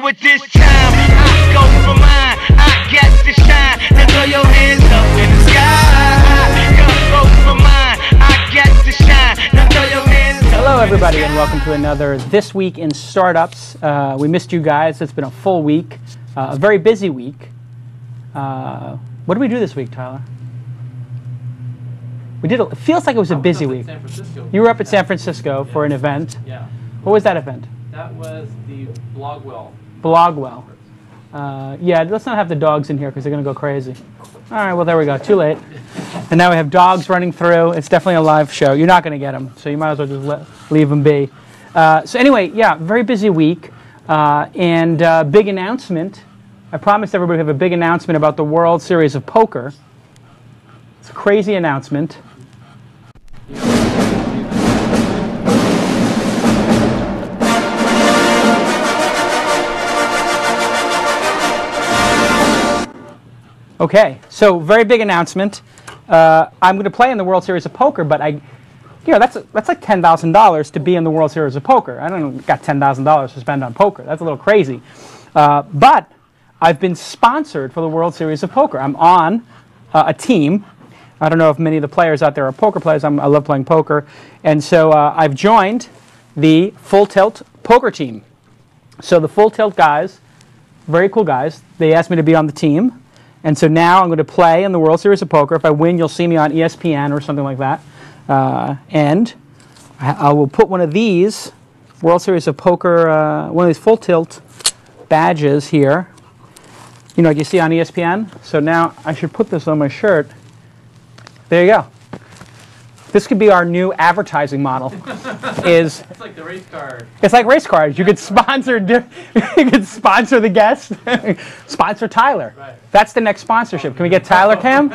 With this time, I go for mine. I get to shine. Now throw your hands up in the sky. Go for mine. I get to shine. Now throw your hands up. Hello, everybody, and welcome to another This Week in Startups. We missed you guys. It's been a full week, a very busy week. What did we do this week, Tyler? We did. It feels like it was a busy week. San Francisco. You were up at San Francisco for an event. Yeah. What was that event? That was the Blogwell. Blogwell. Yeah, let's not have the dogs in here because they're going to go crazy. All right, well, there we go. Too late. And now we have dogs running through. It's definitely a live show. You're not going to get them, so you might as well just leave them be. So anyway, yeah, very busy week. And big announcement. I promised everybody we have a big announcement about the World Series of Poker. It's a crazy announcement. Okay, so very big announcement. I'm going to play in the World Series of Poker, but that's like $10,000 to be in the World Series of Poker. I don't got $10,000 to spend on poker. That's a little crazy. But I've been sponsored for the World Series of Poker. I'm on a team. I don't know if many of the players out there are poker players. I love playing poker, and so I've joined the Full Tilt Poker team. So the Full Tilt guys, very cool guys. They asked me to be on the team. And so now I'm going to play in the World Series of Poker. If I win, you'll see me on ESPN or something like that. And I will put one of these World Series of Poker, one of these Full Tilt badges here. You know, like you see on ESPN. So now I should put this on my shirt. There you go. This could be our new advertising model. It's like the race car. It's like race cars. You could sponsor. You could sponsor the guest. Sponsor Tyler. Right. That's the next sponsorship. Can we get Tyler Cam?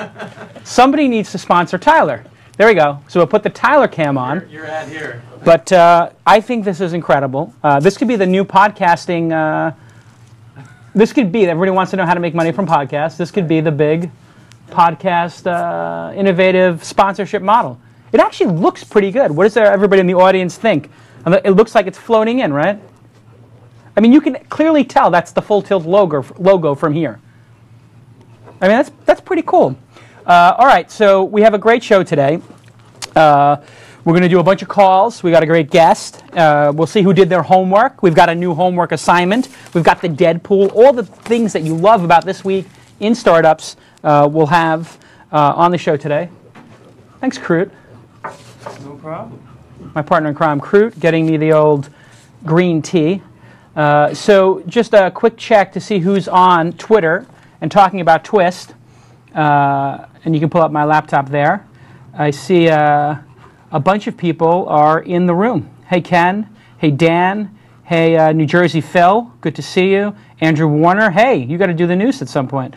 Somebody needs to sponsor Tyler. There we go. So we'll put the Tyler Cam on. Your ad here. But I think this is incredible. This could be the new podcasting. This could be. Everybody wants to know how to make money from podcasts. This could be the big podcast innovative sponsorship model. It actually looks pretty good. What does everybody in the audience think? It looks like it's floating in, right? I mean, you can clearly tell that's the Full Tilt logo from here. I mean, that's pretty cool. All right, so we have a great show today. We're going to do a bunch of calls. We got a great guest. We'll see who did their homework. We've got a new homework assignment. We've got the Deadpool. All the things that you love about this week in startups we'll have on the show today. Thanks, Kroot. No problem. My partner in crime, Kroot, getting me the old green tea. So just a quick check to see who's on Twitter and talking about Twist. And you can pull up my laptop there. I see a bunch of people are in the room. Hey, Ken. Hey, Dan. Hey, New Jersey Phil. Good to see you. Andrew Warner. Hey, you got to do the news at some point.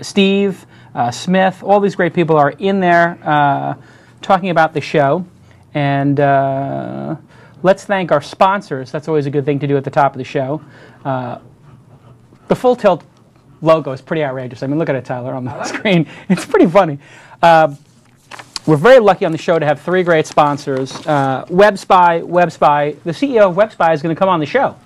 Steve, Smith. All these great people are in there talking about the show. And let's thank our sponsors. That's always a good thing to do at the top of the show. The Full Tilt logo is pretty outrageous. I mean, look at it, Tyler, on the screen. It's pretty funny. We're very lucky on the show to have three great sponsors. WebSpy, the CEO of WebSpy is going to come on the show.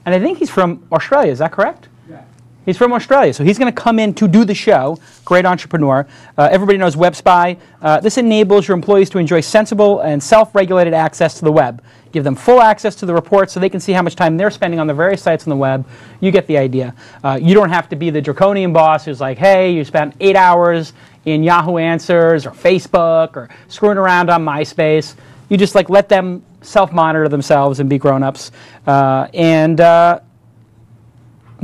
And I think he's from Australia, is that correct? Yeah. He's from Australia, so he's going to come in to do the show. Great entrepreneur. Everybody knows WebSpy. This enables your employees to enjoy sensible and self-regulated access to the web. Give them full access to the reports so they can see how much time they're spending on the various sites on the web. You get the idea. You don't have to be the draconian boss who's like, hey, you spent 8 hours in Yahoo Answers or Facebook or screwing around on MySpace. You just like let them self-monitor themselves and be grown-ups.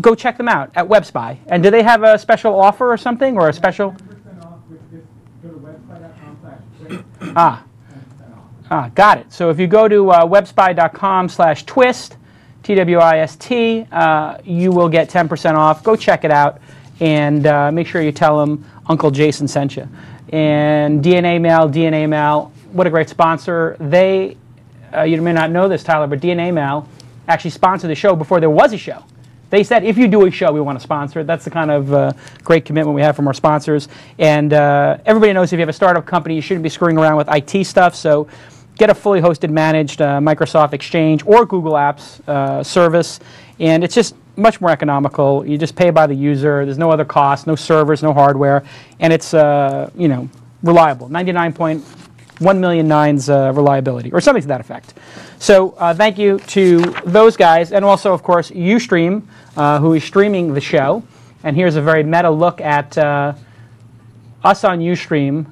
Go check them out at WebSpy. And do they have a special offer or something, or a special? 10% off with this. Go to webspy.com/twist. Got it. So if you go to webspy.com/twist, TWIST, you will get 10% off. Go check it out, and make sure you tell them Uncle Jason sent you. And DNA Mail, what a great sponsor. They, you may not know this, Tyler, but DNA Mail actually sponsored the show before there was a show. They said, if you do a show, we want to sponsor it. That's the kind of great commitment we have from our sponsors. And everybody knows if you have a startup company, you shouldn't be screwing around with IT stuff. So get a fully hosted, managed Microsoft Exchange or Google Apps service. And it's just much more economical. You just pay by the user. There's no other cost, no servers, no hardware, and it's reliable. 99.1 reliability, or something to that effect. So thank you to those guys, and also, of course, Ustream, who is streaming the show. And here's a very meta look at us on Ustream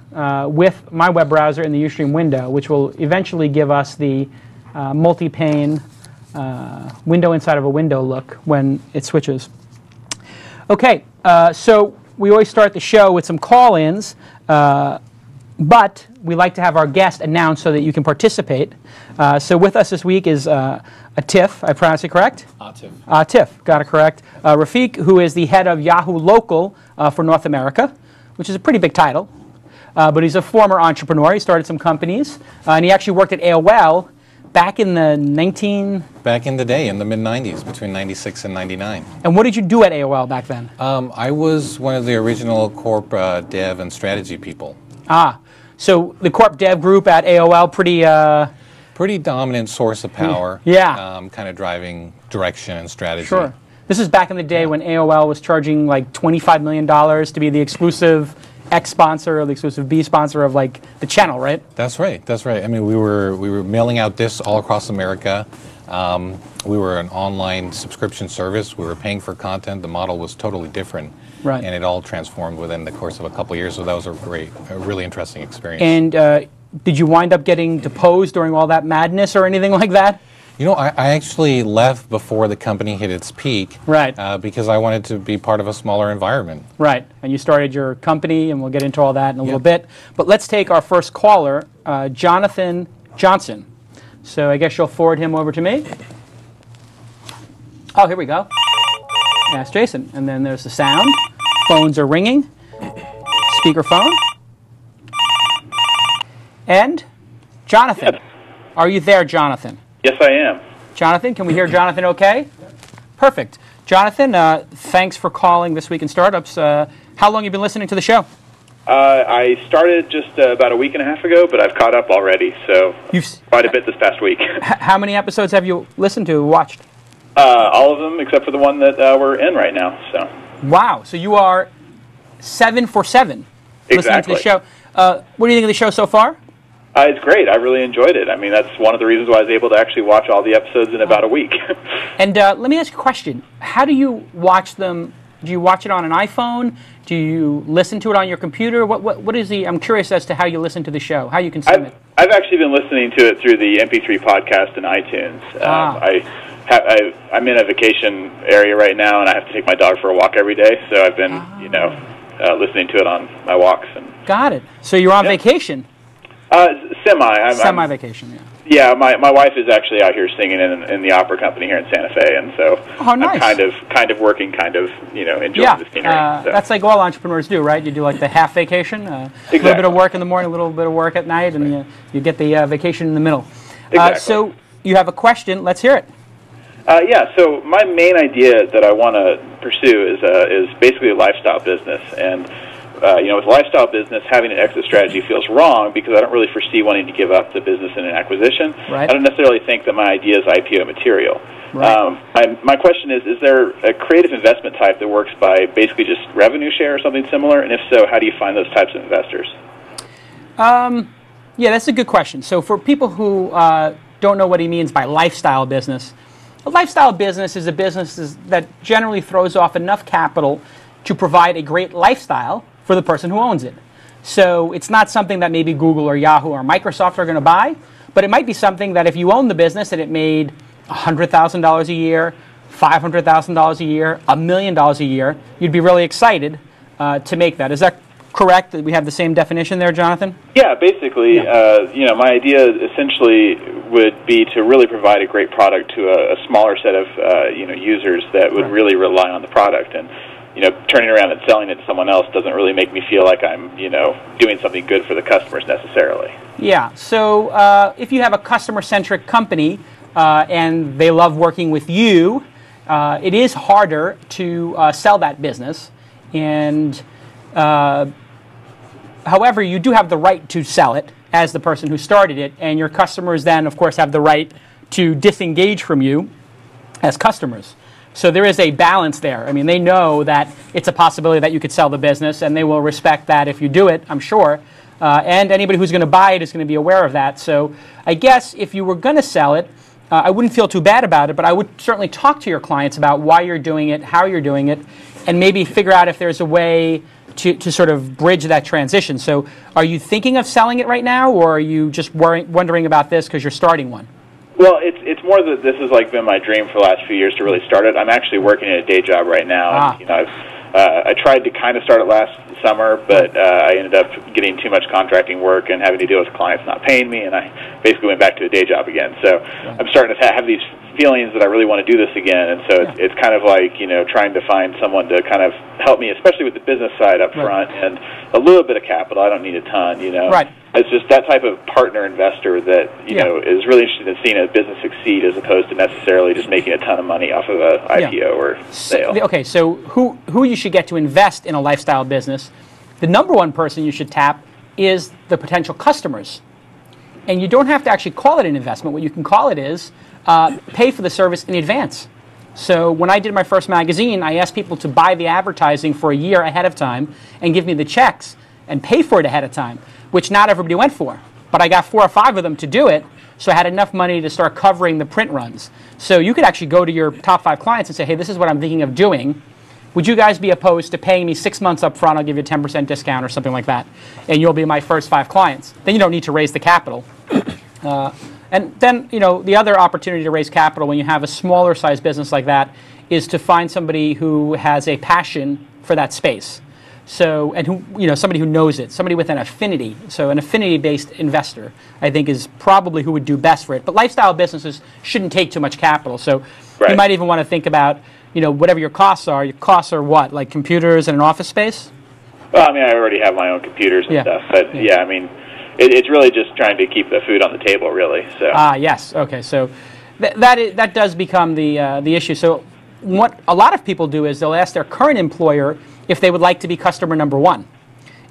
with my web browser in the Ustream window, which will eventually give us the multi-pane window inside of a window look when it switches. Okay, so we always start the show with some call-ins, but we like to have our guest announced so that you can participate. So with us this week is Atif, I pronounced it correct? Atif. Atif, got it correct. Rafiq, who is the head of Yahoo Local for North America, which is a pretty big title. But he's a former entrepreneur. He started some companies, and he actually worked at AOL back in the Back in the day, in the mid-'90s, between 96 and 99. And what did you do at AOL back then? I was one of the original corp dev and strategy people. Ah, so the corp dev group at AOL, Pretty dominant source of power. Yeah. Kind of driving direction and strategy. Sure. This is back in the day when AOL was charging like $25 million to be the exclusive X sponsor or the exclusive B sponsor of like the channel, right? That's right. That's right. I mean, we were mailing out discs all across America. We were an online subscription service. We were paying for content. The model was totally different. Right. And it all transformed within the course of a couple of years. So that was a really interesting experience. And did you wind up getting deposed during all that madness or anything like that? You know, I actually left before the company hit its peak. Right. Because I wanted to be part of a smaller environment. Right. And you started your company, and we'll get into all that in a little bit. But let's take our first caller, Jonathan Johnson. So I guess you'll forward him over to me. Oh, here we go. Yes, Jason. And then there's the sound. Phones are ringing. Speakerphone. And Jonathan. Yes. Are you there, Jonathan? Yes, I am. Jonathan, can we hear Jonathan okay? Perfect. Jonathan, thanks for calling This Week in Startups. How long have you been listening to the show? I started just about a week and a half ago, but I've caught up already, so quite a bit this past week. How many episodes have you listened to, watched? All of them, except for the one that we're in right now. So. Wow, so you are 7 for 7 listening to the show. What do you think of the show so far? It's great. I really enjoyed it. I mean, that's one of the reasons why I was able to actually watch all the episodes in about a week. And let me ask you a question. How do you watch them? Do you watch it on an iPhone? Do you listen to it on your computer? What is the? I'm curious as to how you listen to the show, how you consume it. I've actually been listening to it through the MP3 podcast and iTunes. I'm in a vacation area right now, and I have to take my dog for a walk every day. So I've been, listening to it on my walks. And got it. So you're on vacation. Semi-vacation, yeah. Yeah, my wife is actually out here singing in the opera company here in Santa Fe, and so nice. I'm kind of working, enjoying the scenery. That's like all entrepreneurs do, right? You do like the half vacation, exactly. A little bit of work in the morning, a little bit of work at night, and you get the vacation in the middle. Exactly. So you have a question. Let's hear it. So my main idea that I want to pursue is basically a lifestyle business, and with a lifestyle business, having an exit strategy feels wrong because I don't really foresee wanting to give up the business in an acquisition. Right. I don't necessarily think that my idea is IPO material. Right. My question is there a creative investment type that works by basically just revenue share or something similar? And if so, how do you find those types of investors? Yeah, that's a good question. So for people who don't know what he means by lifestyle business, a lifestyle business is a business that generally throws off enough capital to provide a great lifestyle for the person who owns it. So it's not something that maybe Google or Yahoo or Microsoft are going to buy, but it might be something that if you own the business and it made $100,000 a year, $500,000 a year, $1 million a year, you'd be really excited to make that. Is that correct? That we have the same definition there, Jonathan? Yeah, basically, my idea essentially would be to really provide a great product to a smaller set of users that would really rely on the product. And turning around and selling it to someone else doesn't really make me feel like I'm, doing something good for the customers necessarily. Yeah. So if you have a customer-centric company and they love working with you, it is harder to sell that business. And however, you do have the right to sell it as the person who started it, and your customers then, of course, have the right to disengage from you as customers. So there is a balance there. I mean, they know that it's a possibility that you could sell the business, and they will respect that if you do it, I'm sure. And anybody who's going to buy it is going to be aware of that. So I guess if you were going to sell it, I wouldn't feel too bad about it, but I would certainly talk to your clients about why you're doing it, how you're doing it, and maybe figure out if there's a way to sort of bridge that transition. So are you thinking of selling it right now, or are you just wondering about this because you're starting one? Well, it's more that this has like been my dream for the last few years to really start it. I'm actually working at a day job right now. And, you know, I tried to kind of start it last summer, but I ended up getting too much contracting work and having to deal with clients not paying me, and I basically went back to a day job again. So I'm starting to have these feelings that I really want to do this again, and so it's kind of like, you know, trying to find someone to kind of help me, especially with the business side up front, and a little bit of capital. I don't need a ton, you know. Right. It's just that type of partner investor that, you know, is really interested in seeing a business succeed as opposed to necessarily just making a ton of money off of a IPO or sale. Okay, so who you should get to invest in a lifestyle business, the number one person you should tap is the potential customers. And you don't have to actually call it an investment. What you can call it is pay for the service in advance. So when I did my first magazine, I asked people to buy the advertising for a year ahead of time and give me the checks and pay for it ahead of time, which not everybody went for. But I got 4 or 5 of them to do it, so I had enough money to start covering the print runs. So you could actually go to your top 5 clients and say, hey, this is what I'm thinking of doing. Would you guys be opposed to paying me 6 months up front? I'll give you a 10% discount or something like that. And you'll be my first 5 clients. Then you don't need to raise the capital. And then, you know, the other opportunity to raise capital when you have a smaller size business like that is to find somebody who has a passion for that space. So, and who, you know, somebody who knows it, somebody with an affinity. So an affinity-based investor, I think, is probably who would do best for it. But lifestyle businesses shouldn't take too much capital. So you might even want to think about, you know, whatever your costs are. Your costs are what, like computers and an office space? Well, I mean, I already have my own computers and stuff. But, I mean, it's really just trying to keep the food on the table, really. So. Yes. Okay. So that does become the issue. So what a lot of people do is they'll ask their current employer if they would like to be customer number 1.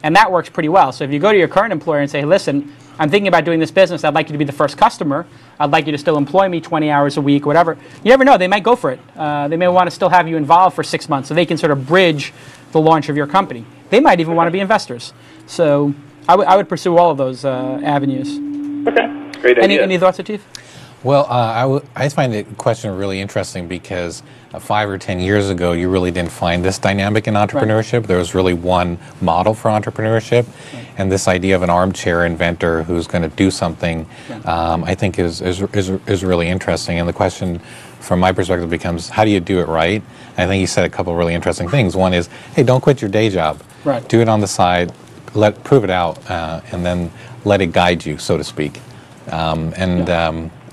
And that works pretty well. So if you go to your current employer and say, hey, listen, I'm thinking about doing this business. I'd like you to be the first customer. I'd like you to still employ me 20 hours a week, whatever. You never know. They might go for it. They may want to still have you involved for 6 months so they can sort of bridge the launch of your company. They might even want to be investors. So I would pursue all of those avenues. Okay. Great idea. Any thoughts, Atif? Well, I find the question really interesting because 5 or 10 years ago, you really didn't find this dynamic in entrepreneurship. There was really one model for entrepreneurship, and this idea of an armchair inventor who's going to do something, I think is really interesting. And the question, from my perspective, becomes how do you do it right? And I think you said a couple of really interesting things. One is, hey, don't quit your day job. Right. Do it on the side. Prove it out, and then let it guide you, so to speak.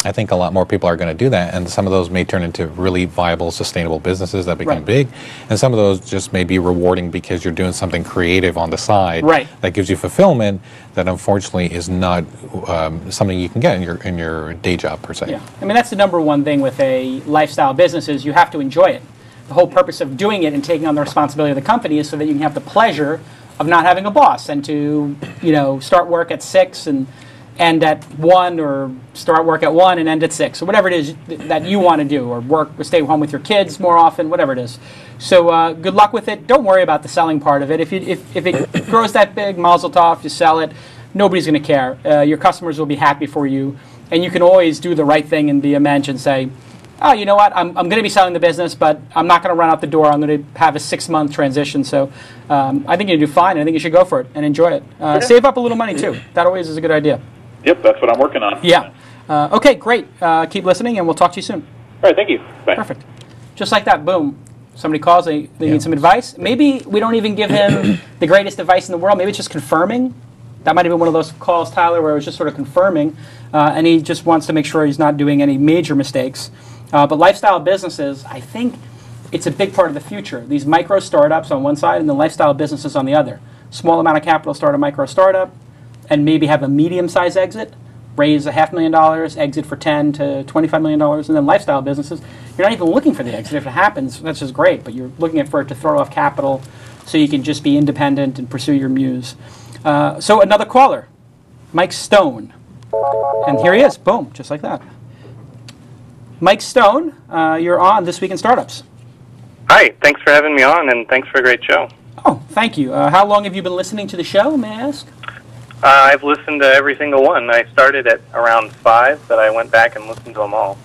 I think a lot more people are going to do that, and some of those may turn into really viable, sustainable businesses that become big, and some of those just may be rewarding because you're doing something creative on the side that gives you fulfillment that unfortunately is not something you can get in your day job per se. Yeah, I mean that's the number one thing with a lifestyle business is you have to enjoy it. The whole purpose of doing it and taking on the responsibility of the company is so that you can have the pleasure of not having a boss and to, you know, start work at 6 and end at 1, or start work at 1 and end at 6, or whatever it is that you want to do, or work or stay home with your kids more often, whatever it is. So good luck with it. Don't worry about the selling part of it. If it grows that big, mazel tov, you sell it, nobody's going to care. Your customers will be happy for you, and you can always do the right thing and be a mensch and say, oh, you know what, I'm going to be selling the business, but I'm not going to run out the door. I'm going to have a 6-month transition. So I think you do fine. I think you should go for it and enjoy it. Save up a little money, too. That always is a good idea. Yep, that's what I'm working on. Yeah. Okay, great. Keep listening, and we'll talk to you soon. All right, thank you. Bye. Perfect. Just like that, boom. Somebody calls, they need some advice. Maybe we don't even give him the greatest advice in the world. Maybe it's just confirming. That might have been one of those calls, Tyler, where it was just sort of confirming, and he just wants to make sure he's not doing any major mistakes. But lifestyle businesses, I think it's a big part of the future. These micro startups on one side and the lifestyle businesses on the other. Small amount of capital, start a micro startup, and maybe have a medium-sized exit, raise $500,000, exit for $10 to $25 million, and then lifestyle businesses, you're not even looking for the exit. If it happens, that's just great, but you're looking for it to throw off capital so you can just be independent and pursue your muse. So another caller, Mike Stone. And here he is, boom, just like that. Mike Stone, you're on This Week in Startups. Hi, thanks for having me on, and thanks for a great show. Oh, thank you. How long have you been listening to the show, may I ask? I've listened to every single one. I started at around 5, but I went back and listened to them all.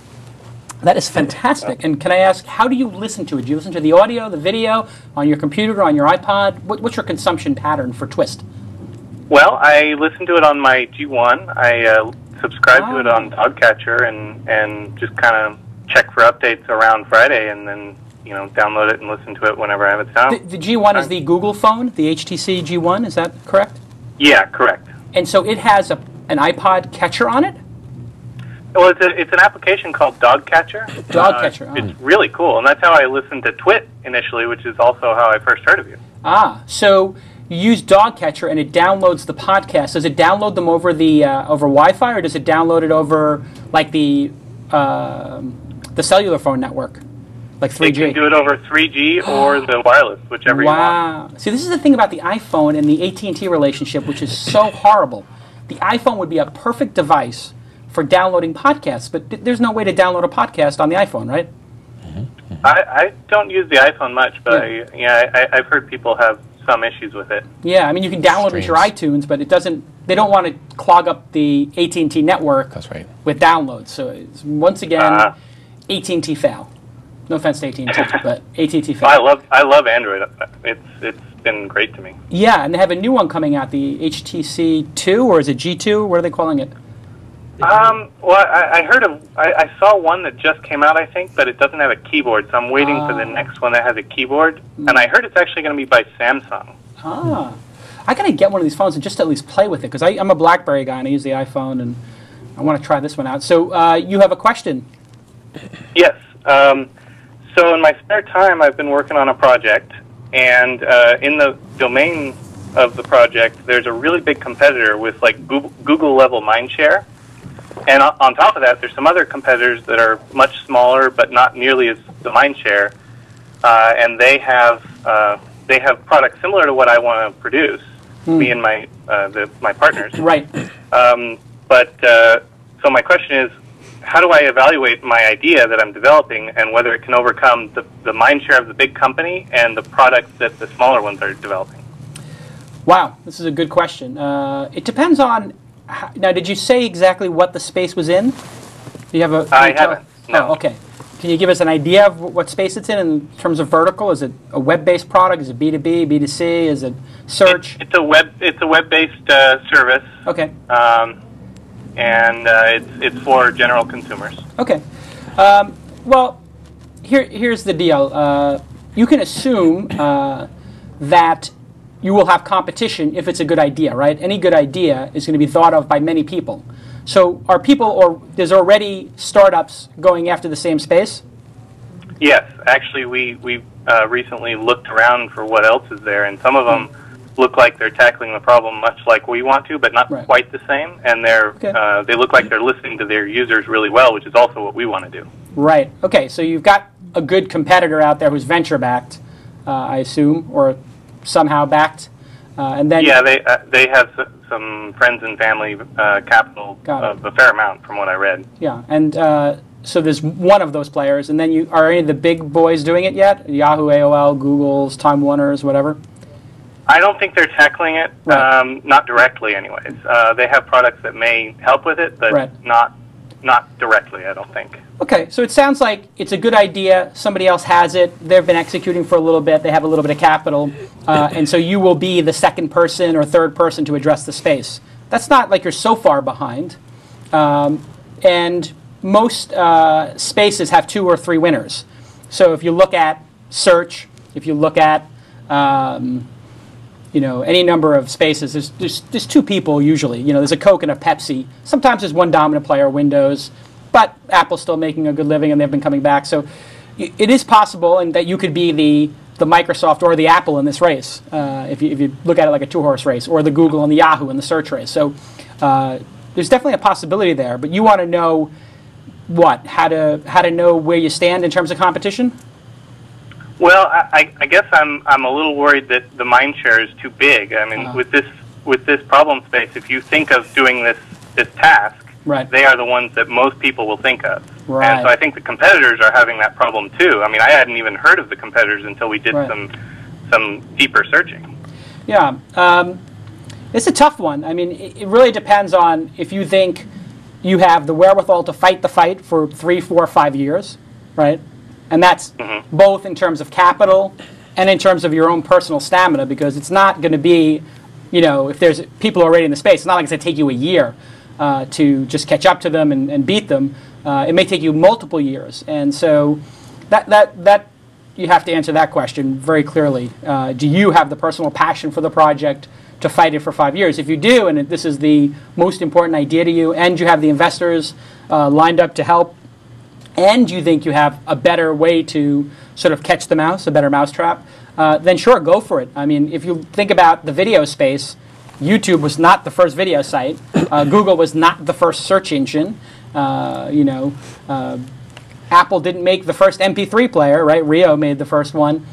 That is fantastic. And can I ask, how do you listen to it? Do you listen to the audio, the video, on your computer, on your iPod? What's your consumption pattern for Twist? Well, I listen to it on my G1. I subscribe to it on Dogcatcher and just kind of check for updates around Friday, and then download it and listen to it whenever I have it down. The G1 is the Google phone, the HTC G1, is that correct? Yeah, correct. And so it has an iPod catcher on it? Well, it's an application called Dogcatcher. Dogcatcher. It's really cool, and that's how I listened to Twit initially, which is also how I first heard of you. Ah, so you use Dogcatcher and it downloads the podcast. Does it download them over the over Wi-Fi, or does it download it over like the cellular phone network, like 3G? It can do it over 3G or the wireless, whichever you want. Wow. See, this is the thing about the iPhone and the AT&T relationship, which is so horrible. The iPhone would be a perfect device for downloading podcasts, but there's no way to download a podcast on the iPhone, right? I don't use the iPhone much, but I've heard people have some issues with it. Yeah, I mean, you can download it to your iTunes, but it doesn't. They don't want to clog up the AT&T network. That's right. With downloads. So it's, once again, AT&T fail. No offense to AT&T, but AT&T fail. I love Android. It's been great to me. Yeah, and they have a new one coming out, the HTC 2, or is it G2? What are they calling it? Well, I saw one that just came out, I think, but it doesn't have a keyboard, so I'm waiting for the next one that has a keyboard. And I heard it's actually going to be by Samsung. Ah. I got to get one of these phones and just at least play with it, because I'm a BlackBerry guy and I use the iPhone, and I want to try this one out. So you have a question? Yes. So in my spare time, I've been working on a project, and in the domain of the project, there's a really big competitor with like Google-level mindshare. And on top of that, there's some other competitors that are much smaller, but not nearly as the mindshare, and they have products similar to what I want to produce. Me and my partners. Right. So my question is, how do I evaluate my idea that I'm developing and whether it can overcome the mindshare of the big company and the products that the smaller ones are developing? Wow, this is a good question. It depends on. Now, did you say exactly what the space was in? Do you have a? I haven't. No. Oh, okay. Can you give us an idea of what space it's in terms of vertical? Is it a web-based product? Is it B2B, B2C? Is it search? It's a web-based service. Okay. And it's for general consumers. Okay. Well, here's the deal. You can assume that you will have competition if it's a good idea, right? Any good idea is going to be thought of by many people. So are people, or there's already startups going after the same space? Yes. Actually, we recently looked around for what else is there, and some of them look like they're tackling the problem much like we want to, but not quite the same. And they look like they're listening to their users really well, which is also what we want to do. Right. Okay. So you've got a good competitor out there who's venture-backed, I assume, or somehow backed, and then they have some friends and family capital of a fair amount, from what I read. Yeah, and so there's one of those players, and then are any of the big boys doing it yet? Yahoo, AOL, Google's, Time Warner's, whatever. I don't think they're tackling it, not directly, anyways. They have products that may help with it, but not directly, I don't think. Okay, so it sounds like it's a good idea. Somebody else has it. They've been executing for a little bit. They have a little bit of capital. And so you will be the second person or third person to address the space. That's not like you're so far behind. And most spaces have 2 or 3 winners. So if you look at search, if you look at any number of spaces, there's 2 people usually. There's a Coke and a Pepsi. Sometimes there's one dominant player, Windows. But Apple's still making a good living, and they've been coming back. So it is possible, and that you could be the Microsoft or the Apple in this race, if you look at it like a 2-horse race, or the Google and the Yahoo in the search race. So there's definitely a possibility there. But you want to know what? How to know where you stand in terms of competition? Well, I guess I'm a little worried that the mind share is too big. I mean, with this problem space, if you think of doing this task, Right. they are the ones that most people will think of. Right. And so I think the competitors are having that problem too. I mean, I hadn't even heard of the competitors until we did some deeper searching. Yeah. It's a tough one. I mean, it really depends on if you think you have the wherewithal to fight the fight for 3, 4, 5 years, right? And that's both in terms of capital and in terms of your own personal stamina, because it's not going to be, you know, if there's people already in the space, it's not like it's going to take you a year to just catch up to them and beat them. It may take you multiple years. And so that you have to answer that question very clearly. Do you have the personal passion for the project to fight it for 5 years? If you do, and this is the most important idea to you, and you have the investors lined up to help, and you think you have a better way to sort of catch the mouse, a better mousetrap, then sure, go for it. I mean, if you think about the video space, YouTube was not the first video site. Google was not the first search engine. Apple didn't make the first MP3 player, right? Rio made the first one.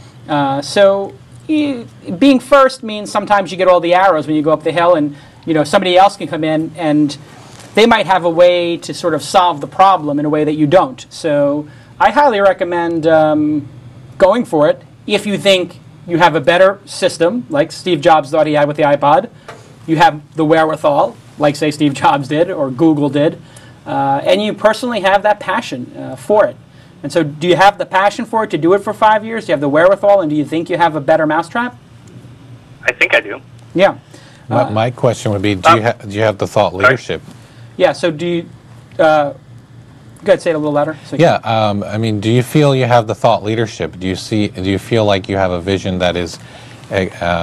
So being first means sometimes you get all the arrows when you go up the hill, and somebody else can come in and they might have a way to sort of solve the problem in a way that you don't. So I highly recommend going for it if you think you have a better system, like Steve Jobs thought he had with the iPod. You have the wherewithal, like, say, Steve Jobs did or Google did, and you personally have that passion for it. And so do you have the passion for it to do it for 5 years? Do you have the wherewithal, and do you think you have a better mousetrap? I think I do. Yeah. My question would be, do you have the thought leadership? Yeah, so do you... go ahead, say it a little louder. So I mean, do you feel you have the thought leadership? Do you feel like you have a vision that is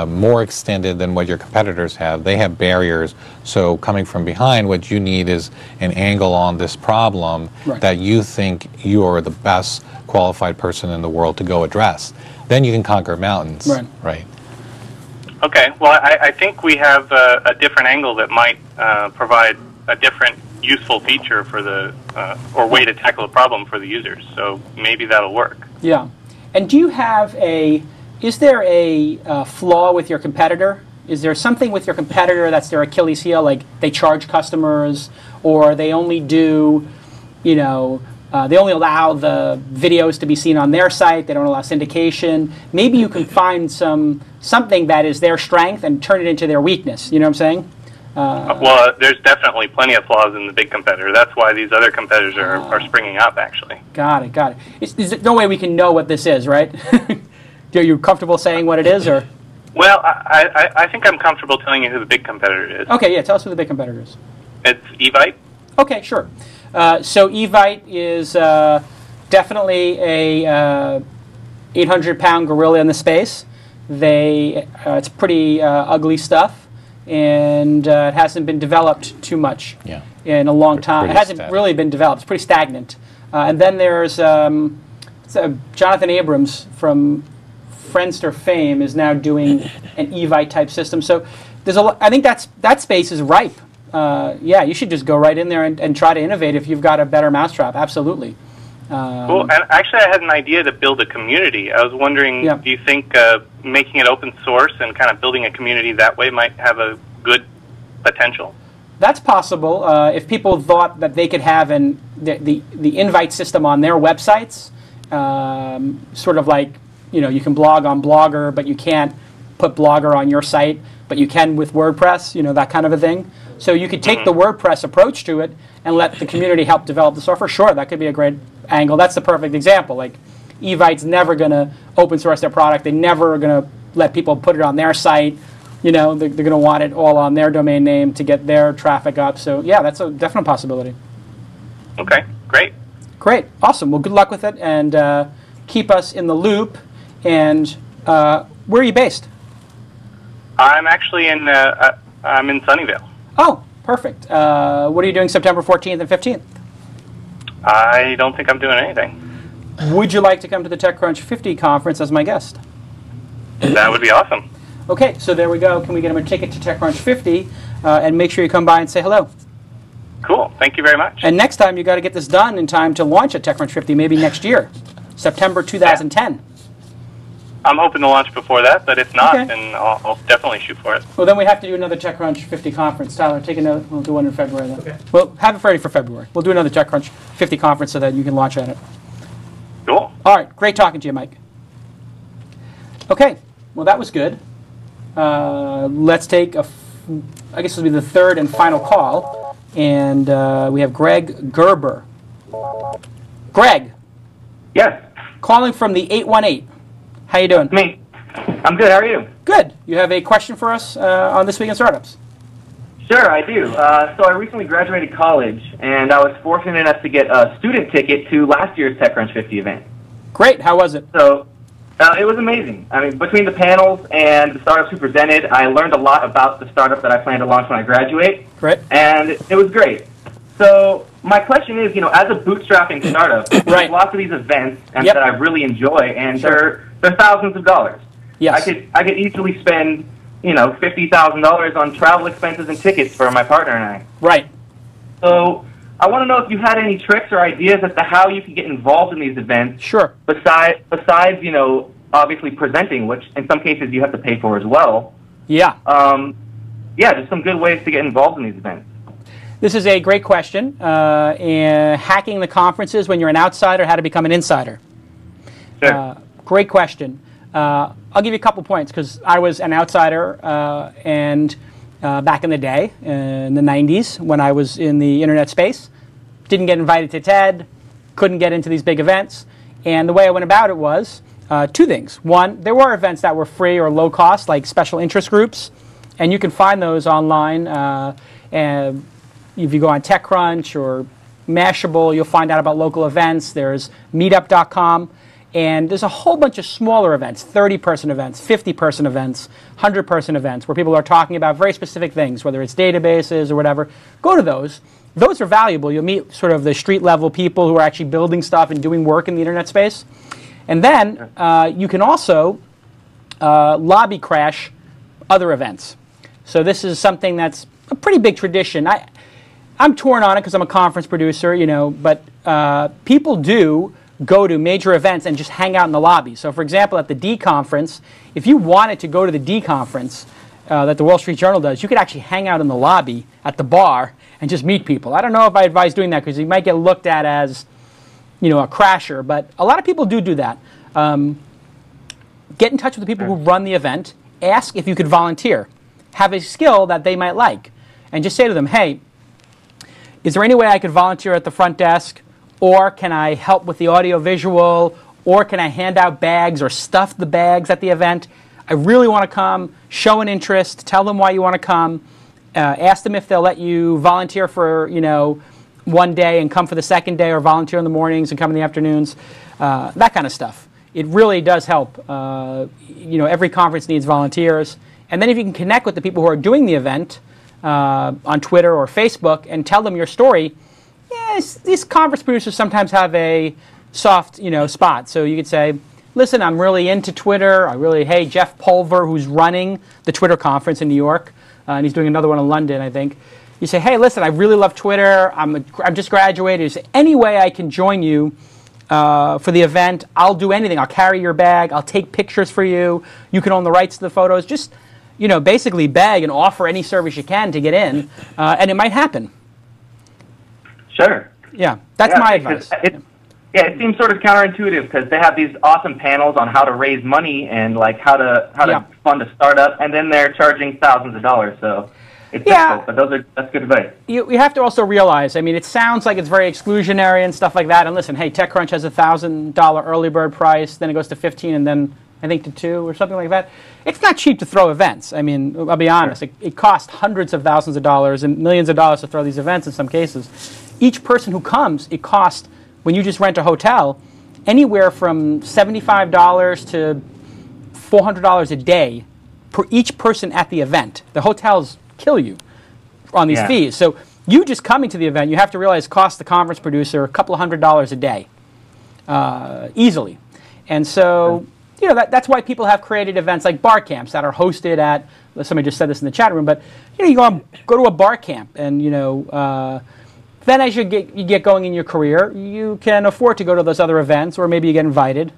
more extended than what your competitors have? They have barriers, so coming from behind, what you need is an angle on this problem that you think you are the best qualified person in the world to go address. Then you can conquer mountains. Right. Okay, well, I think we have a different angle that might provide a different useful feature for the or way to tackle a problem for the users. So maybe that'll work. Yeah. And do you have is there a flaw with your competitor? Is there something with your competitor that's their Achilles heel, like they charge customers, or they only do, they only allow the videos to be seen on their site, they don't allow syndication? Maybe you can find something that is their strength and turn it into their weakness. You know what I'm saying? Well, there's definitely plenty of flaws in the big competitor. That's why these other competitors are springing up, actually. Got it. There's no way we can know what this is, right? Are you comfortable saying what it is, or? Well, I think I'm comfortable telling you who the big competitor is. Okay, yeah, tell us who the big competitor is. It's Evite. Okay, sure. So Evite is definitely a 800-pound gorilla in the space. It's pretty ugly stuff, and it hasn't been developed too much in a long time. It hasn't really been developed. It's pretty stagnant. And then there's Jonathan Abrams from Friendster fame is now doing an Evite type system. So there's I think that space is ripe. Yeah, you should just go right in there and try to innovate if you've got a better mousetrap. Absolutely. Cool. And actually, I had an idea to build a community. I was wondering, do you think making it open source and kind of building a community that way might have a good potential? That's possible. If people thought that they could have the invite system on their websites, sort of like, you can blog on Blogger, but you can't put Blogger on your site, but you can with WordPress, that kind of a thing. So you could take the WordPress approach to it and let the community help develop the software. Sure, that could be a great angle. That's the perfect example. Like, Evite's never going to open source their product. They're never going to let people put it on their site. They're going to want it all on their domain name to get their traffic up. So yeah, that's a definite possibility. Okay, great. Great, awesome. Well, good luck with it, and keep us in the loop. And where are you based? I'm actually I'm in Sunnyvale. Oh, perfect. What are you doing September 14th and 15th? I don't think I'm doing anything. Would you like to come to the TechCrunch 50 conference as my guest? That would be awesome. Okay, so there we go. Can we get him a ticket to TechCrunch 50? And make sure you come by and say hello. Cool. Thank you very much. And next time, you got to get this done in time to launch at TechCrunch 50, maybe next year, September 2010. I'm hoping to launch before that, but if not, Okay. then I'll definitely shoot for it. Well, then we have to do another TechCrunch 50 conference. Tyler, take a note. We'll do one in February then. Okay. We'll have it ready for February. We'll do another TechCrunch 50 conference so that you can launch at it. Cool. All right. Great talking to you, Mike. Okay. Well, that was good. Let's take I guess this will be the third and final call. And we have Greg Gerber. Greg, Yes, calling from the 818. How you doing? me. I'm good. How are you? Good. You have a question for us on This Week in Startups? Sure, I do. So I recently graduated college, and I was fortunate enough to get a student ticket to last year's TechCrunch 50 event. Great. How was it? So it was amazing. I mean, between the panels and the startups who presented, I learned a lot about the startup that I plan to launch when I graduate. Great. And it was great. So my question is, as a bootstrapping startup, Right. there's lots of these events and Yep. that I really enjoy, and Sure. they're thousands of dollars. Yes. I could easily spend, $50,000 on travel expenses and tickets for my partner and I. Right. So I want to know if you had any tricks or ideas as to how you can get involved in these events. Sure. Besides, obviously presenting, which in some cases you have to pay for as well. Yeah. Just some good ways to get involved in these events. This is a great question. And hacking the conferences when you're an outsider, how to become an insider. Sure. Great question. I'll give you a couple points because I was an outsider and back in the day, in the 90s, when I was in the internet space. Didn't get invited to TED, couldn't get into these big events. And the way I went about it was two things. One, there were events that were free or low cost, like special interest groups, and you can find those online. And if you go on TechCrunch or Mashable, you'll find out about local events. There's meetup.com. And there's a whole bunch of smaller events, 30-person events, 50-person events, 100-person events, where people are talking about very specific things, whether it's databases or whatever. Go to those. Those are valuable. You'll meet sort of the street-level people who are actually building stuff and doing work in the internet space. And then you can also lobby crash other events. So this is something that's a pretty big tradition. I'm torn on it because I'm a conference producer, but people do go to major events and just hang out in the lobby. So, for example, at the D conference, if you wanted to go to the D conference that the Wall Street Journal does, you could actually hang out in the lobby at the bar and just meet people. I don't know if I advise doing that because you might get looked at as, a crasher, but a lot of people do that. Get in touch with the people who run the event. Ask if you could volunteer. Have a skill that they might like. And just say to them, hey, is there any way I could volunteer at the front desk? Or can I help with the audio visual? Or can I hand out bags or stuff the bags at the event? I really want to come. Show an interest. Tell them why you want to come. Ask them if they'll let you volunteer for, one day and come for the second day, or volunteer in the mornings and come in the afternoons. That kind of stuff. It really does help. Every conference needs volunteers. And then if you can connect with the people who are doing the event on Twitter or Facebook and tell them your story, yes, these conference producers sometimes have a soft, spot. So you could say, listen, I'm really into Twitter. Hey, Jeff Pulver, who's running the Twitter conference in New York, and he's doing another one in London, I think. You say, hey, listen, I really love Twitter. I'm just graduated. Is there any way I can join you for the event? I'll do anything. I'll carry your bag. I'll take pictures for you. You can own the rights to the photos. Just, basically beg and offer any service you can to get in, and it might happen. Sure. Yeah, that's my advice. It seems sort of counterintuitive because they have these awesome panels on how to raise money and how to fund a startup, and then they're charging thousands of dollars. So it's difficult, but that's good advice. You have to also realize, it sounds like it's very exclusionary and stuff like that. And listen, hey, TechCrunch has a $1,000 early bird price, then it goes to $15, and then I think to $2 or something like that. It's not cheap to throw events. I'll be honest. Sure. It costs hundreds of thousands of dollars and millions of dollars to throw these events in some cases. Each person who comes, it costs, when you just rent a hotel, anywhere from $75 to $400 a day per each person at the event. The hotels kill you on these fees. So you just coming to the event, you have to realize costs the conference producer a couple of $100s a day, easily. And so, that's why people have created events like bar camps that are hosted at, somebody just said this in the chat room, but you go to a bar camp and, then as you get going in your career, you can afford to go to those other events, or maybe you get invited.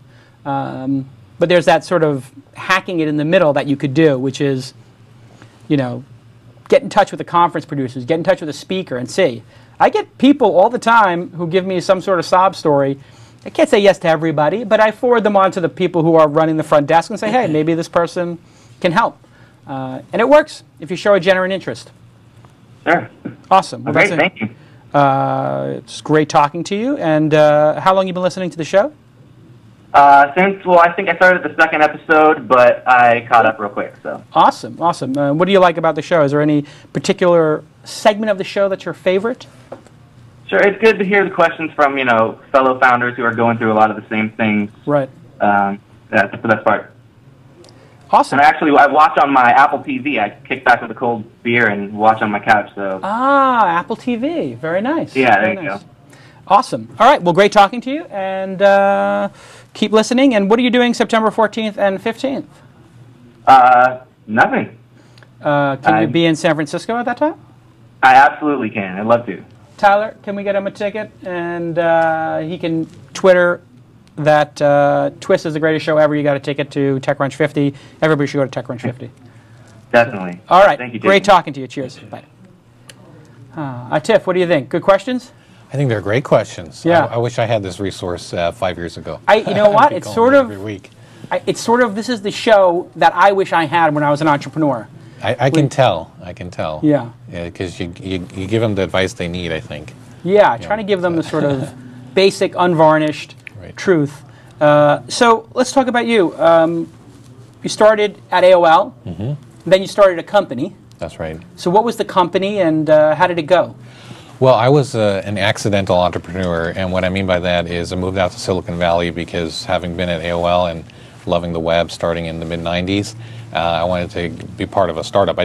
But But there's that sort of hacking it in the middle that you could do, which is, you know, get in touch with the conference producers, get in touch with the speaker and see. I get people all the time who give me some sort of sob story. I can't say yes to everybody, but I forward them on to the people who are running the front desk and say, hey, maybe this person can help. And it works if you show a genuine interest. Sure. Awesome. Well, Great, thank you. It's great talking to you. And how long have you been listening to the show? Well, I think I started the second episode, but I caught up real quick. So. Awesome, awesome. What do you like about the show? Is there any particular segment of the show that's your favorite? Sure, it's good to hear the questions from, you know, fellow founders who are going through a lot of the same things. Right. That's the best part. Awesome. And actually, I watch on my Apple TV. I kick back with a cold beer and watch on my couch. So. Ah, Apple TV. Very nice. Yeah, Very there you nice. go. Awesome. All right. Well, great talking to you, and keep listening. And what are you doing September 14th and 15th? Nothing. Can you be in San Francisco at that time? I absolutely can. I'd love to. Tyler, can we get him a ticket? And he can Twitter that Twist is the greatest show ever. You got a ticket to TechCrunch 50. Everybody should go to TechCrunch 50. Definitely. All right. Thank you, Great Jason. talking to you. Cheers. Bye. Atif, what do you think? Good questions? I think they're great questions. Yeah. I wish I had this resource 5 years ago. You know what? I'd be It's calling sort you of. every week. It's sort of. This is the show that I wish I had when I was an entrepreneur. I can tell. I can tell. Yeah. Because you give them the advice they need, I think. Yeah, trying to give them the sort of basic, unvarnished truth. So let's talk about you. You started at AOL, then you started a company. That's right. So what was the company, and how did it go? Well, I was an accidental entrepreneur, and what I mean by that is I moved out to Silicon Valley because having been at AOL and loving the web starting in the mid-90s, I wanted to be part of a startup. I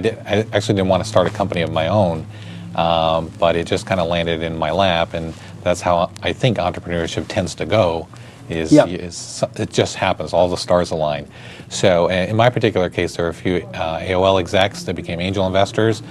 actually didn't want to start a company of my own, but it just kind of landed in my lap, and that's how I think entrepreneurship tends to go. It just happens. All the stars align. So in my particular case, there were a few AOL execs that became angel investors.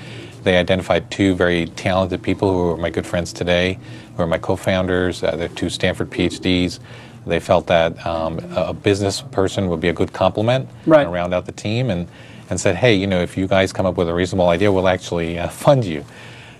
They identified two very talented people who are my good friends today, who are my co-founders. They're two Stanford PhDs. They felt that a business person would be a good complement and round out the team, and said, hey, you know, if you guys come up with a reasonable idea, we'll actually fund you.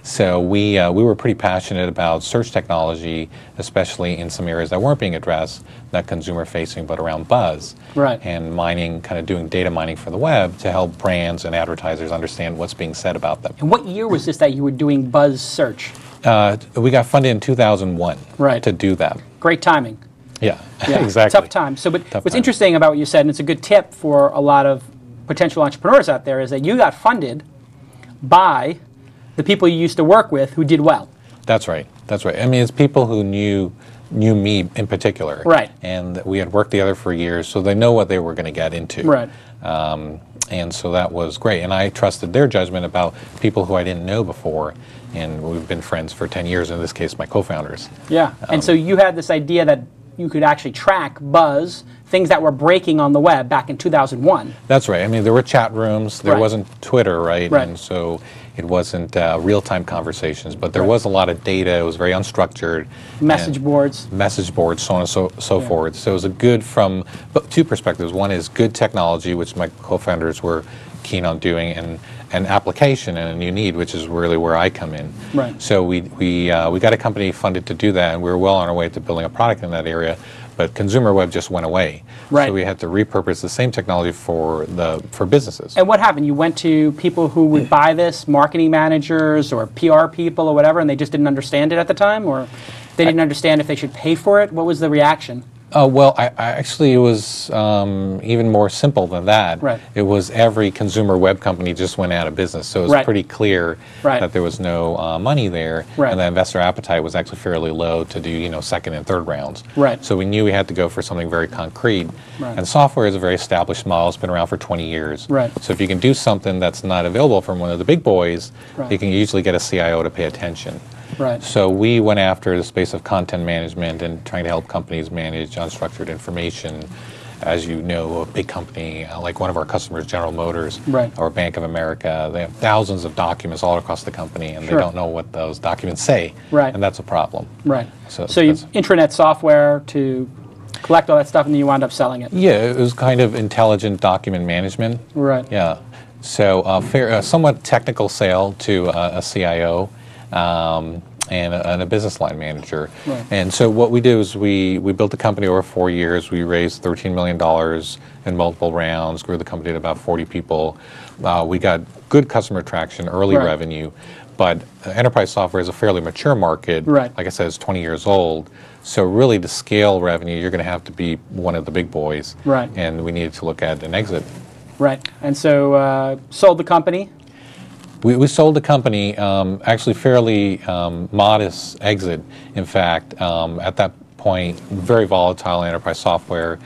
So we were pretty passionate about search technology, especially in some areas that weren't being addressed, not consumer-facing, but around buzz. And mining, kind of doing data mining for the web to help brands and advertisers understand what's being said about them. And what year was this that you were doing buzz search? We got funded in 2001 to do that. Great timing. Yeah, exactly. Tough time. So, but what's interesting about what you said, and it's a good tip for a lot of potential entrepreneurs out there, is that you got funded by the people you used to work with who did well. That's right. That's right. I mean, it's people who knew me in particular. And we had worked together for years, so they know what they were going to get into. And so that was great. And I trusted their judgment about people who I didn't know before. And we've been friends for 10 years, in this case, my co-founders. And so you had this idea that you could actually track buzz, things that were breaking on the web back in 2001. That's right. I mean, there were chat rooms. There wasn't Twitter, right? And so it wasn't real-time conversations, but there was a lot of data. It was very unstructured. Message boards. Message boards, so on and so forth. So it was a good from two perspectives. One is good technology, which my co-founders were keen on doing, and an application and a new need, which is really where I come in. So we got a company funded to do that, and we were well on our way to building a product in that area. But consumer web just went away. So we had to repurpose the same technology for businesses. And what happened? You went to people who would buy this, marketing managers or PR people or whatever, and they just didn't understand it at the time, or they didn't understand if they should pay for it? What was the reaction? Well, I actually, it was even more simple than that. It was every consumer web company just went out of business, so it was pretty clear that there was no money there, and the investor appetite was actually fairly low to do, second and third rounds. So we knew we had to go for something very concrete. And software is a very established model. It's been around for 20 years. So if you can do something that's not available from one of the big boys, you can usually get a CIO to pay attention. So we went after the space of content management and trying to help companies manage unstructured information. As you know, a big company like one of our customers, General Motors or Bank of America, they have thousands of documents all across the company, and they don't know what those documents say, and that's a problem. So you intranet software to collect all that stuff and then you wound up selling it. Yeah, it was kind of intelligent document management. Right. Yeah. So somewhat technical sale to a CIO and a business line manager. Right. And so what we do is we built the company over 4 years. We raised $13 million in multiple rounds, grew the company to about 40 people. We got good customer traction, early Right. revenue, but enterprise software is a fairly mature market. Right. Like I said, it's 20 years old. So really to scale revenue, you're going to have to be one of the big boys. Right. And we needed to look at an exit. Right. And so sold the company. We sold the company, actually fairly modest exit. In fact, at that point, very volatile enterprise software.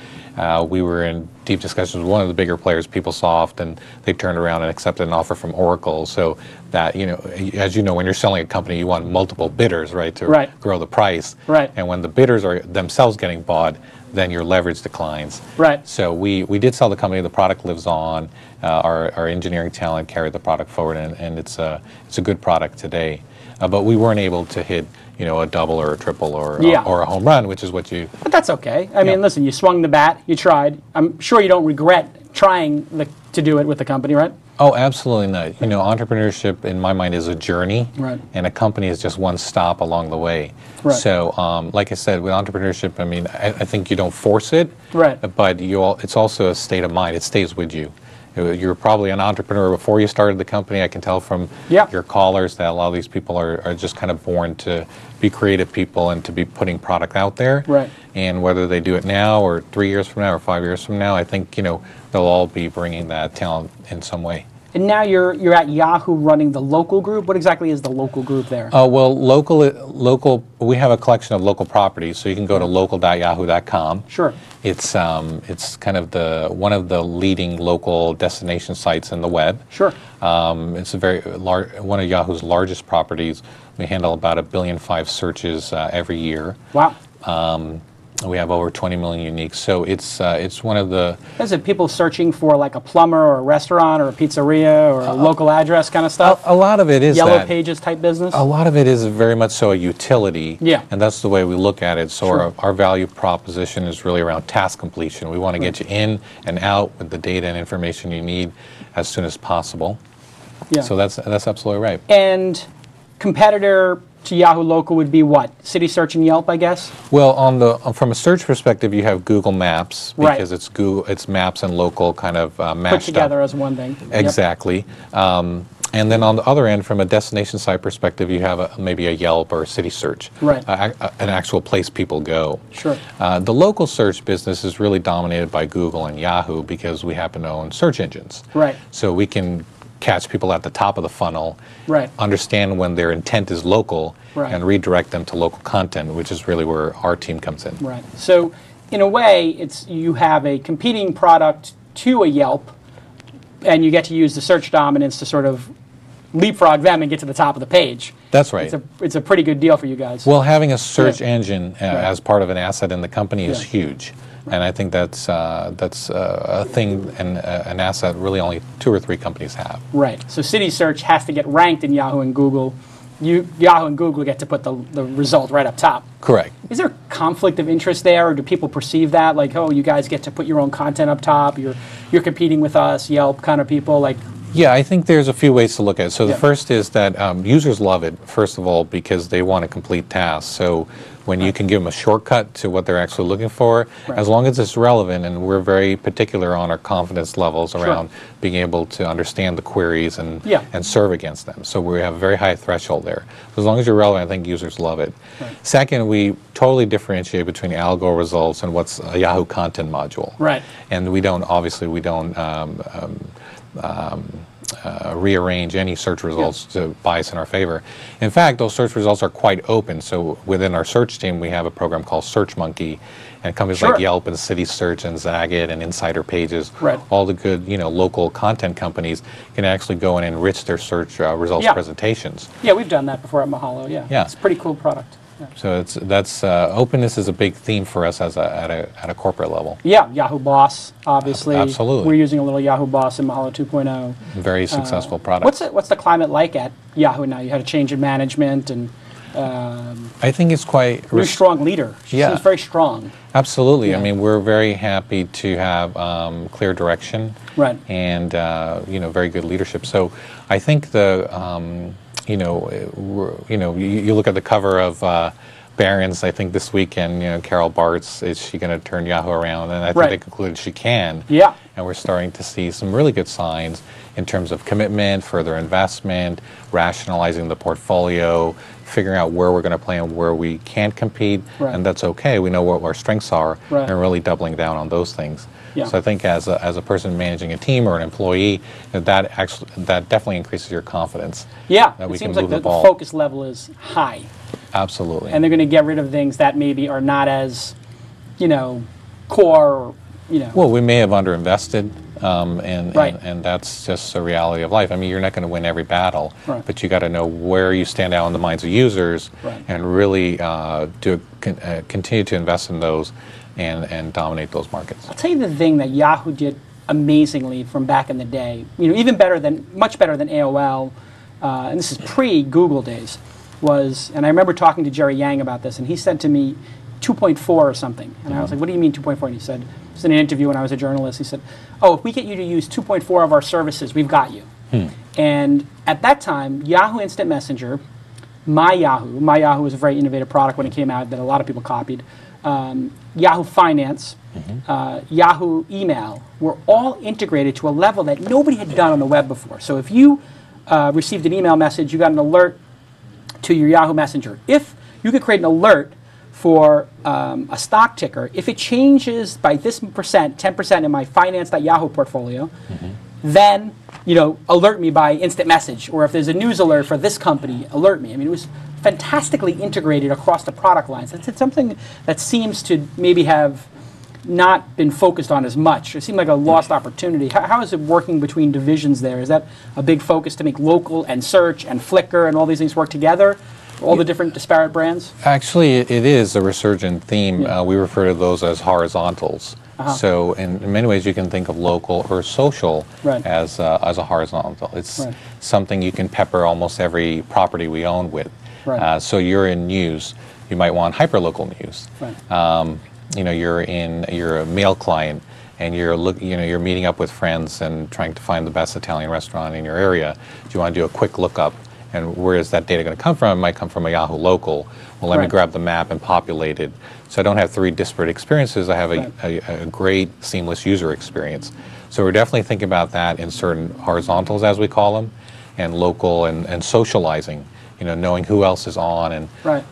We were in deep discussions with one of the bigger players, PeopleSoft, and they turned around and accepted an offer from Oracle. So that, as you know, when you're selling a company, you want multiple bidders, right, to Right. grow the price. Right. And when the bidders are themselves getting bought, then your leverage declines. Right. So we did sell the company. The product lives on. Our engineering talent carried the product forward, and it's a good product today. But we weren't able to hit a double or a triple or a home run, which is what you. But that's okay. I mean, listen, you swung the bat, you tried. I'm sure you don't regret trying to do it with the company, right? Oh, absolutely not. Entrepreneurship in my mind is a journey, Right. and a company is just one stop along the way. Right. So, like I said, with entrepreneurship, I mean, I think you don't force it, Right. but it's also a state of mind. It stays with you. You're probably an entrepreneur before you started the company. I can tell from your callers that a lot of these people are just kind of born to be creative people and to be putting product out there. Right. And whether they do it now or 3 years from now or 5 years from now, I think they'll all be bringing that talent in some way. And now you're at Yahoo running the local group. What exactly is the local group there? Well, local. We have a collection of local properties, so you can go to local.yahoo.com. Sure. It's kind of one of the leading local destination sites in the web. Sure. It's a very one of Yahoo's largest properties. We handle about 1.5 billion searches every year. Wow. We have over 20 million uniques, so it's one of the. Is it people searching for like a plumber or a restaurant or a pizzeria or a local address kind of stuff? A lot of it is Yellow that. Pages type business? A lot of it is very much so a utility, Yeah. and that's the way we look at it. So Sure. our value proposition is really around task completion. We want to get you in and out with the data and information you need as soon as possible. Yeah. So that's absolutely right. And competitor to Yahoo Local would be what? City Search and Yelp, I guess? Well, from a search perspective, you have Google Maps Right. because it's Maps and Local kind of mashed Put together up. as one thing. Yep. Exactly. And then on the other end, from a destination site perspective, you have maybe a Yelp or a City Search, Right. An actual place people go. Sure. The local search business is really dominated by Google and Yahoo because we happen to own search engines. Right. So we can catch people at the top of the funnel, Right. understand when their intent is local, Right. and redirect them to local content, which is really where our team comes in. Right. So, in a way, you have a competing product to a Yelp, and you get to use the search dominance to sort of leapfrog them and get to the top of the page. That's right. It's a pretty good deal for you guys. Well, having a search engine Right. as part of an asset in the company is Yeah. huge, and I think that's a thing and an asset really only 2 or 3 companies have. Right. So City Search has to get ranked in Yahoo and Google. Yahoo and Google get to put the result right up top. Correct. Is there conflict of interest there, or do people perceive that like, oh, you guys get to put your own content up top? You're competing with us, Yelp kind of people, like. Yeah, I think there's a few ways to look at it. So the Yeah. first is that users love it, first of all, because they want to complete tasks. So when you can give them a shortcut to what they're actually looking for, Right. as long as it's relevant, and we're very particular on our confidence levels around being able to understand the queries and serve against them. So we have a very high threshold there. As long as you're relevant, I think users love it. Right. Second, we totally differentiate between algo results and what's a Yahoo content module. Right. And we don't rearrange any search results to bias in our favor. In fact, those search results are quite open. So within our search team, we have a program called SearchMonkey, and companies like Yelp and City Search and Zagat and Insider Pages, all the good local content companies can actually go and enrich their search results presentations. Yeah, we've done that before at Mahalo. Yeah. It's a pretty cool product. Yeah. So openness is a big theme for us at a corporate level. Yeah, Yahoo Boss, obviously. Absolutely. We're using a little Yahoo Boss in Mahalo 2.0. Very successful product. What's the climate like at Yahoo now? You had a change in management and I think it's quite new strong leader. She seems very strong. Absolutely. Yeah. I mean, we're very happy to have clear direction, Right. and very good leadership. So I think the you look at the cover of Barron's, I think this weekend, Carol Bartz, is she going to turn Yahoo around? And I think Right. they concluded she can. Yeah. And we're starting to see some really good signs in terms of commitment, further investment, rationalizing the portfolio, figuring out where we're going to play and where we can't compete, Right. and that's okay. We know what our strengths are, Right. and really doubling down on those things. Yeah. So I think as a person managing a team or an employee, that definitely increases your confidence. Yeah, That it we seems can like move the the ball. focus level is high. Absolutely. And they're going to get rid of things that maybe are not as, core or, Well, we may have underinvested, Right. and that's just a reality of life. I mean, you're not going to win every battle, Right. but you got to know where you stand out in the minds of users, Right. and really continue to invest in those and dominate those markets. I'll tell you the thing that Yahoo did amazingly from back in the day, much better than AOL, and this is pre-Google days, and I remember talking to Jerry Yang about this, and he said to me 2.4 or something, and I was like, what do you mean 2.4? And he said, it was in an interview when I was a journalist, he said, oh, if we get you to use 2.4 of our services, we've got you. And at that time, Yahoo Instant Messenger, My Yahoo was a very innovative product when it came out that a lot of people copied, Yahoo Finance, Yahoo Email were all integrated to a level that nobody had done on the web before. So if you received an email message, you got an alert to your Yahoo Messenger. If you could create an alert for a stock ticker, if it changes by this percent, 10% in my finance.yahoo portfolio, then alert me by instant message. Or if there's a news alert for this company, alert me. I mean, it was fantastically integrated across the product lines. It's something that seems to maybe have not been focused on as much. It seemed like a lost opportunity. How is it working between divisions there? Is that a big focus to make local and search and Flickr and all these things work together? All the different disparate brands? Actually, it is a resurgent theme. Yeah. We refer to those as horizontals. So in many ways, you can think of local or social Right. as a horizontal. It's Right. something you can pepper almost every property we own with. Right. So you're in news, you might want hyperlocal news. Right. You're a mail client, and you're meeting up with friends and trying to find the best Italian restaurant in your area. Do you want to do a quick lookup? And where is that data going to come from? It might come from a Yahoo local. Well, let me Right. grab the map and populate it. So I don't have three disparate experiences. I have Right. a great seamless user experience. So we're definitely thinking about that in certain horizontals, as we call them, and local and socializing. Knowing who else is on and Right.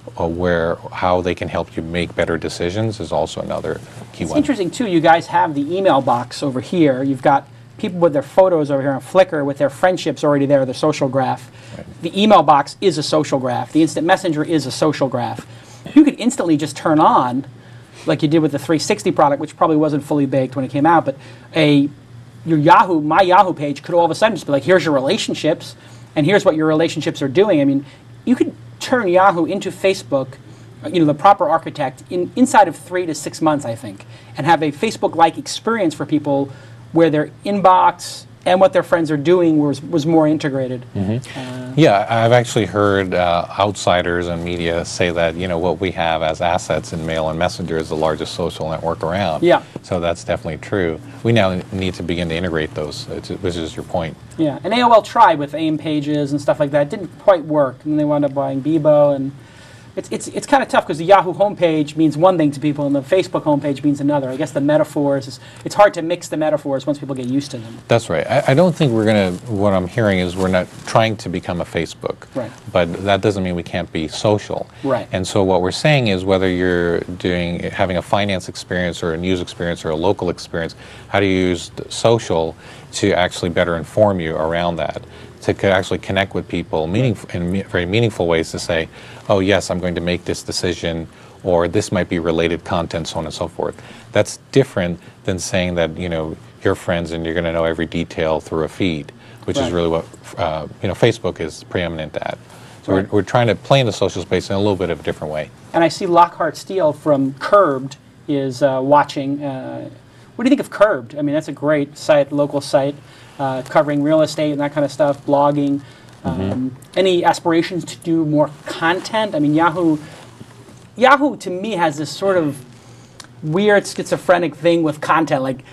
how they can help you make better decisions is also another key It's one. interesting, too. You guys have the email box over here. You've got people with their photos over here on Flickr with their friendships already there, the social graph. Right. The email box is a social graph. The instant messenger is a social graph. You could instantly just turn on, like you did with the 360 product, which probably wasn't fully baked when it came out, but My Yahoo page could all of a sudden just be like, here's your relationships, and here's what your relationships are doing. I mean, you could turn Yahoo into Facebook, the proper architect, inside of 3 to 6 months, I think, and have a Facebook-like experience for people where their inbox and what their friends are doing was more integrated. Yeah, I've actually heard outsiders and media say that what we have as assets in Mail and Messenger is the largest social network around. Yeah. So that's definitely true. We now need to begin to integrate those, which is your point. Yeah, and AOL tried with AIM pages and stuff like that. It didn't quite work, and they wound up buying Bebo, and it's kind of tough because the Yahoo homepage means one thing to people, and the Facebook homepage means another. I guess the metaphors it's hard to mix the metaphors once people get used to them. That's right. I don't think what I'm hearing is we're not trying to become a Facebook. Right. But that doesn't mean we can't be social. Right. And so what we're saying is whether you're having a finance experience or a news experience or a local experience, how do you use social to actually better inform you around that? To actually connect with people in very meaningful ways to say, oh yes, I'm going to make this decision, or this might be related content, so on and so forth. That's different than saying that you're friends and you're going to know every detail through a feed, which is Right. really what Facebook is preeminent at. So Right. we're trying to play in the social space in a little bit of a different way. And I see Lockhart Steele from Curbed is watching. What do you think of Curbed? I mean, that's a great site, local site, covering real estate and that kind of stuff, blogging. Any aspirations to do more content? I mean, Yahoo to me has this sort of weird schizophrenic thing with content. Like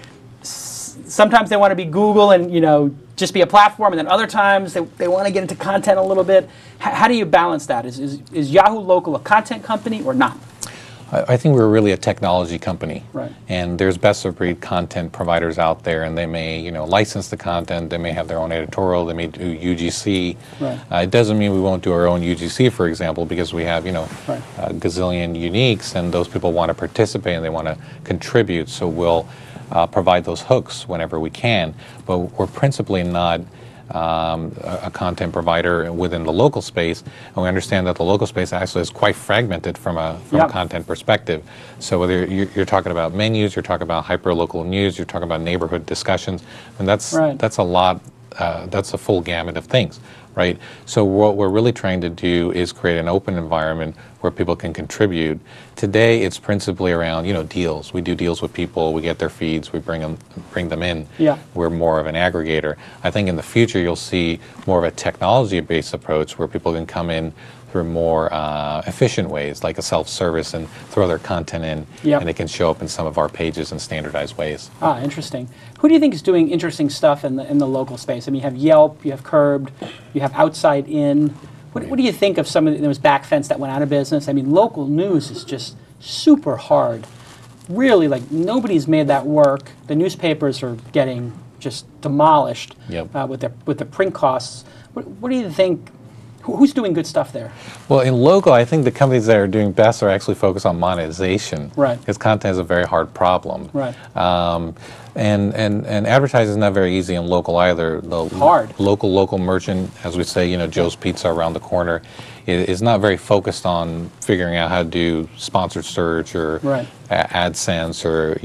sometimes they want to be Google and just be a platform, and then other times they want to get into content a little bit. How do you balance that? Is Yahoo Local a content company or not? I think we're really a technology company, right? And there's best-of-breed content providers out there, and they may, license the content. They may have their own editorial. They may do UGC. Right. It doesn't mean we won't do our own UGC, for example, because we have, right. a gazillion uniques, and those people want to participate and they want to contribute. So we'll provide those hooks whenever we can, but we're principally not a content provider within the local space, and we understand that the local space actually is quite fragmented from a content perspective. So whether you're talking about menus, you're talking about hyper-local news, you're talking about neighborhood discussions, and that's a lot. That's a full gamut of things, right? So what we're really trying to do is create an open environment where people can contribute. Today, it's principally around deals. We do deals with people. We get their feeds. We bring them in. Yeah. We're more of an aggregator. I think in the future you'll see more of a technology-based approach where people can come in through more efficient ways, like a self-service, and throw their content in, and it can show up in some of our pages in standardized ways. Ah, interesting. Who do you think is doing interesting stuff in the local space? I mean, you have Yelp, you have Curbed, you have Outside In. What do you think of some of those Backfence that went out of business? I mean, local news is just super hard. Really, like nobody's made that work. The newspapers are getting just demolished with the print costs. What do you think? Who's doing good stuff there? Well, in local, I think the companies that are doing best are actually focused on monetization. Right. Because content is a very hard problem. Right. And advertising is not very easy in local either. The hard. Local merchant, as we say, Joe's Pizza around the corner, is not very focused on figuring out how to do sponsored search or AdSense or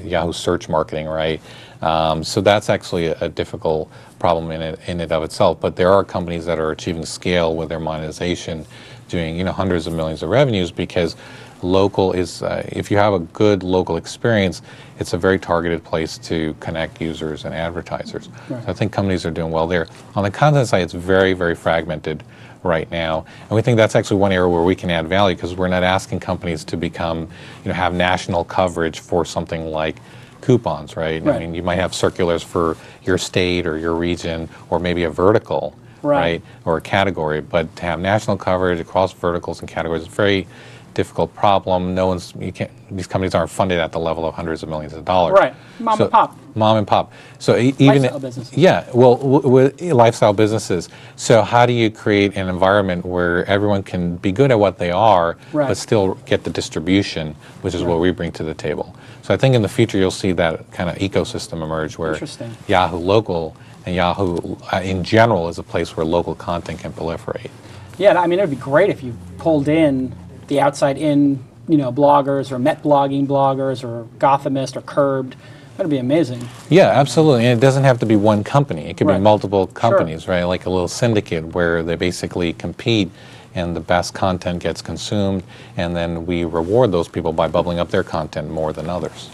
Yahoo search marketing, right? So that's actually a difficult problem in and of itself. But there are companies that are achieving scale with their monetization, doing hundreds of millions of revenues, because local is, if you have a good local experience, it's a very targeted place to connect users and advertisers. Right. So I think companies are doing well there. On the content side, it's very, very fragmented right now, and we think that's actually one area where we can add value, because we're not asking companies to become, have national coverage for something like coupons, right? I mean, you might have circulars for your state or your region, or maybe a vertical, right? Or a category, but to have national coverage across verticals and categories is a very difficult problem. These companies aren't funded at the level of hundreds of millions of dollars. Right, mom and pop. Mom and pop. So even lifestyle businesses. Yeah, well, with lifestyle businesses. So how do you create an environment where everyone can be good at what they are, but still get the distribution, which is what we bring to the table. So I think in the future you'll see that kind of ecosystem emerge where Yahoo Local and Yahoo in general is a place where local content can proliferate. Yeah, I mean, it would be great if you pulled in the Outside In, bloggers, or Met Blogging bloggers, or Gothamist, or Curbed. That'd be amazing. Yeah, absolutely. And it doesn't have to be one company. It could be multiple companies, right? Like a little syndicate where they basically compete, and the best content gets consumed, and then we reward those people by bubbling up their content more than others.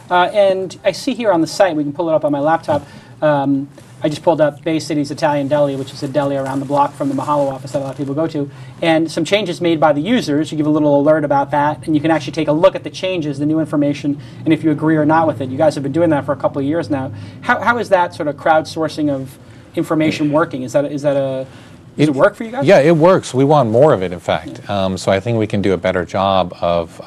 And I see here on the site, we can pull it up on my laptop, I just pulled up Bay City's Italian Deli, which is a deli around the block from the Mahalo office that a lot of people go to, and some changes made by the users. You give a little alert about that, and you can actually take a look at the changes, the new information, and if you agree or not with it. You guys have been doing that for a couple of years now. How is that sort of crowdsourcing of information working? Does it work for you guys? Yeah, it works. We want more of it, in fact. So I think we can do a better job of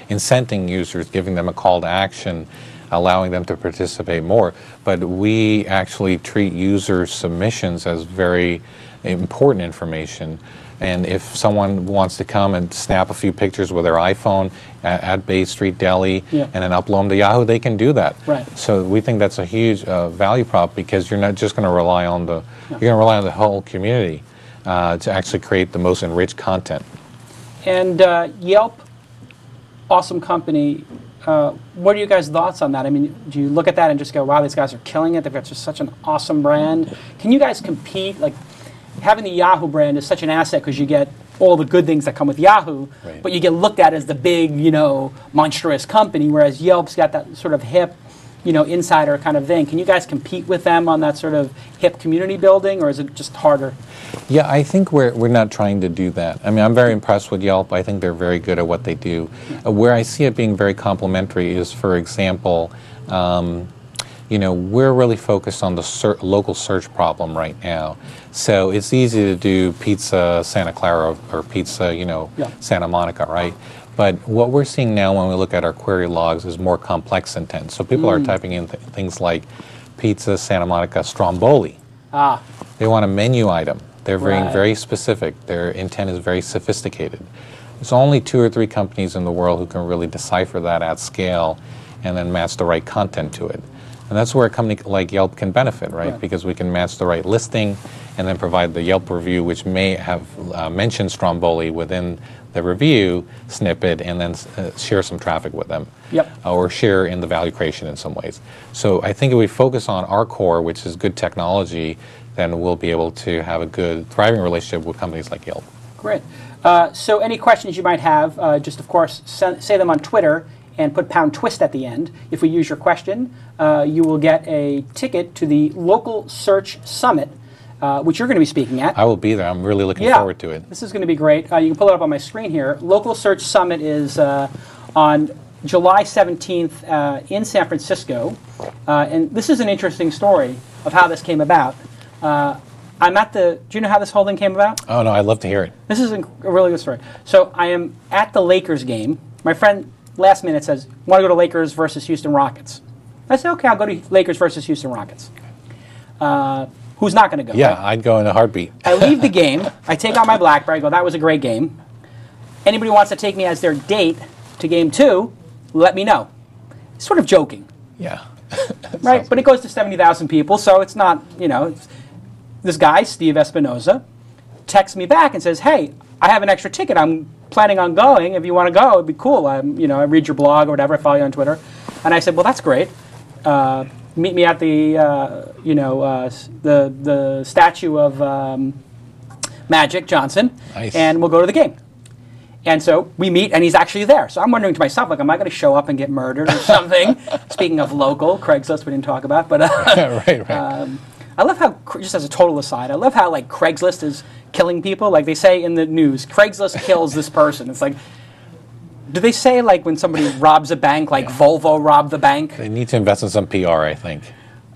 incenting users, giving them a call to action, allowing them to participate more. But we actually treat user submissions as very important information. And if someone wants to come and snap a few pictures with their iPhone at Bay Street Deli and then upload them to Yahoo, they can do that. Right. So we think that's a huge value prop, because you're not just going to rely on you're going to rely on the whole community to actually create the most enriched content. And Yelp, awesome company. What are you guys' thoughts on that? I mean, do you look at that and just go, wow, these guys are killing it. They've got just such an awesome brand. Can you guys compete? Like, having the Yahoo brand is such an asset because you get all the good things that come with Yahoo, but you get looked at as the big, monstrous company, whereas Yelp's got that sort of hip, insider kind of thing. Can you guys compete with them on that sort of hip community building, or is it just harder? Yeah, I think we're not trying to do that. I mean, I'm very impressed with Yelp. I think they're very good at what they do. Where I see it being very complementary is, for example, we're really focused on the local search problem right now. So it's easy to do pizza Santa Clara or pizza, Santa Monica, right? But what we're seeing now when we look at our query logs is more complex intent. So people are typing in things like pizza Santa Monica Stromboli. They want a menu item. They're being very specific. Their intent is very sophisticated. There's only 2 or 3 companies in the world who can really decipher that at scale and then match the right content to it. And that's where a company like Yelp can benefit, right? Because we can match the right listing and then provide the Yelp review, which may have mentioned Stromboli within the review snippet, and then share some traffic with them. Or share in the value creation in some ways. So I think if we focus on our core, which is good technology, then we'll be able to have a good, thriving relationship with companies like Yelp. Great. So any questions you might have, just of course say them on Twitter and put #twist at the end. If we use your question, you will get a ticket to the Local Search Summit, which you're going to be speaking at. I will be there. I'm really looking forward to it. This is going to be great. You can pull it up on my screen here. Local Search Summit is on July 17th in San Francisco. And this is an interesting story of how this came about. I'm at the, do you know how this whole thing came about? Oh, no, I'd love to hear it. This is a really good story. So I am at the Lakers game. My friend last minute says, want to go to Lakers versus Houston Rockets. I said, okay, I'll go to Lakers versus Houston Rockets. Who's not going to go? Yeah, right? I'd go in a heartbeat. I leave the game. I take out my BlackBerry. I go, that was a great game. Anybody wants to take me as their date to game 2, let me know. Sort of joking. Yeah. Right? But it goes to 70,000 people, so it's not, this guy, Steve Espinoza, texts me back and says, hey, I have an extra ticket. I'm planning on going. If you want to go, it'd be cool. I read your blog or whatever. I follow you on Twitter. And I said, well, that's great. Meet me at the, the statue of Magic Johnson, and we'll go to the game. And so we meet, and he's actually there. So I'm wondering to myself, like, am I going to show up and get murdered or something? Speaking of local, Craigslist we didn't talk about, but right. I love how, just as a total aside, I love how like Craigslist is killing people. Like they say in the news, Craigslist kills this person. It's like, do they say like when somebody robs a bank, like Volvo robbed the bank? They need to invest in some PR, I think.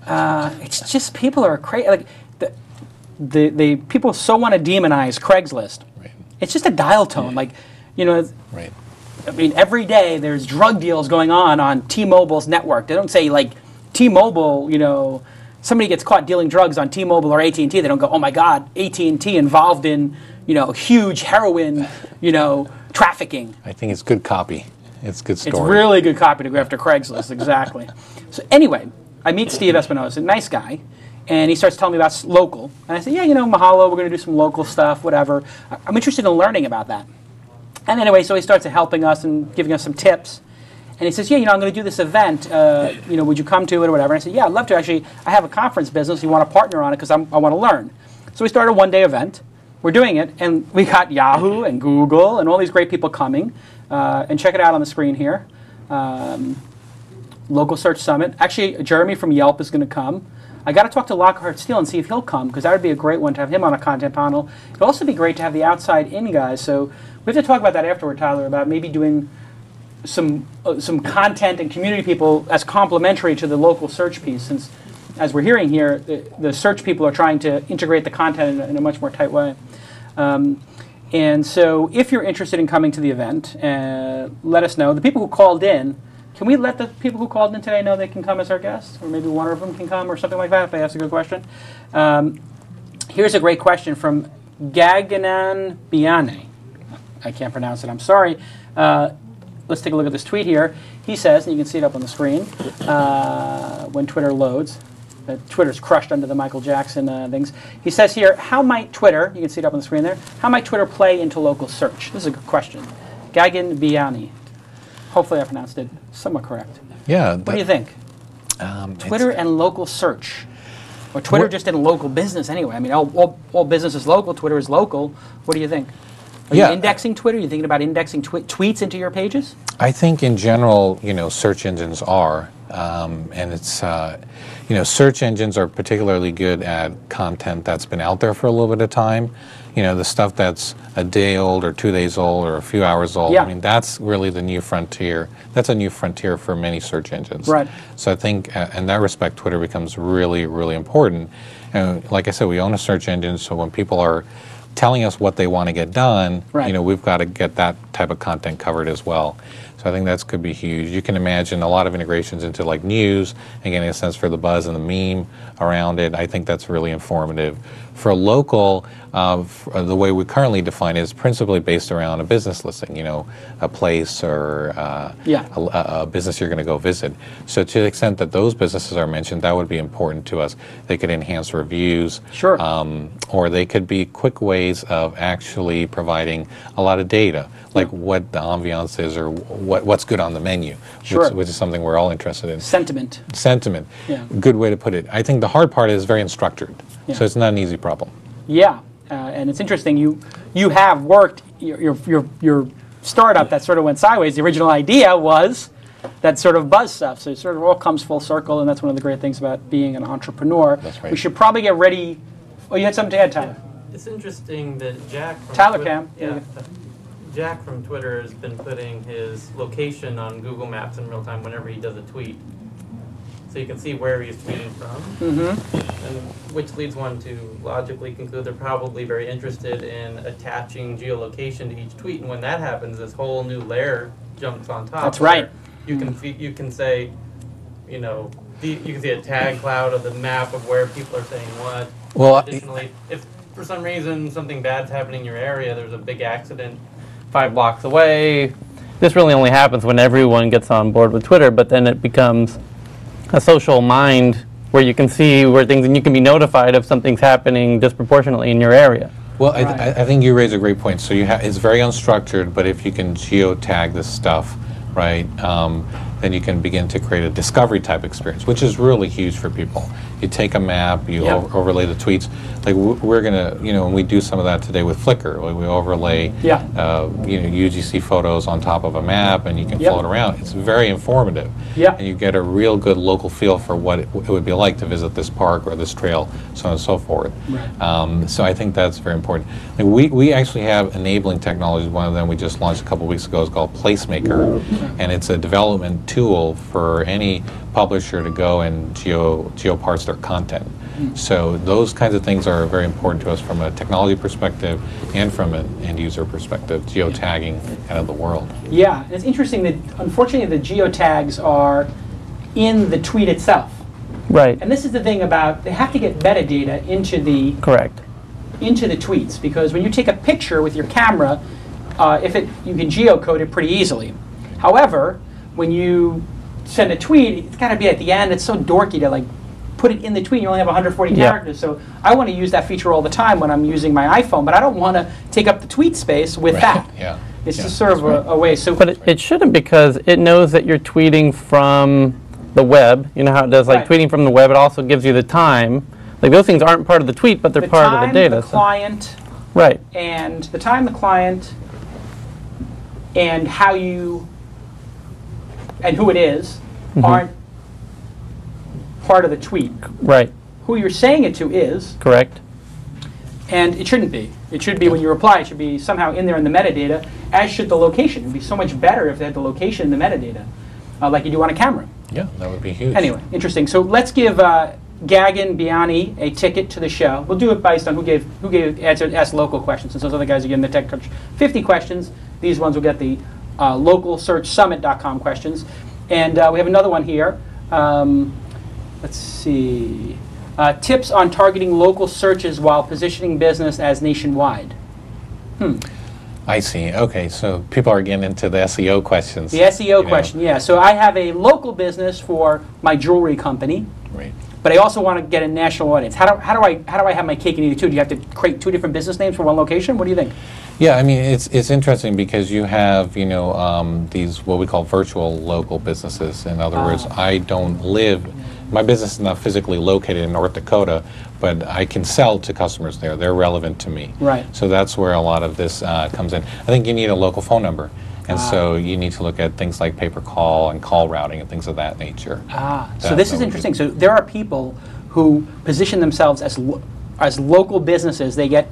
It's just people are crazy. Like the people so want to demonize Craigslist. Right. It's just a dial tone. Like, Right. I mean, every day there's drug deals going on T-Mobile's network. They don't say like T-Mobile, somebody gets caught dealing drugs on T-Mobile or AT&T. They don't go, oh my God, AT&T involved in, huge heroin, trafficking. I think it's good copy. It's good story. It's really good copy to go after Craigslist, exactly. So anyway, I meet Steve Espinoza, a nice guy, and he starts telling me about local. And I said, yeah, mahalo, we're going to do some local stuff, whatever. I'm interested in learning about that. And anyway, so he starts helping us and giving us some tips. And he says, yeah, I'm going to do this event. Would you come to it or whatever? And I said, yeah, I'd love to. Actually, I have a conference business. You want to partner on it because I want to learn. So we started a one-day event. We're doing it, and we got Yahoo and Google and all these great people coming. And check it out on the screen here. Local Search Summit. Actually, Jeremy from Yelp is going to come. I got to talk to Lockhart Steele and see if he'll come, because that would be a great one to have him on a content panel. It would also be great to have the outside-in guys. So we have to talk about that afterward, Tyler, about maybe doing some content and community people as complementary to the local search piece, since, as we're hearing here, the search people are trying to integrate the content in a much more tight way. And so if you're interested in coming to the event, let us know. The people who called in, can we let the people who called in today know they can come as our guests? Or maybe one of them can come or something like that if they ask a good question. Here's a great question from Gaganan Biane. I can't pronounce it, I'm sorry. Let's take a look at this tweet here. He says, and you can see it up on the screen when Twitter loads. Twitter's crushed under the Michael Jackson things. He says here, how might Twitter, you can see it up on the screen there, how might Twitter play into local search? This is a good question. Gagan Biani. Hopefully I pronounced it somewhat correct. Yeah. What do you think? Twitter and local search. Or Twitter just in local business anyway. I mean, all business is local. Twitter is local. What do you think? Are you indexing Twitter? Are you thinking about indexing tweets into your pages? I think in general, search engines are, and it's, search engines are particularly good at content that's been out there for a little bit of time. The stuff that's a day old or 2 days old or a few hours old. Yeah. I mean, that's really the new frontier. That's a new frontier for many search engines. Right. So I think in that respect, Twitter becomes really, really important. And like I said, we own a search engine, so when people are telling us what they want to get done, right. We've got to get that type of content covered as well. So I think that could be huge. You can imagine a lot of integrations into like news and getting a sense for the buzz and the meme around it. I think that's really informative. For local, the way we currently define it is principally based around a business listing, a place or a business you're going to go visit. So to the extent that those businesses are mentioned, that would be important to us. They could enhance reviews. Sure. Or they could be quick ways of actually providing a lot of data, like what the ambiance is or what's good on the menu, sure. which is something we're all interested in. Sentiment. Yeah. Good way to put it. I think the hard part is very unstructured, so it's not an easy problem. Yeah, and it's interesting. You have worked your startup that sort of went sideways. The original idea was that sort of buzz stuff. So it sort of all comes full circle, and that's one of the great things about being an entrepreneur. That's right. We should probably get ready. Oh, you had something to add, Tyler? It's interesting that Jack from Tyler Twitter, Cam. Yeah, Jack from Twitter has been putting his location on Google Maps in real time whenever he does a tweet. So you can see where he's tweeting from, and which leads one to logically conclude they're probably very interested in attaching geolocation to each tweet. And when that happens, this whole new layer jumps on top. That's right. You can say, you can see a tag cloud of the map of where people are saying what. Well, additionally, if for some reason something bad's happening in your area, there's a big accident 5 blocks away. This really only happens when everyone gets on board with Twitter, but then it becomes a social mind where you can see where things, and you can be notified if something's happening disproportionately in your area. Well, I think you raise a great point. So it's very unstructured, but if you can geotag this stuff, right, then you can begin to create a discovery type experience, which is really huge for people. You take a map, you overlay the tweets. Like we're gonna, and we do some of that today with Flickr. Like we overlay, UGC photos on top of a map, and you can float around. It's very informative. And you get a real good local feel for what it would be like to visit this park or this trail, so on and so forth. Right. So I think that's very important. Like we actually have enabling technologies. One of them we just launched a couple weeks ago is called Placemaker, and it's a development tool for any publisher to go and geoparse their content. So those kinds of things are very important to us from a technology perspective and from an end user perspective, geotagging kind of the world. Yeah, and it's interesting that unfortunately the geotags are in the tweet itself. Right. And this is the thing about, they have to get metadata into the into the tweets, because when you take a picture with your camera, you can geocode it pretty easily. However, when you send a tweet, it's got to be at the end. It's so dorky to put it in the tweet. You only have 140 characters, so I want to use that feature all the time when I'm using my iPhone, but I don't want to take up the tweet space with that. It's just sort of a way. So, but it shouldn't, because it knows that you're tweeting from the web. You know how it does, tweeting from the web. It also gives you the time. Like those things aren't part of the tweet, but they're part of the data. The client, and the time, the client, and how you and who it is aren't part of the tweet. Right. Who you're saying it to is. Correct. And it shouldn't be. It should be when you reply, it should be somehow in there in the metadata, as should the location. It would be so much better if they had the location in the metadata, like you do on a camera. Yeah, that would be huge. Anyway, interesting. So let's give Gagan Biani a ticket to the show. We'll do it based on who asked local questions. Since those other guys are getting the Tech Crunch 50 questions, these ones will get the localsearchsummit.com questions. And we have another one here. Let's see. Tips on targeting local searches while positioning business as nationwide. I see. Okay, so people are getting into the SEO questions. The SEO question, yeah. So I have a local business for my jewelry company. Right. But I also want to get a national audience. How do I have my cake and eat it too? Do you have to create 2 different business names for one location? What do you think? Yeah, I mean, it's interesting because you have, these what we call virtual local businesses. In other words, I don't live my business is not physically located in North Dakota, but I can sell to customers there. They're relevant to me. Right. So that's where a lot of this comes in. I think you need a local phone number. And so you need to look at things like pay-per-call and call routing and things of that nature. So this is interesting. So there are people who position themselves as local businesses. They get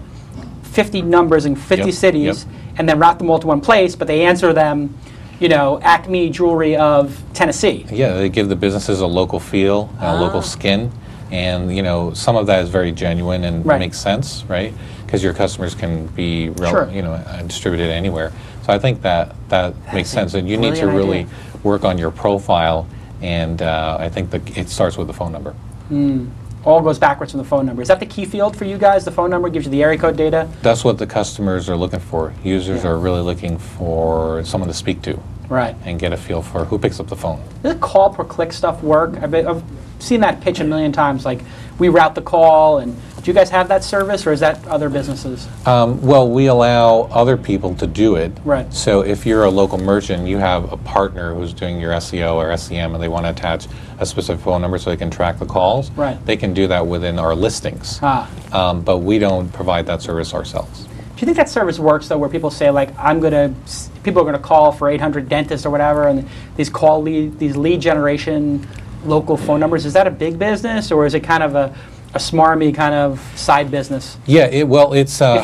50 numbers in 50 cities and then route them all to one place, but they answer them, you know, Acme Jewelry of Tennessee. Yeah, they give the businesses a local feel, a local skin, and you know, some of that is very genuine and makes sense, right? Because your customers can be, you know, distributed anywhere. So I think that makes sense, and you need to really work on your profile, and I think it starts with the phone number. All goes backwards from the phone number. Is that the key field for you guys? The phone number gives you the area code data? That's what the customers are looking for. Users are really looking for someone to speak to. Right. And get a feel for who picks up the phone. Does the call per click stuff work? I've seen that pitch a million times, like we route the call, and do you guys have that service, or is that other businesses? Well, we allow other people to do it. Right. So if you're a local merchant, you have a partner who's doing your SEO or SEM, and they want to attach a specific phone number so they can track the calls. Right. They can do that within our listings. But we don't provide that service ourselves. Do you think that service works, though, where people say, like, people are going to call for 800 dentists or whatever, and these lead generation local phone numbers, is that a big business, or is it kind of a smarmy kind of side business? Yeah, it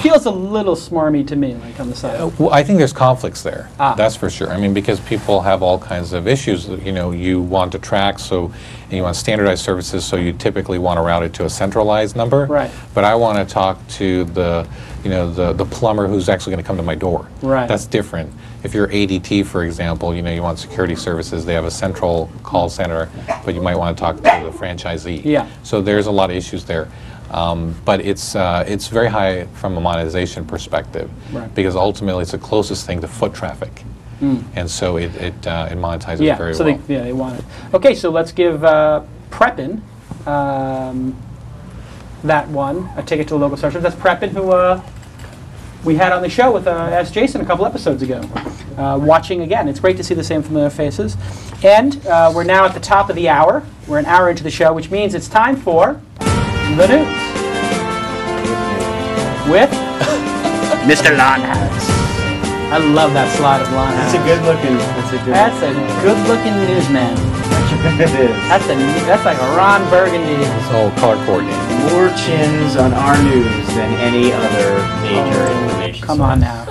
feels a little smarmy to me, like on the side. Well, I think there's conflicts there. That's for sure. I mean, because people have all kinds of issues. You know, you want to track, and you want standardized services, so you typically want to route it to a centralized number. Right. But I want to talk to the plumber who's actually going to come to my door. Right. That's different. If you're ADT, for example, you know, you want security services, they have a central call center, but you might want to talk to the franchisee. Yeah. So there's a lot of issues there. But it's very high from a monetization perspective, because ultimately it's the closest thing to foot traffic. And so it monetizes very well. They want it. Okay, so let's give Preppin, that one, a ticket to the local social. That's Preppin, who we had on the show with Ask Jason a couple episodes ago. Watching again. It's great to see the same familiar faces. And we're now at the top of the hour. We're an hour into the show, which means it's time for the news. With Mr. Lawnhouse. I love that slide of Lawnhouse. That's a good-looking newsman. It is. That's like a Ron Burgundy. It's all color coordinated. More chins on our news than any other major information. Come on now.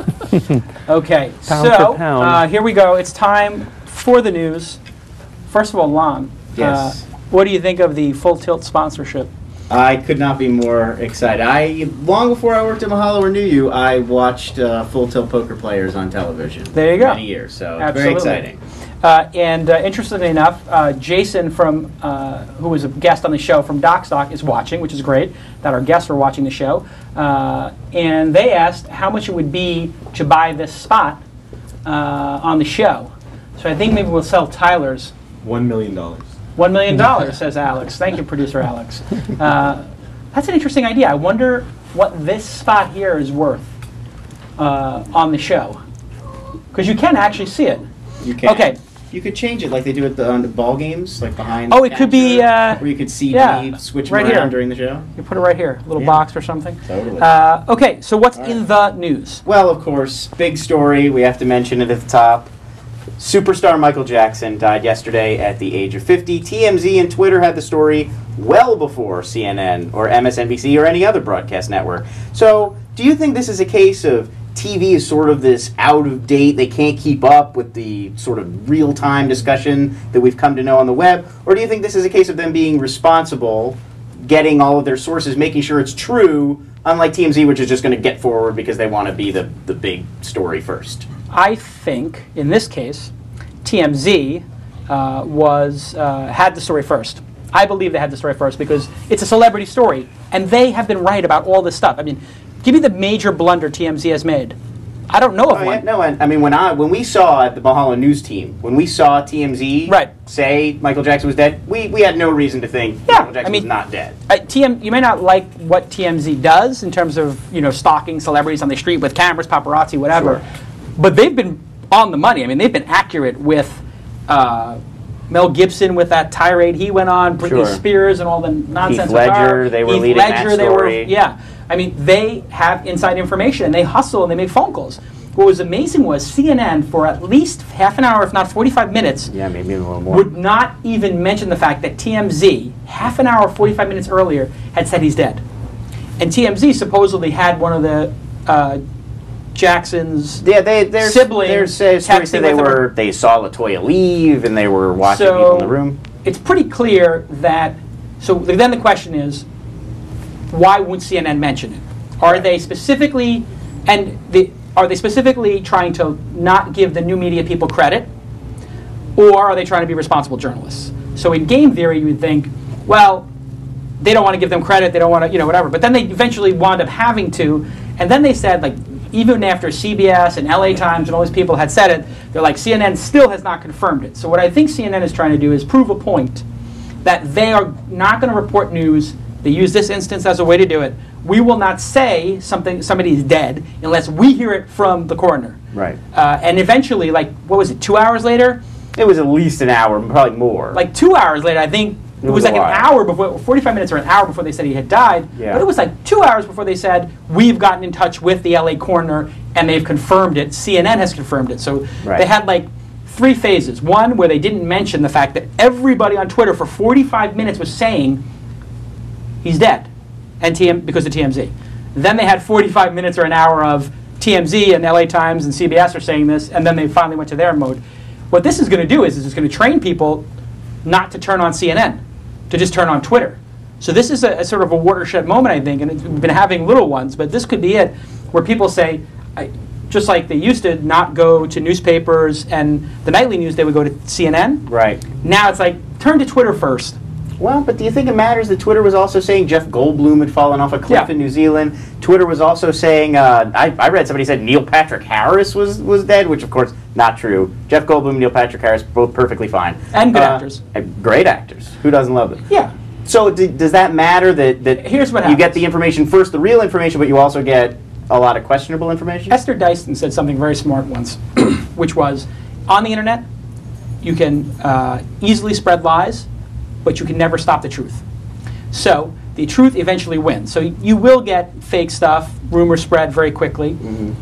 Okay, Pound for pound. Here we go. It's time for the news. First of all, Lon. Yes. What do you think of the Full Tilt sponsorship? I could not be more excited. Long before I worked at Mahalo or knew you, I watched Full Tilt poker players on television. There you go. Many years, so it's very exciting. And interestingly enough, Jason, who was a guest on the show from DocStock, is watching, which is great that our guests are watching the show. And they asked how much it would be to buy this spot on the show. So I think maybe we'll sell Tyler's. $1 million. $1 million, says Alex. Thank you, producer Alex. That's an interesting idea. I wonder what this spot here is worth on the show. Because you can actually see it. You can. Okay. You could change it like they do at the ball games, like behind. Oh, it could be. Where you could see switch right around here during the show. You put it right here, a little box or something. Totally. Okay, so what's in the news? Well, of course, big story. We have to mention it at the top. Superstar Michael Jackson died yesterday at the age of 50. TMZ and Twitter had the story well before CNN or MSNBC or any other broadcast network. So, do you think this is a case of TV is sort of this out of date, they can't keep up with the sort of real-time discussion that we've come to know on the web? Or do you think this is a case of them being responsible, getting all of their sources, making sure it's true, unlike TMZ, which is just going to get forward because they want to be the big story first? I think, in this case, TMZ had the story first. I believe they had the story first because it's a celebrity story, and they have been right about all this stuff. I mean, give me the major blunder TMZ has made. I don't know of one. Yeah, no, I mean, when we saw at the Mahalo News team, when we saw TMZ say Michael Jackson was dead, we had no reason to think Michael Jackson was not dead. You may not like what TMZ does in terms of stalking celebrities on the street with cameras, paparazzi, whatever, but they've been on the money. I mean, they've been accurate with Mel Gibson with that tirade he went on, Britney Sure. Spears and all the nonsense. Heath Ledger, with her. they were Heath leading that Ledger, story. Yeah. I mean, they have inside information, and they hustle, and they make phone calls. What was amazing was CNN, for at least half an hour, if not 45 minutes, Yeah, maybe a little more. would not even mention the fact that TMZ, half an hour, 45 minutes earlier, had said he's dead. And TMZ supposedly had one of the Jackson's their siblings stories texting say with they saw LaToya leave and they were watching people in the room. It's pretty clear that. So then the question is, why wouldn't CNN mention it? Are they specifically trying to not give the new media people credit, or are they trying to be responsible journalists? So in game theory, you would think, well, they don't want to give them credit, they don't want to, whatever. But then they eventually wound up having to, and then they said, like, even after CBS and LA Times and all these people had said it, they're like, CNN still has not confirmed it. So what I think CNN is trying to do is prove a point that they are not going to report news. They use this instance as a way to do it. We will not say somebody is dead unless we hear it from the coroner. Right. And eventually, like, what was it, 2 hours later? It was at least an hour, probably more. Like 2 hours later, I think. It was like an hour before, 45 minutes or an hour before they said he had died. Yeah. But it was like 2 hours before they said, we've gotten in touch with the LA coroner and they've confirmed it. CNN has confirmed it. So they had like 3 phases. One, where they didn't mention the fact that everybody on Twitter for 45 minutes was saying he's dead, and because of TMZ. Then they had 45 minutes or an hour of TMZ and LA Times and CBS are saying this, and then they finally went to their mode. What this is going to do is it's going to train people not to turn on CNN, to just turn on Twitter. So this is a sort of a watershed moment, I think, and we've been having little ones, but this could be it, where people say, just like they used to not go to newspapers and the nightly news, they would go to CNN. Right. Now it's like, turn to Twitter first. Well, but do you think it matters that Twitter was also saying Jeff Goldblum had fallen off a cliff in New Zealand? Twitter was also saying, I read somebody said Neil Patrick Harris was dead, which of course, not true. Jeff Goldblum and Neil Patrick Harris, both perfectly fine. And good actors. Great actors. Who doesn't love them? Yeah. So does that matter that Here's what you get the information first, the real information, but you also get a lot of questionable information? Esther Dyson said something very smart once, which was, on the internet, you can easily spread lies, but you can never stop the truth. So the truth eventually wins. So you will get fake stuff, rumors spread very quickly.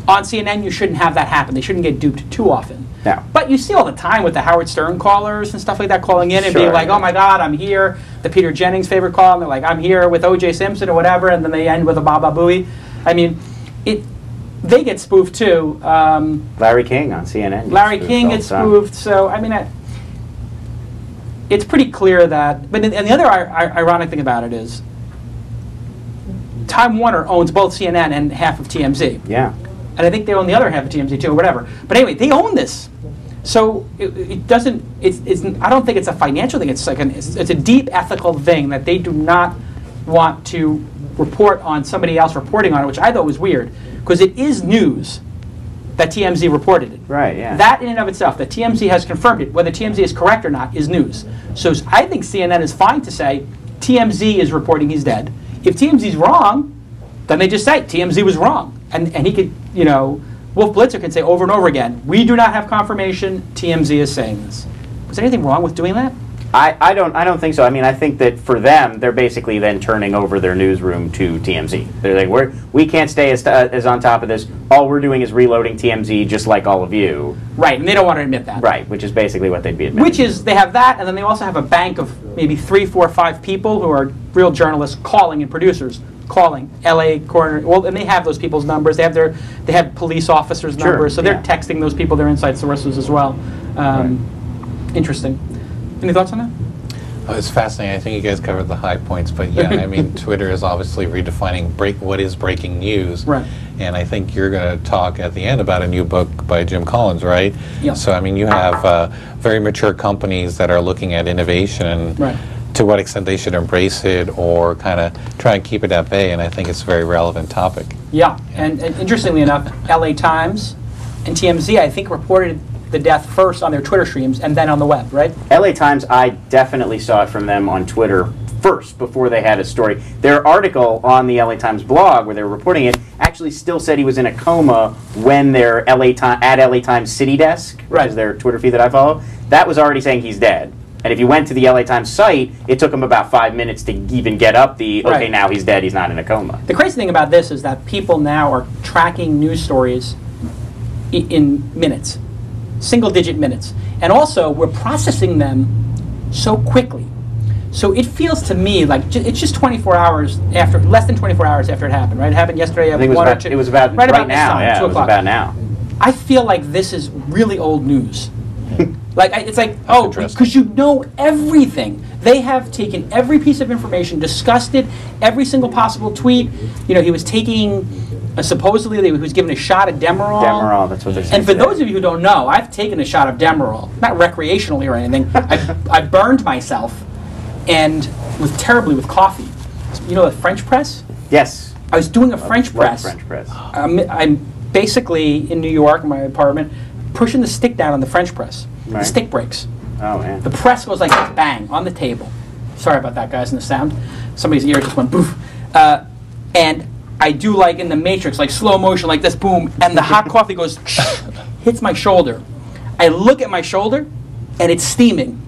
On CNN, you shouldn't have that happen. They shouldn't get duped too often. No. But you see all the time with the Howard Stern callers and stuff like that calling in and being like, oh my God, I'm here. The Peter Jennings favorite call, and they're like, I'm here with O.J. Simpson or whatever, and then they end with a Baba Booey. I mean, they get spoofed too. Larry King on CNN. Larry King gets spoofed. So, I mean, it's pretty clear that, and the other ironic thing about it is, Time Warner owns both CNN and half of TMZ. Yeah. And I think they own the other half of TMZ too, or whatever. But anyway, they own this. So it doesn't, I don't think it's a financial thing, it's like it's a deep ethical thing that they do not want to report on somebody else reporting on it, which I thought was weird, because it is news that TMZ reported it. Right, yeah. That in and of itself, that TMZ has confirmed it, whether TMZ is correct or not, is news. So I think CNN is fine to say TMZ is reporting he's dead. If TMZ is wrong, then they just say TMZ was wrong. And he could, Wolf Blitzer can say over and over again, we do not have confirmation, TMZ is saying this. Was there anything wrong with doing that? I don't think so. I mean, I think that for them, they're basically then turning over their newsroom to TMZ. They're like, we can't stay as on top of this. All we're doing is reloading TMZ just like all of you. Right, and they don't want to admit that. Right, which is basically what they'd be admitting. Which is, they have that, and then they also have a bank of maybe 3, 4, 5 people who are real journalists calling, and producers calling LA coroner. Well, and they have those people's numbers. They have police officers' numbers, so they're texting those people their inside sources as well. Right. Interesting. Any thoughts on that? Oh, it's fascinating. I think you guys covered the high points, but yeah, I mean, Twitter is obviously redefining what is breaking news. Right. And I think you're going to talk at the end about a new book by Jim Collins, right? Yeah. So, I mean, you have very mature companies that are looking at innovation and to what extent they should embrace it or kind of try and keep it at bay, and I think it's a very relevant topic. Yeah, and interestingly enough, LA Times and TMZ, I think, reported the death first on their Twitter streams and then on the web, right? LA Times, I definitely saw it from them on Twitter first before they had a story. Their article on the LA Times blog where they were reporting it actually still said he was in a coma when their at LA Times City Desk, which is their Twitter feed that I follow, that was already saying he's dead. And if you went to the LA Times site, it took them about 5 minutes to even get up the, okay, Right. now he's dead, he's not in a coma. The crazy thing about this is that people now are tracking news stories in minutes, single-digit minutes. And also, we're processing them so quickly. So it feels to me like it's just 24 hours after, less than 24 hours after it happened, right? It happened yesterday at I think it was about right about now, this time, yeah, 2 it was o'clock. about now. I feel like this is really old news. Like it's like, That's oh, interesting. because you know everything. They have taken every piece of information, discussed it, every single possible tweet. You know, he was taking, supposedly he was given a shot of Demerol. Demerol, that's what they're saying. And for today. those of you who don't know, I've taken a shot of Demerol, not recreationally or anything. I burned myself, and was terribly with coffee. You know the French press? Yes. I was doing a French Love press. French press. I'm basically in New York in my apartment, pushing the stick down on the French press. The Right. stick breaks. Oh, man. The press goes like this, bang, on the table. Sorry about that, guys, and the sound. Somebody's ear just went boof. And I do like in the Matrix, like slow motion, like this, boom, and the hot coffee goes, hits my shoulder. I look at my shoulder, and it's steaming.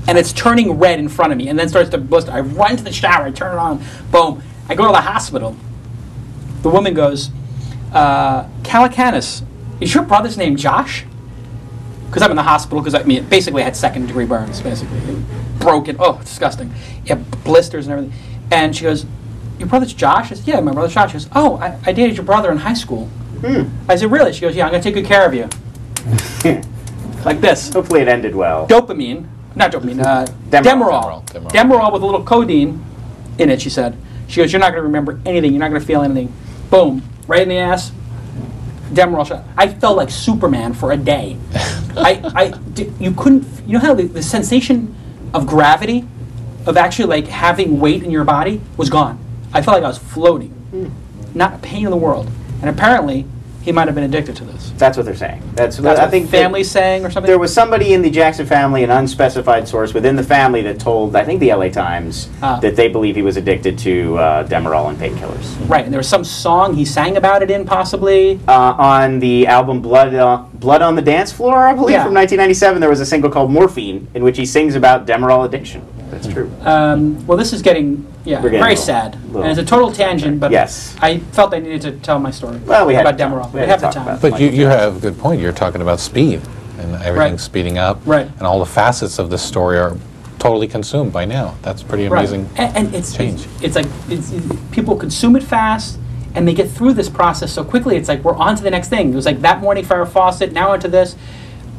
And it's turning red in front of me, and then starts to blister. I run to the shower, I turn it on, boom. I go to the hospital. The woman goes, Calacanis, is your brother's name Josh? Because I'm in the hospital, because I mean, basically I had 2nd-degree burns, basically. Broken, oh, it's disgusting. Yeah, blisters and everything. And she goes, your brother's Josh? I said, yeah, my brother's Josh. She goes, oh, I dated your brother in high school. I said, really? She goes, yeah, I'm going to take good care of you. Like this. Hopefully it ended well. Dopamine, not dopamine, Demerol. Demerol with a little codeine in it, she said. She goes, you're not going to remember anything. You're not going to feel anything. Boom, right in the ass. Demerol shot. I felt like Superman for a day. You couldn't, you know how the sensation of gravity, of actually like having weight in your body was gone. I felt like I was floating. Not a pain in the world. And apparently, he might have been addicted to this. That's what they're saying. That's That's I what think family's saying or something? there was somebody in the Jackson family, an unspecified source within the family, that told, I think, the LA Times that they believe he was addicted to Demerol and painkillers. Right, and there was some song he sang about it in, possibly. On the album Blood on the Dance Floor, I believe, Yeah. from 1997, there was a single called Morphine, in which he sings about Demerol addiction. That's true. Well, this is getting, We're getting very a sad. little- And it's a total tangent, but Yes. I felt I needed to tell my story Well, we had about to- Demerol. we We had have to the talk time. about But you have a good point. You're talking about speed and everything's Right. speeding up. Right. And all the facets of this story are totally consumed by now. That's pretty amazing. Right. And it's change. It's like people consume it fast, and they get through this process so quickly. It's like we're on to the next thing. It was like that morning Farrah Fawcett, now onto this.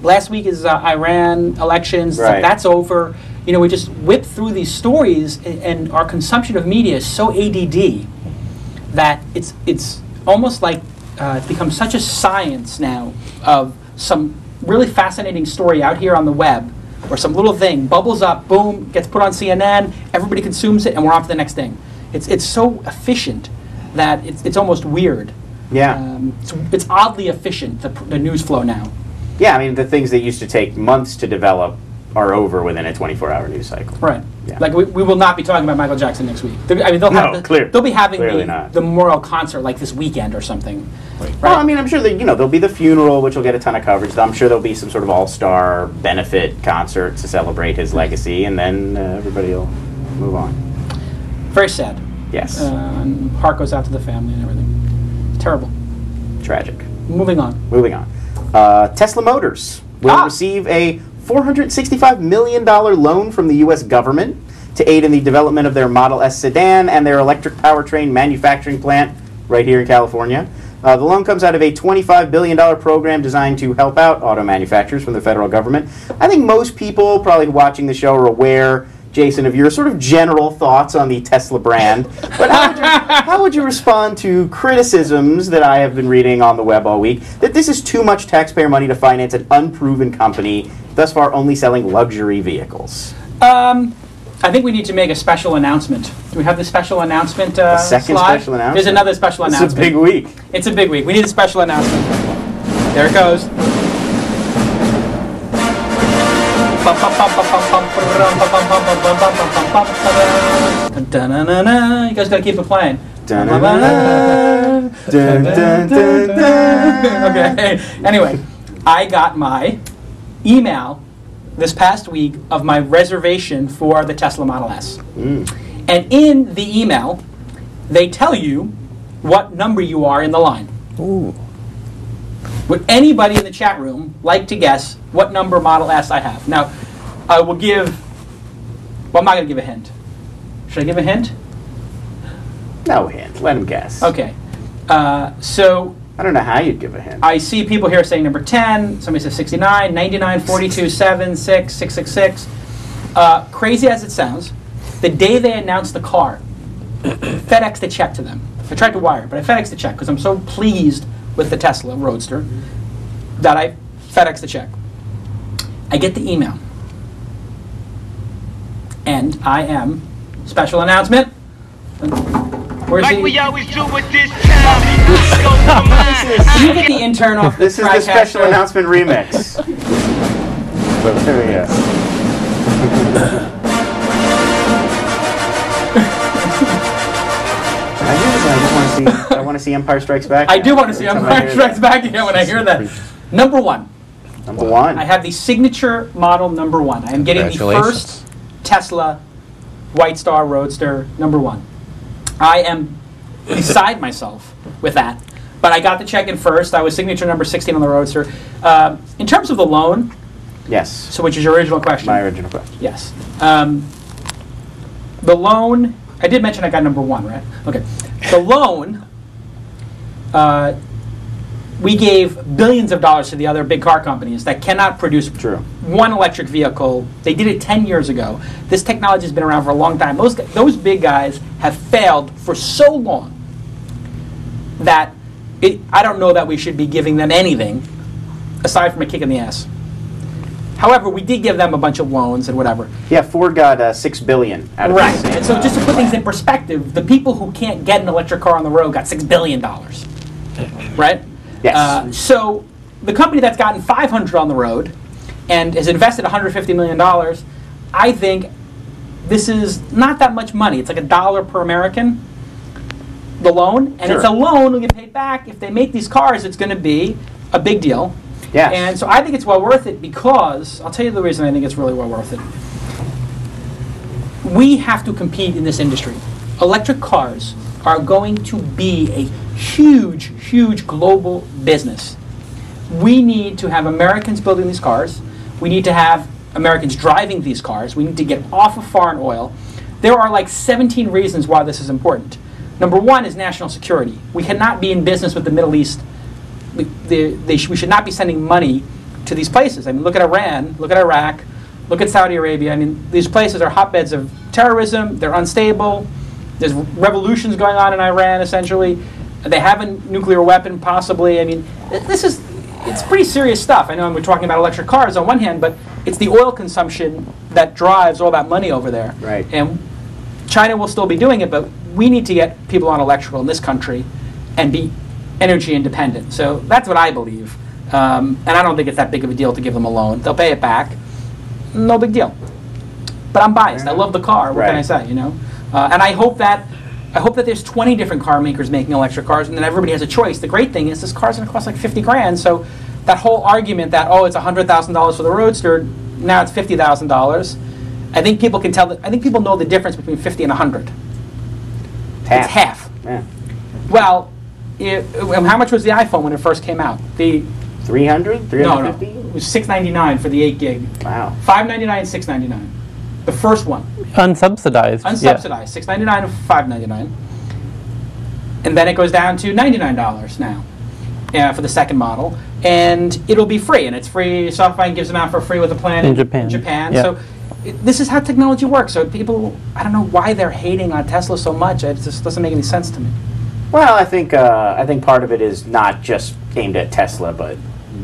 Last week is Iran elections. It's like Right. that's over. You know, we just whip through these stories, and our consumption of media is so ADD that it's almost like it's become such a science now of some really fascinating story out here on the web, or some little thing bubbles up, boom, gets put on CNN, everybody consumes it, and we're on to the next thing. It's so efficient that it's almost weird. Yeah. It's oddly efficient, the news flow now. Yeah, I mean, the things that used to take months to develop are over within a 24-hour news cycle. Right. Yeah. Like we will not be talking about Michael Jackson next week. I mean, they'll be having clearly not. the memorial concert like this weekend or something. Right. Well, I mean, I'm sure that, there'll be the funeral, which will get a ton of coverage. I'm sure there'll be some sort of all-star benefit concert to celebrate his legacy, and then everybody will move on. Very sad. Yes. And heart goes out to the family and everything. It's terrible. Tragic. Moving on. Moving on. Tesla Motors will receive a $465 million loan from the U.S. government to aid in the development of their Model S sedan and their electric powertrain manufacturing plant right here in California. The loan comes out of a $25 billion program designed to help out auto manufacturers from the federal government. I think most people probably watching the show are aware, Jason, of your sort of general thoughts on the Tesla brand. But how would you respond to criticisms that I have been reading on the web all week that this is too much taxpayer money to finance an unproven company, thus far only selling luxury vehicles? I think we need to make a special announcement. Do we have the special announcement The second slide? special announcement? There's another special It's a announcement. big week. It's a big week. We need a special announcement. There it goes. Da-na-na-na. You guys gotta keep it playing. Dun-dun-dun. Dun-dun-dun-dun. Okay. Anyway, I got my email this past week of my reservation for the Tesla Model S. And in the email, they tell you what number you are in the line. Ooh. Would anybody in the chat room like to guess what number Model S I have? Now, I will give, well, I'm not going to give a hint. Should I give a hint? No hint. Let him guess. Okay. So I don't know how you'd give a hint. I see people here saying number 10. Somebody says 69, 99, 42, 7, 6, 666. Crazy as it sounds, the day they announced the car, FedExed the check to them. I tried to wire it, but I FedExed the check because I'm so pleased with the Tesla Roadster that I FedExed the check. I get the email. And I am, special announcement. Where's Like the, we always do with this time. I go for mine. can you get the intern off This is the special TriCaster? announcement remix. There we go. I want to see Empire Strikes Back. I do want to see Empire Strikes Back again when I hear that. Number one. Number one. I have the signature model number one. I am getting the Congratulations. first Tesla White Star Roadster number one. I am beside myself with that. But I got the check in first. I was signature number 16 on the Roadster. In terms of the loan, Yes. so which is your original question. My original question. Yes. The loan, I did mention I got number one, right? Okay. The loan, we gave billions of dollars to the other big car companies that cannot produce True. one electric vehicle. They did it 10 years ago. This technology has been around for a long time. Those big guys have failed for so long that I don't know that we should be giving them anything aside from a kick in the ass. However, we did give them a bunch of loans and whatever. Yeah, Ford got $6 billion out of Right. this same, And so just to put things in perspective, the people who can't get an electric car on the road got $6 billion. Right? Yes. So the company that's gotten 500 on the road and has invested $150 million, I think this is not that much money. It's like $1 per American, the loan. And Sure. it's a loan will get paid back. If they make these cars, it's going to be a big deal. Yes. And so I think it's well worth it because, I'll tell you the reason I think it's really well worth it. We have to compete in this industry. Electric cars are going to be a huge, huge global business. We need to have Americans building these cars. We need to have Americans driving these cars. We need to get off of foreign oil. There are like 17 reasons why this is important. Number one is national security. We cannot be in business with the Middle East. We should not be sending money to these places. I mean, look at Iran, look at Iraq, look at Saudi Arabia. I mean, these places are hotbeds of terrorism. They're unstable. There's revolutions going on in Iran, essentially. They have a nuclear weapon, possibly. I mean, it's pretty serious stuff. I know we're talking about electric cars on one hand, but it's the oil consumption that drives all that money over there. Right. And China will still be doing it, but we need to get people on electrical in this country and be energy independent. So that's what I believe. And I don't think it's that big of a deal to give them a loan. They'll pay it back. No big deal. But I'm biased. I love the car. What can I say, you know? And I hope that there's 20 different car makers making electric cars and then everybody has a choice. The great thing is this car's going to cost like 50 grand. So that whole argument that, oh, it's $100,000 for the Roadster, now it's $50,000. I think people can tell I think people know the difference between 50 and 100. Half. It's half. Yeah. Well, how much was the iPhone when it first came out? The 300? 350? No. It was $699 for the 8 gig. Wow. $599 and $699. The first one. Unsubsidized. Unsubsidized. $699 and $599. And then it goes down to $99 now for the second model. And it'll be free. And it's free. SoftBank gives them out for free with a plan in Japan. Yeah. So this is how technology works. So people, I don't know why they're hating on Tesla so much. It just doesn't make any sense to me. Well, I think part of it is not just aimed at Tesla, but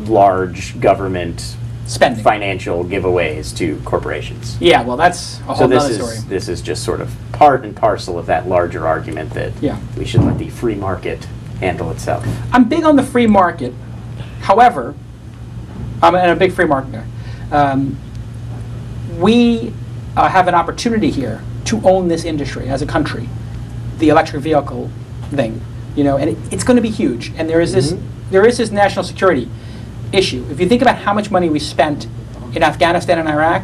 large government spending, financial giveaways to corporations. Yeah, well, that's a whole other story. This is just sort of part and parcel of that larger argument that we should let the free market handle itself. I'm big on the free market. However, I'm a big free market guy. We have an opportunity here to own this industry as a country, the electric vehicle thing, you know, and it's going to be huge. And there is this national security issue. If you think about how much money we spent in Afghanistan and Iraq,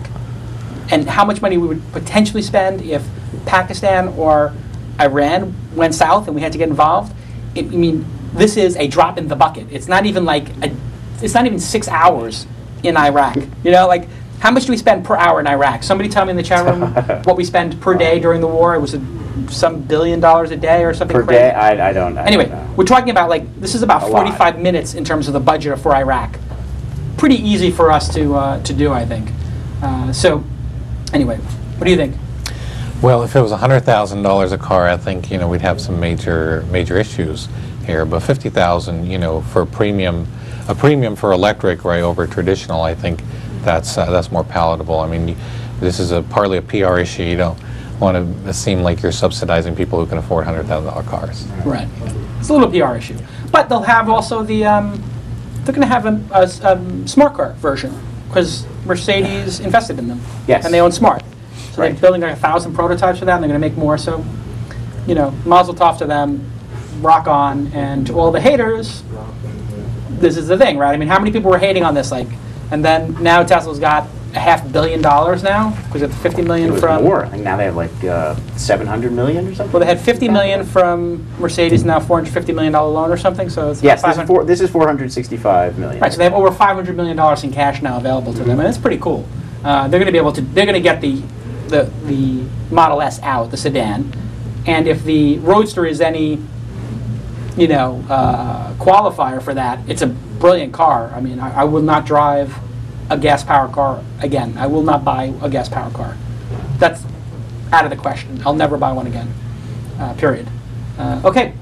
and how much money we would potentially spend if Pakistan or Iran went south and we had to get involved. I mean, this is a drop in the bucket. It's not even like it's not even 6 hours in Iraq. You know, like how much do we spend per hour in Iraq? Somebody tell me in the chat room what we spend per day during the war. It was some $1 billion a day or something Per crazy. day? I don't Anyway, don't know. we're talking about like this is about A 45 lot. minutes in terms of the budget for Iraq. Pretty easy for us to do, I think. So, anyway, what do you think? Well, if it was $100,000 a car, I think we'd have some major issues here. But $50,000, for a premium for electric, right, over traditional, I think that's more palatable. I mean, this is partly a PR issue. You don't want to seem like you're subsidizing people who can afford $100,000 cars. Right. It's a little PR issue, but they'll have also the they're going to have a smart car version because Mercedes invested in them. Yes. And they own Smart. So Right. they're building like 1,000 prototypes for that, and they're going to make more. So, mazel tov to them, rock on, and to all the haters. This is the thing, right? I mean, how many people were hating on this? And then now Tesla's got $500 million now because it's 50 million It was from. more. I think now they have like 700 million or something. Well, they had 50 million from Mercedes, now $450 million loan or something. So it's Yes, about this is 465 million. Right, so they have over $500 million in cash now available to them, and it's pretty cool. They're going to be able to. They're going to get the Model S out, the sedan, and if the Roadster is any, qualifier for that, it's a brilliant car. I mean, I will not drive a gas-powered car again. I will not buy a gas-powered car. That's out of the question. I'll never buy one again. Period. Okay.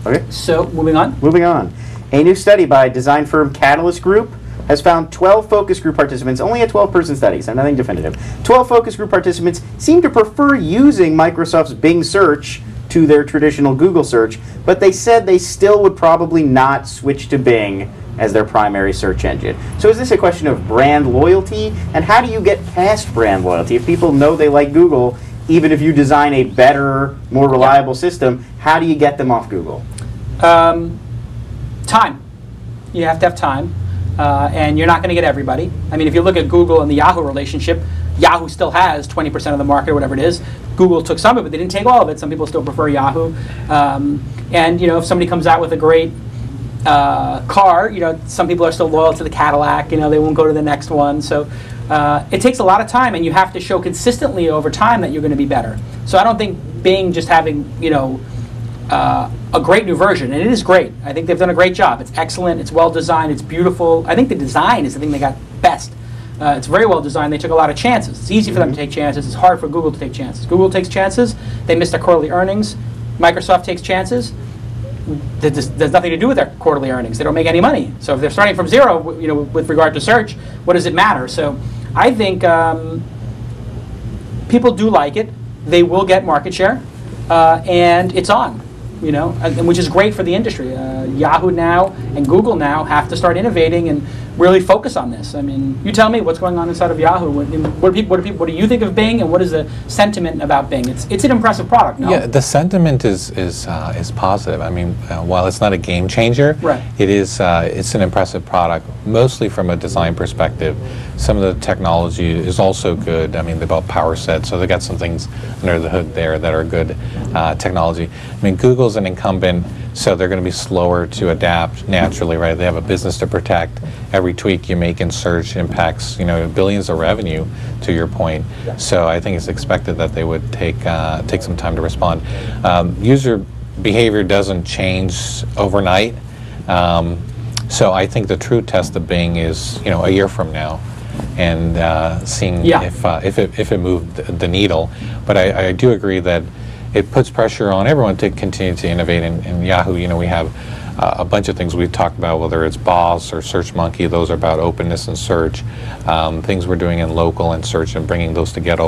Okay. So moving on. Moving on. A new study by design firm Catalyst Group has found 12 focus group participants, only a 12-person study, so nothing definitive. 12 focus group participants seem to prefer using Microsoft's Bing search to their traditional Google search, but they said they still would probably not switch to Bing as their primary search engine. So is this a question of brand loyalty? And how do you get past brand loyalty? If people know they like Google, even if you design a better, more reliable system, how do you get them off Google? Time. You have to have time. And you're not going to get everybody. I mean, if you look at Google and the Yahoo relationship, Yahoo still has 20% of the market or whatever it is. Google took some of it, they didn't take all of it. Some people still prefer Yahoo. And if somebody comes out with a great car, some people are still loyal to the Cadillac, they won't go to the next one. So it takes a lot of time, and you have to show consistently over time that you're going to be better. So I don't think Bing just having, a great new version, and it is great. I think they've done a great job. It's excellent, it's well designed, it's beautiful. I think the design is the thing they got best. It's very well designed. They took a lot of chances. It's easy for them to take chances. It's hard for Google to take chances. Google takes chances. They miss their quarterly earnings. Microsoft takes chances. There's nothing to do with their quarterly earnings. They don't make any money. So if they're starting from zero, with regard to search, what does it matter? So I think people do like it. They will get market share, and it's on. Which is great for the industry. Yahoo now and Google now have to start innovating and really focus on this. I mean, you tell me what's going on inside of Yahoo. What do you think of Bing, and what is the sentiment about Bing? It's an impressive product. No? Yeah, the sentiment is positive. I mean, while it's not a game changer, right. It's an impressive product, mostly from a design perspective. Some of the technology is also good. I mean, they built power sets, so they got some things under the hood there that are good technology. I mean, Google's an incumbent, so they're going to be slower to adapt naturally, right? They have a business to protect. Every tweak you make in search impacts, billions of revenue, to your point. So I think it's expected that they would take some time to respond. User behavior doesn't change overnight. So I think the true test of Bing is, a year from now, and seeing if it moved the needle. But I do agree that it puts pressure on everyone to continue to innovate. In Yahoo, we have a bunch of things we've talked about, whether it's Boss or SearchMonkey. Those are about openness in search. Things we're doing in local and search and bringing those together,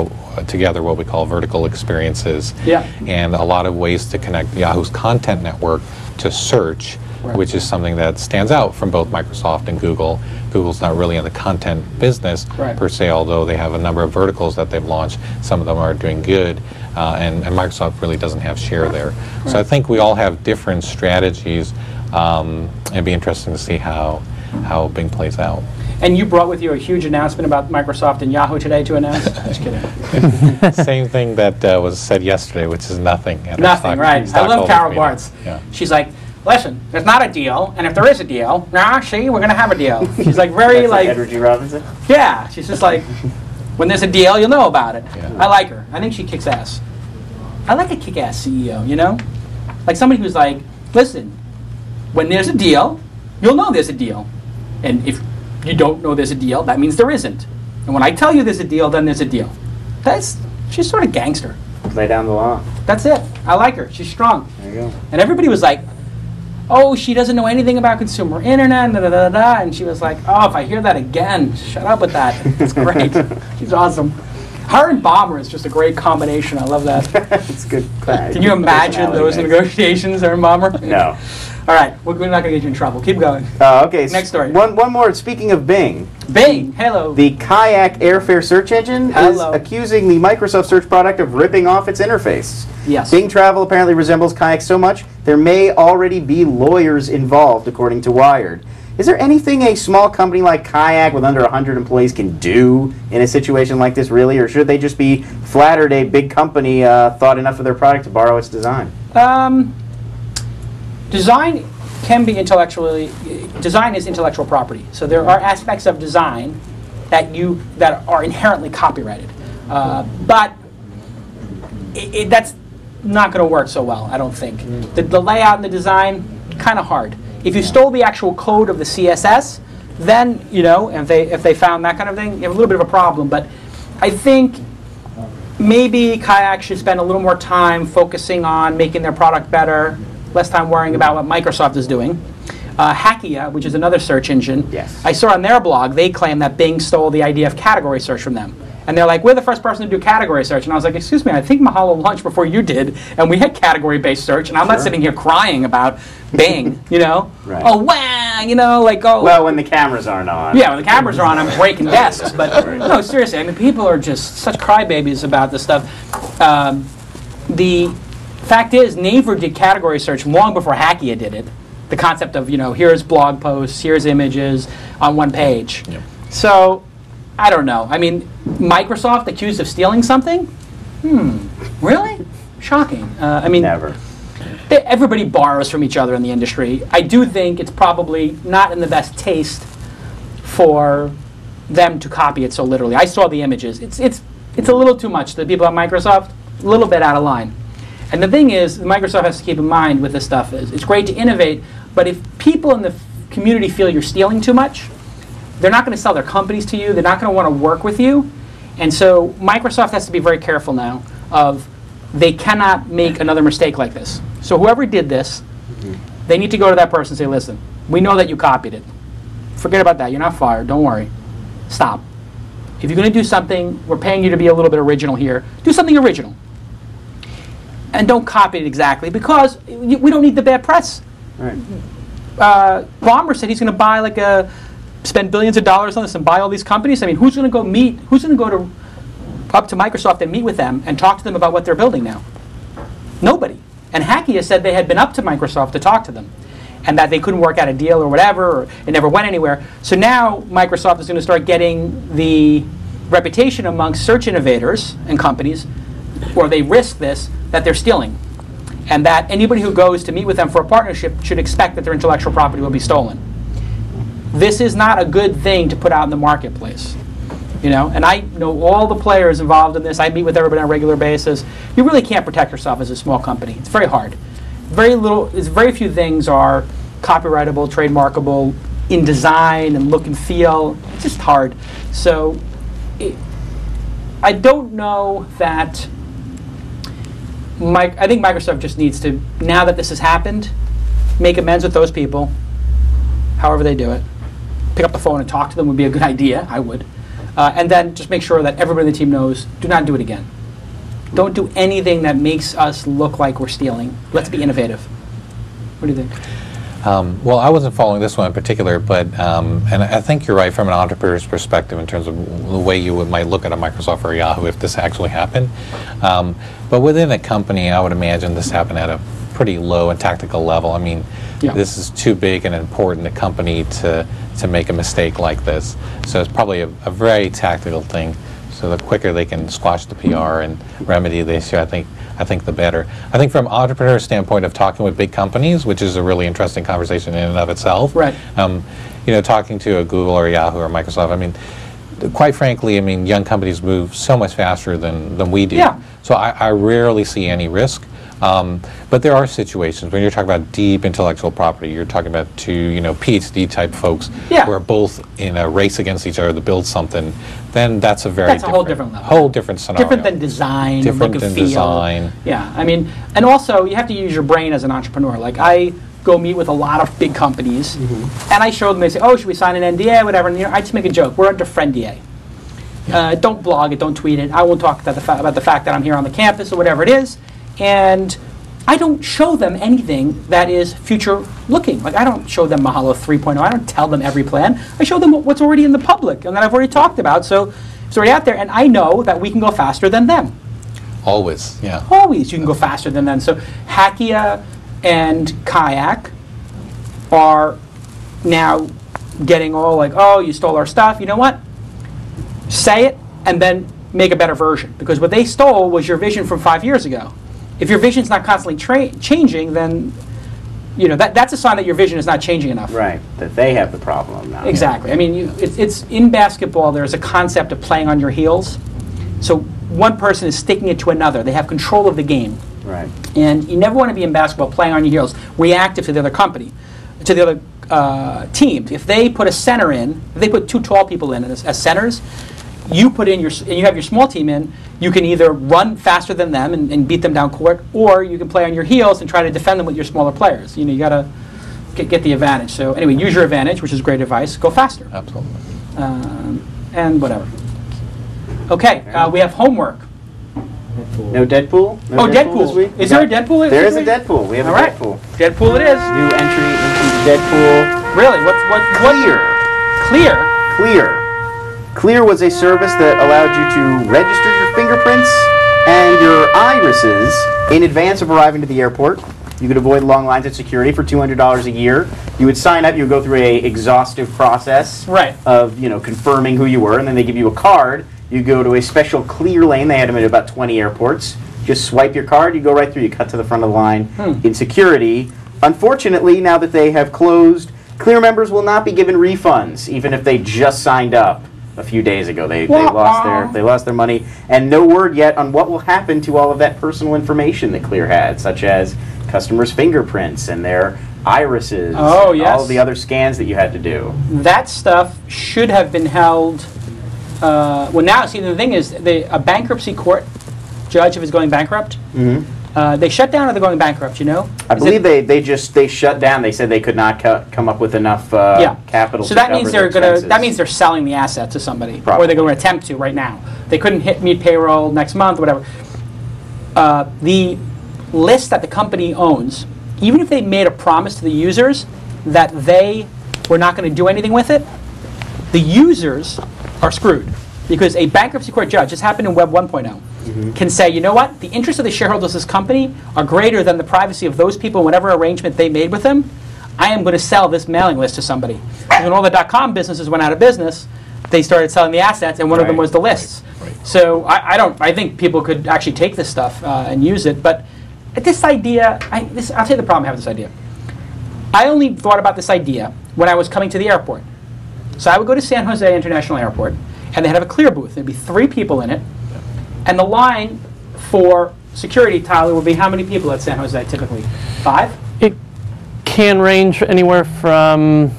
what we call vertical experiences. Yeah. And a lot of ways to connect Yahoo's content network to search, right. which is something that stands out from both Microsoft and Google. Google's not really in the content business right. per se, although they have a number of verticals that they've launched. Some of them are doing good, and Microsoft really doesn't have share there. Right. So I think we all have different strategies. It'd be interesting to see how Bing plays out. And you brought with you a huge announcement about Microsoft and Yahoo today to announce? Just kidding. Same thing that was said yesterday, which is nothing. Nothing, right. I love Carol Bartz. Yeah. She's like, listen, there's not a deal, and if there is a deal, see, we're going to have a deal. She's like very That's like Edward G. Robinson? Yeah, she's just like, when there's a deal, you'll know about it. Yeah. I like her. I think she kicks ass. I like a kick-ass CEO, you know? Like somebody who's like, listen, when there's a deal, you'll know there's a deal. And if you don't know there's a deal, that means there isn't. And when I tell you there's a deal, then there's a deal. She's sort of gangster. Lay down the law. That's it. I like her. She's strong. There you go. And everybody was like, oh, she doesn't know anything about consumer internet, da da da da. And she was like, oh, if I hear that again, shut up with that. It's great. She's awesome. Her and Bomber is just a great combination. I love that. It's good. Can you imagine those negotiations, her and Bomber? No. All right, we're not going to get you in trouble. Keep going. Okay. Next story. One more. Speaking of Bing. Bing, hello. The Kayak airfare search engine is accusing the Microsoft search product of ripping off its interface. Yes. Bing Travel apparently resembles Kayak so much, there may already be lawyers involved, according to Wired. Is there anything a small company like Kayak with under 100 employees can do in a situation like this, really? Or should they just be flattered a big company thought enough of their product to borrow its design? Design can be design is intellectual property. So there are aspects of design that are inherently copyrighted. But that's not going to work so well, I don't think. The layout and the design, kind of hard. If you stole the actual code of the CSS, then, if they found that kind of thing, you have a little bit of a problem. But I think maybe Kayak should spend a little more time focusing on making their product better, less time worrying about what Microsoft is doing. Hackia, which is another search engine, yes. I saw on their blog, they claim that Bing stole the idea of category search from them. And they're like, we're the first person to do category search. And I was like, excuse me, I think Mahalo launched before you did, and we had category-based search, and I'm not sitting here crying about Bing, Right. Oh, wow, Well, when the cameras aren't on. Yeah, when the cameras are on, I'm breaking desks. But no, seriously, I mean, people are just such crybabies about this stuff. The fact is, Naver did category search long before Hackia did it. The concept of, here's blog posts, here's images on one page. Yep. So, I don't know. I mean, Microsoft accused of stealing something? Really? Shocking. I mean, Never. Everybody borrows from each other in the industry. I do think it's probably not in the best taste for them to copy it so literally. I saw the images. It's a little too much. The people at Microsoft, a little bit out of line. And the thing is, Microsoft has to keep in mind with this stuff is it's great to innovate, but if people in the community feel you're stealing too much, they're not going to sell their companies to you. They're not going to want to work with you. And so Microsoft has to be very careful now of they cannot make another mistake like this. So whoever did this, they need to go to that person and say, listen, we know that you copied it. Forget about that. You're not fired. Don't worry. Stop. If you're going to do something, we're paying you to be a little bit original here. Do something original. And don't copy it exactly because we don't need the bad press. Right. Bomber said he's going to buy spend billions of dollars on this and buy all these companies. I mean, who's going to go up to Microsoft and meet with them and talk to them about what they're building now? Nobody. And Hackia said they had been up to Microsoft to talk to them and that they couldn't work out a deal or whatever, or it never went anywhere. So now Microsoft is going to start getting the reputation amongst search innovators and companies, or they risk this, that they're stealing. And that anybody who goes to meet with them for a partnership should expect that their intellectual property will be stolen. This is not a good thing to put out in the marketplace. And I know all the players involved in this. I meet with everybody on a regular basis. You really can't protect yourself as a small company. It's very hard. Very few things are copyrightable, trademarkable in design and look and feel. It's just hard. So I don't know that I think Microsoft just needs to, now that this has happened, make amends with those people, however they do it. Pick up the phone and talk to them would be a good idea. I would. And then just make sure that everybody in the team knows, do not do it again. Don't do anything that makes us look like we're stealing. Let's be innovative. What do you think? Well, I wasn't following this one in particular, but and I think you're right from an entrepreneur's perspective in terms of the way you might look at a Microsoft or Yahoo if this actually happened. But within a company, I would imagine this happened at a pretty low and tactical level. I mean, Yeah. this is too big and important a company to make a mistake like this. So it's probably a very tactical thing. So the quicker they can squash the PR and remedy the issue, I think the better. I think from an entrepreneur standpoint of talking with big companies, which is a really interesting conversation in and of itself. Right. You know, talking to a Google or Yahoo or Microsoft, I mean, quite frankly, I mean, young companies move so much faster than we do. Yeah. So I rarely see any risk. But there are situations when you're talking about deep intellectual property, you're talking about two, you know, PhD type folks who are both in a race against each other to build something, then that's a very whole different level. Whole different scenario. Different than design, Different look and than feel. design. Yeah, I mean, and also you have to use your brain as an entrepreneur. Like I go meet with a lot of big companies, and I show them. They say, "Oh, should we sign an NDA, whatever?" And you know, I just make a joke. We're under Friendia. Don't blog it, don't tweet it. I won't talk about the fact that I'm here on the campus or whatever it is, and I don't show them anything that is future looking. Like I don't show them Mahalo 3.0. I don't tell them every plan. I show them what's already in the public and that I've already talked about. So it's already out there, and I know that we can go faster than them. Always, yeah. Always, you can go faster than them. So Hackia and Kayak are now getting all like, "Oh, you stole our stuff." You know what? Say it and then make a better version, because what they stole was your vision from 5 years ago. If your vision's not constantly changing, then you know that's a sign that your vision is not changing enough. Right, that they have the problem now. Exactly. I mean, it's in basketball. There's a concept of playing on your heels. So one person is sticking it to another. They have control of the game. Right. And you never want to be in basketball playing on your heels, reactive to the other company, to the other team. If they put a center in, if they put two tall people in as centers, you put in and you have your small team in, you can either run faster than them and beat them down court, or you can play on your heels and try to defend them with your smaller players. You know, you got to get the advantage. So anyway, use your advantage, which is great advice. Go faster. Absolutely. And whatever. Okay, we have homework. No Deadpool? No Deadpool. this week? Is there a Deadpool? There is a Deadpool. We have All a right. Deadpool. Deadpool it is. New entry into Deadpool. Really? What? Clear. Clear. Clear was a service that allowed you to register your fingerprints and your irises in advance of arriving to the airport. You could avoid long lines at security for $200 a year. You would sign up. You would go through a exhaustive process of confirming who you were, and then they give you a card. You go to a special clear lane. They had them at about 20 airports. Just swipe your card. You go right through. You cut to the front of the line in security. Unfortunately, now that they have closed, Clear members will not be given refunds, even if they just signed up a few days ago. They lost their money, and no word yet on what will happen to all of that personal information that Clear had, such as customers' fingerprints and their irises, and all of the other scans that you had to do. That stuff should have been held. Well, now, see, the thing is, a bankruptcy court judge, if it's going bankrupt, they shut down or they're going bankrupt, you know? I believe they shut down. They said they could not come up with enough capital so to that means cover that means they're selling the asset to somebody, Probably. or they're going to attempt to right now. They couldn't meet payroll next month, or whatever. The list that the company owns, even if they made a promise to the users that they were not going to do anything with it, the users are screwed, because a bankruptcy court judge, this happened in Web 1.0, can say, you know what, the interests of the shareholders of this company are greater than the privacy of those people and whatever arrangement they made with them. I am going to sell this mailing list to somebody. When all the .com businesses went out of business, they started selling the assets, and one of them was the lists. So I think people could actually take this stuff and use it, but this idea, I'll tell you the problem I have with this idea. I only thought about this idea when I was coming to the airport. So I would go to San Jose International Airport, and they had a clear booth. There'd be 3 people in it, and the line for security, Tyler, would be how many people at San Jose typically? 5? It can range anywhere from,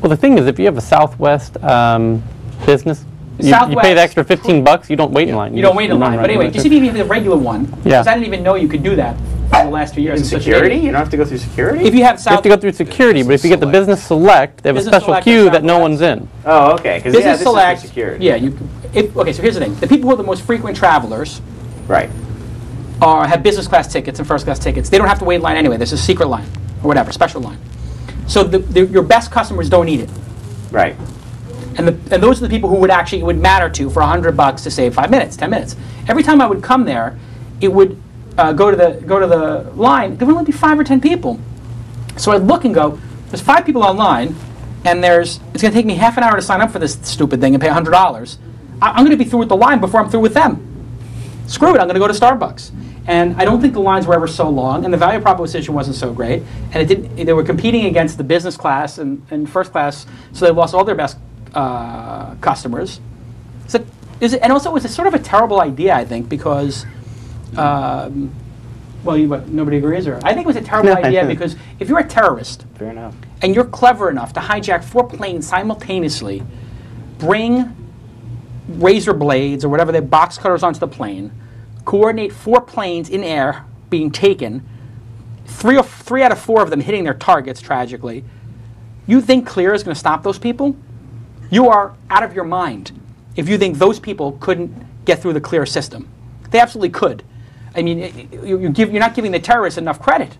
well, the thing is, if you have a Southwest business, you pay the extra $15, you don't wait in line. You don't wait in line. But anyway, just even if you have the regular one, because I didn't even know you could do that for the last 2 years. In security? You don't have to go through security? If you have you have to go through security, but if you get the business select, they have a special queue that no one's in. Oh, okay. Because business this select, is for security. yeah. Okay, so here's the thing: the people who are the most frequent travelers, right, have business class tickets and first class tickets. They don't have to wait in line anyway. There's a secret line or whatever, special line. So your best customers don't need it. Right. And those are the people who it would matter to for $100 to save 5 minutes, 10 minutes. Every time I would come there, it would go to the line, there would only be 5 or 10 people. So I'd look and go, there's 5 people online, and it's going to take me half an hour to sign up for this stupid thing and pay $100. I'm going to be through with the line before I'm through with them. Screw it, I'm going to go to Starbucks. And I don't think the lines were ever so long, and the value proposition wasn't so great. And they were competing against the business class and first class, so they lost all their best customers. So and also it was a sort of a terrible idea, I think, because, nobody agrees? Or I think it was a terrible idea because if you're a terrorist, fair enough, and you're clever enough to hijack 4 planes simultaneously, bring razor blades or whatever, they're box cutters onto the plane, coordinate 4 planes in air being taken, 3 out of 4 of them hitting their targets tragically, you think Clear is going to stop those people? You are out of your mind if you think those people couldn't get through the Clear system. They absolutely could. I mean, you're not giving the terrorists enough credit.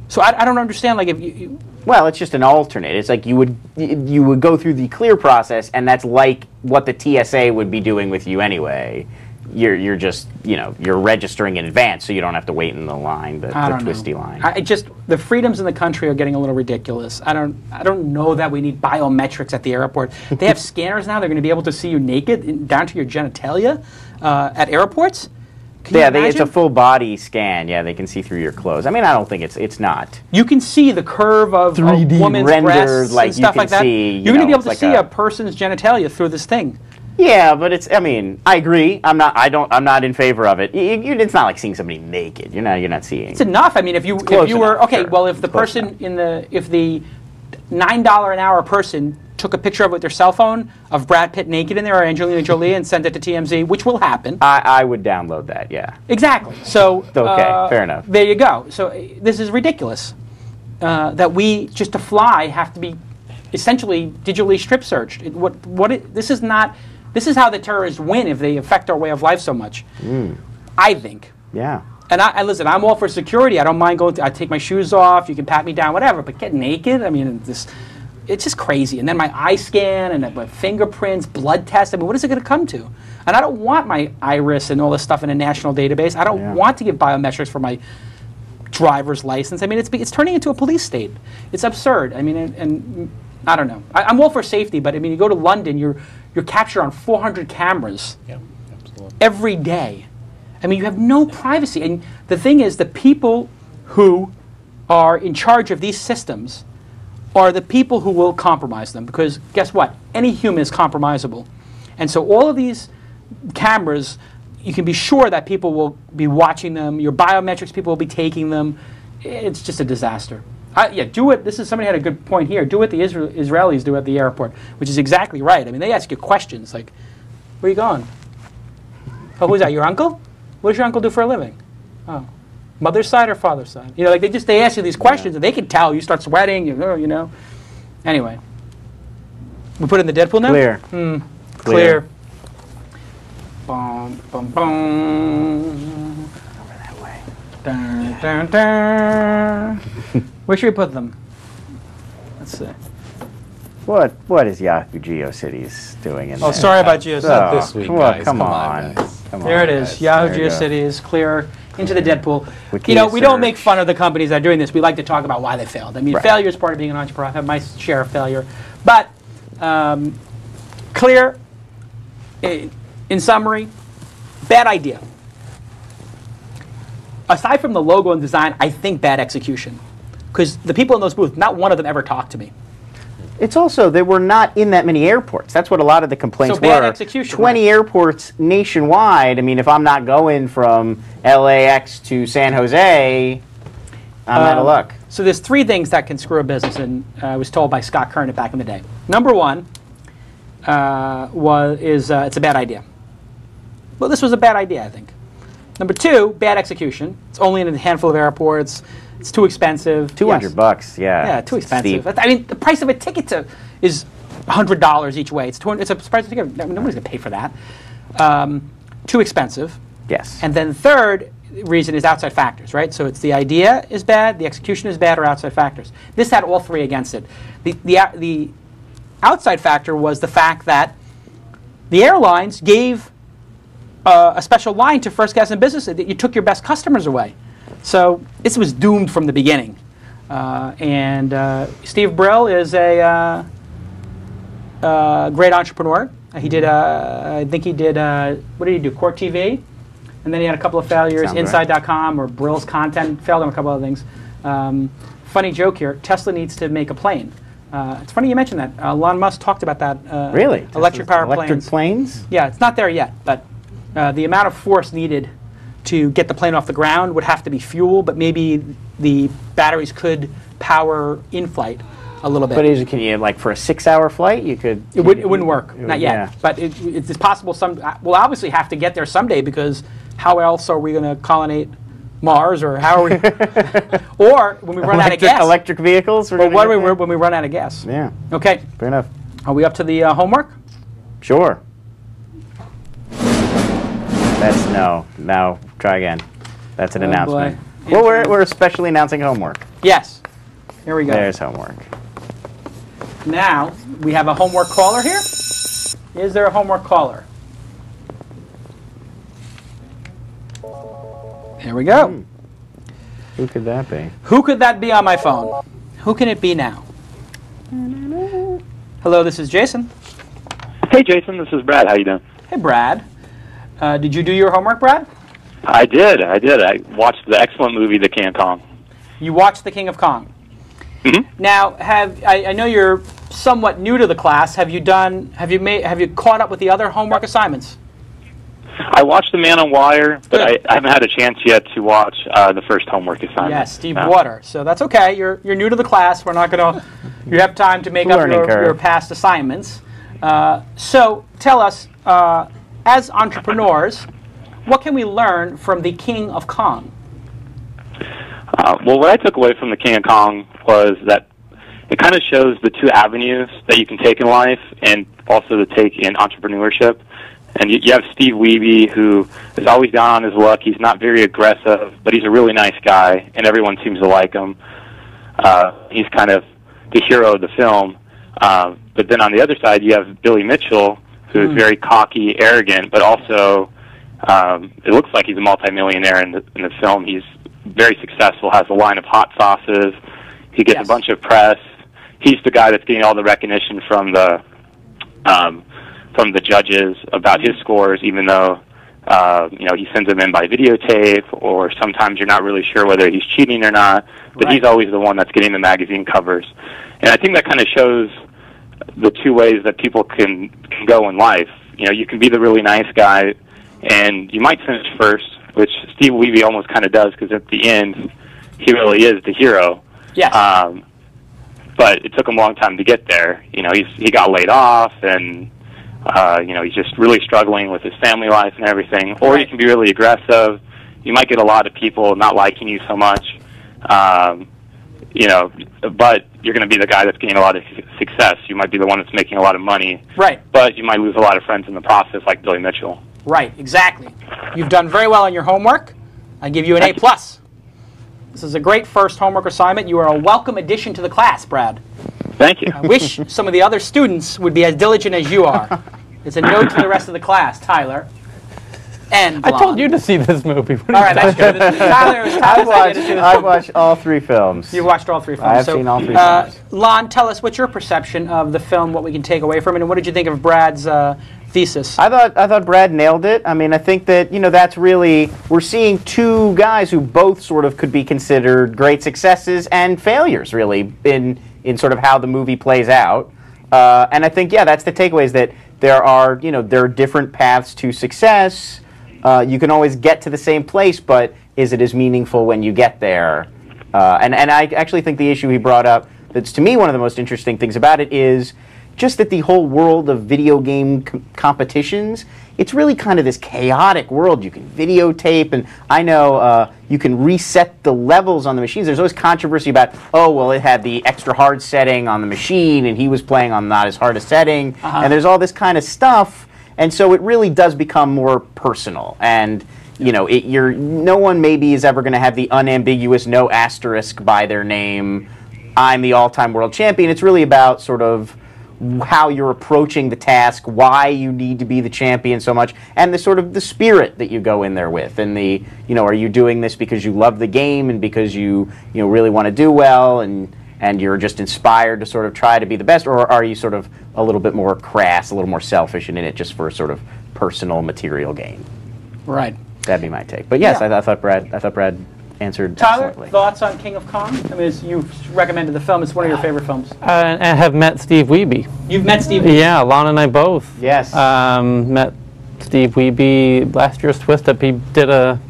So I don't understand. Like, if you well, it's just an alternate. It's like you would go through the Clear process, and that's like what the TSA would be doing with you anyway. You're just, you're registering in advance, so you don't have to wait in the line, the twisty line. The freedoms in the country are getting a little ridiculous. I don't know that we need biometrics at the airport. They have scanners now. They're going to be able to see you naked down to your genitalia at airports. It's a full body scan. Yeah, they can see through your clothes. I mean, I don't think it's not. You can see the curve of a woman's breasts and stuff like that. You're going to be able to see a person's genitalia through this thing. Yeah, but I agree. I'm not in favor of it. It's not like seeing somebody naked. You're not seeing. It's enough. I mean, if you were okay, sure. Well, if the person if the $9 an hour person took a picture of it with their cell phone of Brad Pitt naked in there or Angelina Jolie and sent it to TMZ, which will happen. I would download that. Yeah. Exactly. So okay, fair enough. There you go. So this is ridiculous that we just to fly have to be essentially digitally strip searched. This is how the terrorists win if they affect our way of life so much. I think. Yeah. And listen, I'm all for security. I don't mind going. I take my shoes off. You can pat me down, whatever. But get naked. I mean, it's just crazy. And then my eye scan and my fingerprints, blood test. I mean, what is it going to come to? And I don't want my iris and all this stuff in a national database. I don't want to give biometrics for my driver's license. I mean, it's turning into a police state. It's absurd. I mean, and I don't know. I'm all for safety, but I mean, you go to London, you're captured on 400 cameras every day. I mean, you have no privacy. And the thing is, the people who are in charge of these systems are the people who will compromise them. Because guess what? Any human is compromisable. And so all of these cameras, you can be sure that people will be watching them. Your biometrics, people will be taking them. It's just a disaster. Do it. Somebody had a good point here. Do what the Israelis do at the airport, which is exactly right. I mean, they ask you questions like, where are you going? Oh, who's that, your uncle? What does your uncle do for a living? Oh, mother's side or father's side? They ask you these questions, and they can tell. You start sweating, Anyway. We put in the Deadpool now? Clear. Clear. Boom, boom, boom. Over that way. Dun, dun, dun. Where should we put them? Let's see. What is Yahoo GeoCities doing in there? Oh, sorry about GeoCities. This week, guys. Come on. There it is. Guys. Yahoo There you GeoCities, Clear, into the Deadpool. Wikia We don't search. make fun of the companies that are doing this. We like to talk about why they failed. I mean, failure is part of being an entrepreneur. I have my share of failure. But Clear, in summary, bad idea. Aside from the logo and design, I think bad execution. Because the people in those booths, not one of them ever talked to me. It's also, they were not in that many airports. That's what a lot of the complaints So bad were. execution, 20 airports nationwide. I mean, if I'm not going from LAX to San Jose, I'm out of luck. So there's 3 things that can screw a business, and I was told by Scott Kern back in the day. Number 1 it's a bad idea. Well, this was a bad idea, I think. Number 2, bad execution. It's only in a handful of airports. It's too expensive. $200, yeah. Yeah, too expensive. Steep. I mean, the price of a ticket is $100 each way. It's a price of a ticket. Nobody's going to pay for that. Too expensive. Yes. And then third reason is outside factors, right? So it's the idea is bad, the execution is bad, or outside factors. This had all 3 against it. The outside factor was the fact that the airlines gave a special line to First Gas in Business that you took your best customers away. So this was doomed from the beginning. Steve Brill is a great entrepreneur. He did, I think he did, what did he do, Court TV? And then he had a couple of failures, Inside.com or Brill's Content, failed on a couple other things. Funny joke here, Tesla needs to make a plane. It's funny you mentioned that. Elon Musk talked about that. Really? Electric power electric planes? Yeah, it's not there yet, but the amount of force needed to get the plane off the ground would have to be fuel, but maybe the batteries could power in flight a little bit. But can you, like, for a 6-hour flight, you could... It wouldn't work, not yet. Yeah. But it's possible we'll obviously have to get there someday, because how else are we going to colonate Mars, or how are we... or when we run out of gas. Electric vehicles? Or what do when we run out of gas? Yeah. Okay. Fair enough. Are we up to the homework? Sure. That's no. Now, try again. That's an announcement. Boy. Well, we're especially announcing homework. Yes. Here we go. There's homework. Now, we have a homework caller here. Is there a homework caller? Here we go. Who could that be? Who could that be on my phone? Who can it be now? Hello, this is Jason. Hey, Jason, this is Brad. How you doing? Hey, Brad. Did you do your homework, Brad? I did. I watched the excellent movie, The King of Kong. You watched The King of Kong. Mm-hmm. Now, I know you're somewhat new to the class. Have you caught up with the other homework assignments? I watched The Man on Wire, but I haven't had a chance yet to watch the first homework assignment. Yes, Steve Water. So that's okay. You're new to the class. We're not going to. You have time to make up your past assignments. So tell us, as entrepreneurs, what can we learn from The King of Kong? Well, what I took away from The King of Kong was that it kind of shows the two avenues that you can take in life and also to take in entrepreneurship. And you have Steve Wiebe, who is always down on his luck. He's not very aggressive, but he's a really nice guy, and everyone seems to like him. He's kind of the hero of the film. But then on the other side, you have Billy Mitchell, who's very cocky, arrogant, but also it looks like he's a multimillionaire in the film. He's very successful, has a line of hot sauces. He gets a bunch of press. He's the guy that's getting all the recognition from the judges about his scores, even though he sends them in by videotape, or sometimes you're not really sure whether he's cheating or not. But he's always the one that's getting the magazine covers, and I think that kind of shows the two ways that people can go in life. You can be the really nice guy, and you might finish first, which Steve Wiebe almost kind of does, because at the end, he really is the hero. Yes. But it took him a long time to get there. He got laid off, and he's just really struggling with his family life and everything. Or you can be really aggressive. You might get a lot of people not liking you so much, but you're going to be the guy that's getting a lot of success. You might be the one that's making a lot of money. Right. But you might lose a lot of friends in the process, like Billy Mitchell. Right, exactly. You've done very well on your homework. I give you an A+. This is a great first homework assignment. You are a welcome addition to the class, Brad. Thank you. I wish some of the other students would be as diligent as you are. It's a note to the rest of the class, Tyler. And Blonde. I told you to see this movie. All right, that's good. I've watched all three films. You've watched all three films. I have seen all three films. Lon, tell us, what's your perception of the film, what we can take away from it, and what did you think of Brad's thesis? I thought Brad nailed it. I mean, I think that, that's really, we're seeing two guys who both sort of could be considered great successes and failures, really, in sort of how the movie plays out. And I think, that's the takeaway, is that there are different paths to success. You can always get to the same place, but is it as meaningful when you get there? And I actually think the issue he brought up, that's to me one of the most interesting things about it, is just that the whole world of video game competitions, it's really kind of this chaotic world. You can videotape, and I know you can reset the levels on the machines. There's always controversy about, it had the extra hard setting on the machine, and he was playing on not as hard a setting, and there's all this kind of stuff, and so it really does become more personal, and no one maybe is ever going to have the unambiguous no asterisk by their name, I'm the all-time world champion. It's really about sort of how you're approaching the task, why you need to be the champion so much, and the sort of the spirit that you go in there with, and the, are you doing this because you love the game and because you really want to do well, and you're just inspired to sort of try to be the best, or are you sort of a little bit more crass, a little more selfish and in it just for sort of personal material gain? Right. That'd be my take. But yes, Yeah. I thought Brad answered Tyler, excellently. thoughts on King of Kong? I mean, you've recommended the film. It's one of your favorite films. I have met Steve Wiebe. You've met Steve Wiebe? Yeah, Lon and I both. Yes. Met Steve Wiebe last year's Twist Up. He did a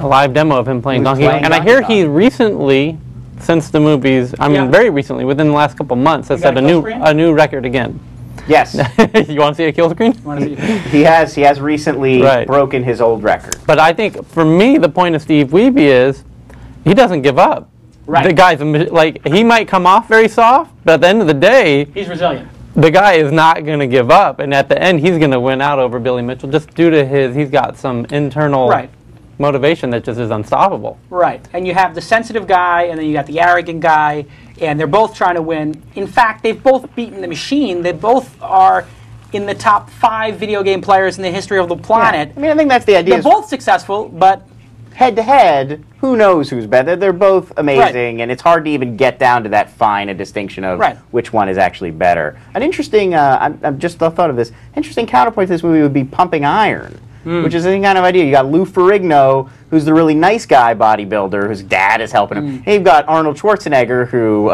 live demo of him playing Donkey Kong. And I hear he recently, since the movies, very recently, within the last couple months, has set a new record again. Yes. You want to see a kill screen? He has recently broken his old record. But I think, for me, the point of Steve Wiebe is he doesn't give up. Right. The guy's, like, he might come off very soft, but at the end of the day, he's resilient. The guy is not going to give up, and at the end, he's going to win out over Billy Mitchell just due to he's got some internal motivation that just is unstoppable. Right. And you have the sensitive guy, and then you got the arrogant guy, and they're both trying to win. In fact, they've both beaten the machine. They both are in the top 5 video game players in the history of the planet. Yeah. I mean, I think that's the idea. They're both successful, but head-to-head, who knows who's better? They're both amazing, and it's hard to even get down to that fine a distinction of which one is actually better. An interesting, I've just thought of this, interesting counterpoint to this movie would be Pumping Iron, which is the same kind of idea. You got Lou Ferrigno, who's the really nice guy bodybuilder, whose dad is helping him. And you've got Arnold Schwarzenegger, who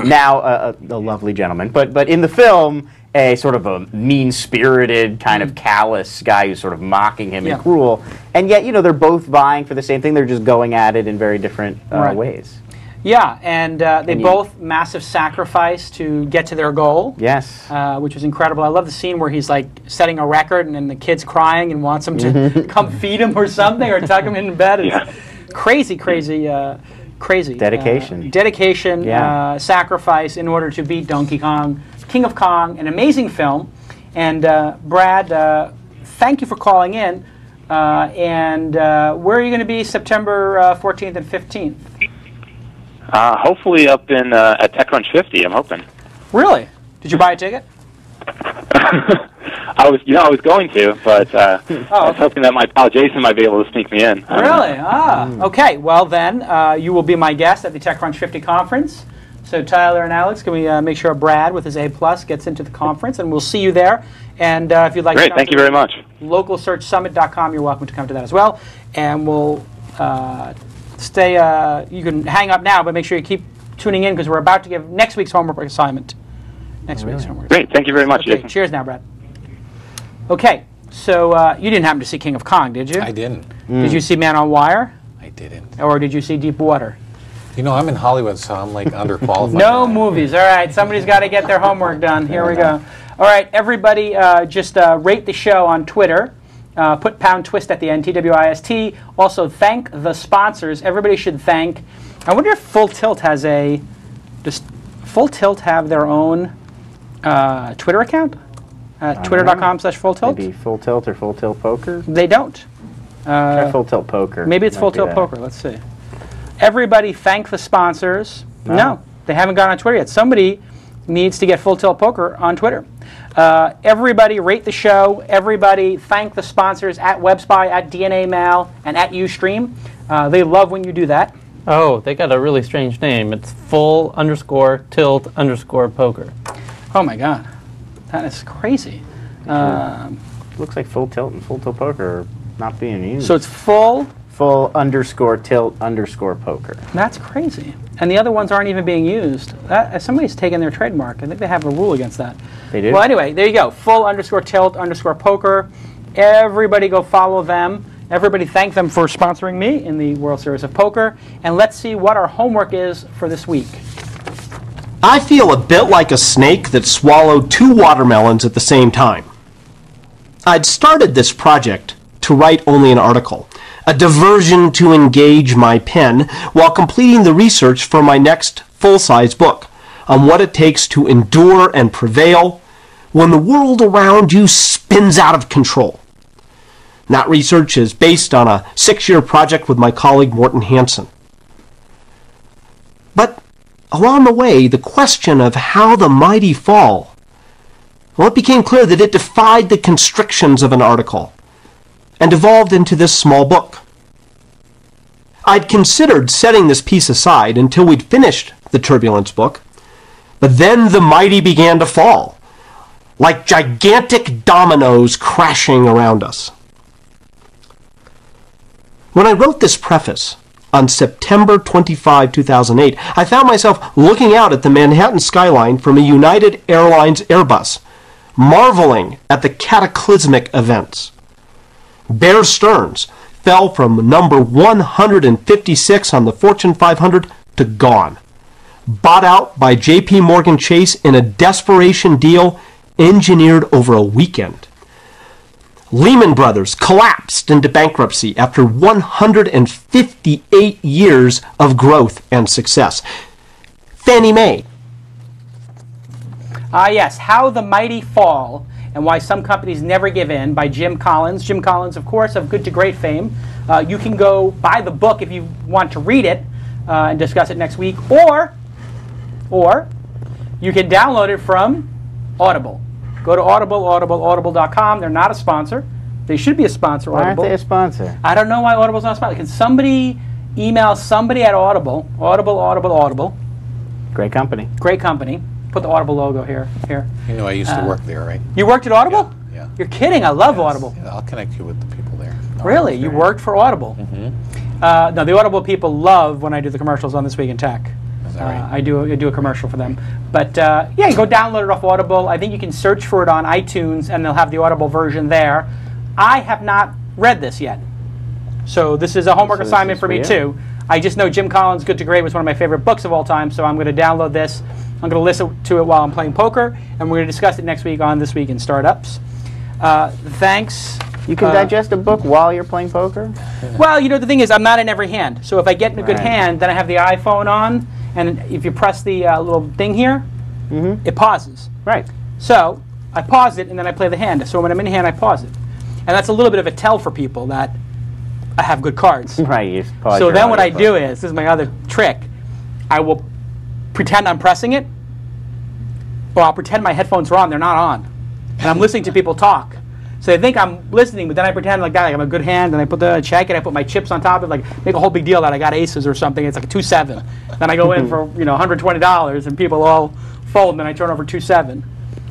now a lovely gentleman, but in the film, a sort of a mean-spirited, kind of callous guy who's sort of mocking him and cruel. And yet, they're both vying for the same thing. They're just going at it in very different ways. Yeah, and they both massive sacrifice to get to their goal. Yes. Which was incredible. I love the scene where he's like setting a record and then the kid's crying and wants him to come feed him or something or tuck him in bed. It's crazy. Dedication. Dedication, sacrifice in order to beat Donkey Kong. King of Kong, an amazing film. And Brad, thank you for calling in. And where are you going to be September 14th and 15th? Hopefully up in at TechCrunch 50. I'm hoping. Really? Did you buy a ticket? I was going to, but I was hoping that my pal Jason might be able to sneak me in. Really? Okay. Well, then you will be my guest at the TechCrunch 50 conference. So Tyler and Alex, can we make sure Brad with his A+ gets into the conference, and we'll see you there. And if you'd like to thank you very much. localsearchsummit.com, you're welcome to come to that as well. And we'll stay. You can hang up now, but make sure you keep tuning in because we're about to give next week's homework assignment. Great. Thank you very much, Jason. Cheers now, Brad. Okay. So you didn't happen to see King of Kong, did you? I didn't. Did you see Man on Wire? I didn't. Or did you see Deep Water? I'm in Hollywood, so I'm like underqualified. No movies. All right, somebody's got to get their homework done. Here we go. All right, everybody, just rate the show on Twitter. Put #twist at the end, TWIST. Also, thank the sponsors. Everybody should thank. I wonder if Full Tilt has does Full Tilt have their own Twitter account? Twitter.com/FullTilt? Maybe Full Tilt or Full Tilt Poker? They don't. Try Full Tilt Poker. Maybe it's Full Tilt Poker. Let's see. Everybody thank the sponsors. No, they haven't gone on Twitter yet. Somebody needs to get Full Tilt Poker on Twitter. Everybody rate the show. Everybody thank the sponsors at WebSpy, at DNA Mail, and at Ustream. They love when you do that. Oh, they got a really strange name. It's full_tilt_poker. Oh my God, that is crazy. Looks like Full Tilt and Full Tilt Poker are not being used. So it's full_tilt_poker. That's crazy. And the other ones aren't even being used. Somebody's taken their trademark. I think they have a rule against that. They do? Well, anyway, there you go. full_tilt_poker. Everybody go follow them. Everybody thank them for sponsoring me in the World Series of Poker. And let's see what our homework is for this week. I feel a bit like a snake that swallowed 2 watermelons at the same time. I'd started this project to write only an article, a diversion to engage my pen while completing the research for my next full-size book on what it takes to endure and prevail when the world around you spins out of control. That research is based on a 6-year project with my colleague Morten Hansen. But along the way, the question of how the mighty fall Well, it became clear that it defied the constrictions of an article and evolved into this small book. I'd considered setting this piece aside until we'd finished the Turbulence book, but then the mighty began to fall, like gigantic dominoes crashing around us. When I wrote this preface on September 25, 2008, I found myself looking out at the Manhattan skyline from a United Airlines Airbus, marveling at the cataclysmic events. Bear Stearns fell from number 156 on the Fortune 500 to gone, bought out by J.P. Morgan Chase in a desperation deal engineered over a weekend. Lehman Brothers collapsed into bankruptcy after 158 years of growth and success. Fannie Mae. Yes, How the Mighty Fall and Why Some Companies Never Give In by Jim Collins. Jim Collins, of course, of Good to Great fame. You can go buy the book if you want to read it and discuss it next week, or you can download it from Audible. Go to audible.com. They're not a sponsor. They should be a sponsor. Why Audible. aren't they a sponsor? I don't know why Audible's not a sponsor. Can somebody email somebody at Audible? Audible. Great company. Great company. Put the Audible logo here. You know, I used to work there, right? You worked at Audible? Yeah. You're kidding. I love Audible. Yeah, I'll connect you with the people there. Really? You worked for Audible? Mm-hmm. No, the Audible people love when I do the commercials on This Week in Tech. Is that right? I do a commercial for them. But yeah, go download it off Audible. I think you can search for it on iTunes, and they'll have the Audible version there. I have not read this yet. So this is a homework assignment for me, too. I just know Jim Collins' Good to Great was one of my favorite books of all time, so I'm going to download this. I'm going to listen to it while I'm playing poker, and we're going to discuss it next week on This Week in Startups. Thanks. You can digest a book while you're playing poker? Well, you know, the thing is, I'm not in every hand. So if I get in a good hand, then I have the iPhone on, and if you press the little thing here, it pauses. Right. So I pause it, and then I play the hand. So when I'm in hand, I pause it. And that's a little bit of a tell for people that I have good cards. Right. You pause So your then what I audio do is, this is my other trick, I will pretend I'm pressing it, or I'll pretend my headphones are on. They're not on. And I'm listening to people talk. So they think I'm listening, but then I pretend like that. I have a good hand, and I put the check, and I put my chips on top of it, like make a whole big deal that I got aces or something. It's like a 2-7. Then I go in for $120, and people all fold, and then I turn over 2-7.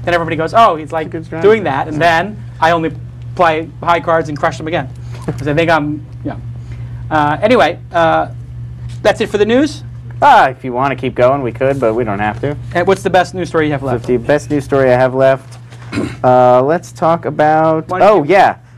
Then everybody goes, oh, he's like doing that, and then I only play high cards and crush them again because I think I'm, anyway, that's it for the news. If you want to keep going, we could, but we don't have to. And what's the best news story you have left? The best news story I have left. Let's talk about.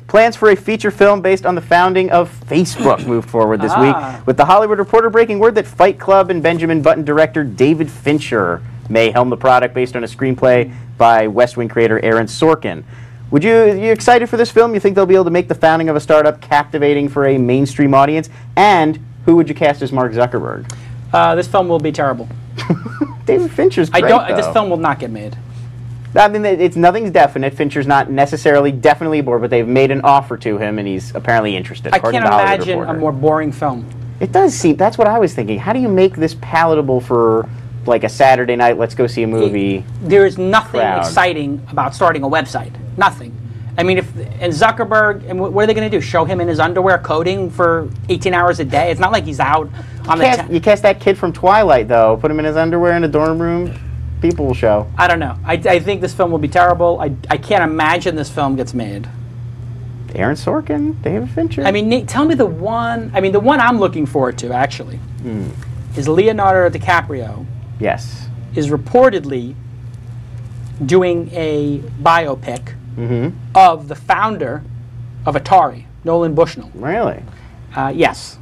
Plans for a feature film based on the founding of Facebook moved forward this week, with The Hollywood Reporter breaking word that Fight Club and Benjamin Button director David Fincher may helm the product based on a screenplay by West Wing creator Aaron Sorkin. You excited for this film? You think they'll be able to make the founding of a startup captivating for a mainstream audience? And who would you cast as Mark Zuckerberg? This film will be terrible. David Fincher's great, This film will not get made. I mean, nothing's definite. Fincher's not necessarily definitely aboard, but they've made an offer to him, and he's apparently interested. I can't imagine a more boring film. It does seem. That's what I was thinking. How do you make this palatable for like a Saturday night? Let's go see a movie. There is nothing exciting about starting a website. Nothing. I mean, and Zuckerberg, and what are they going to do? Show him in his underwear coding for 18 hours a day? It's not like he's out on You cast that kid from Twilight, though. Put him in his underwear in a dorm room. People will show. I don't know. I think this film will be terrible. I can't imagine this film gets made. Aaron Sorkin, David Fincher. I mean, Nate, tell me the one. I mean, the one I'm looking forward to actually is Leonardo DiCaprio. Yes. Is reportedly doing a biopic of the founder of Atari, Nolan Bushnell. Really? Yes.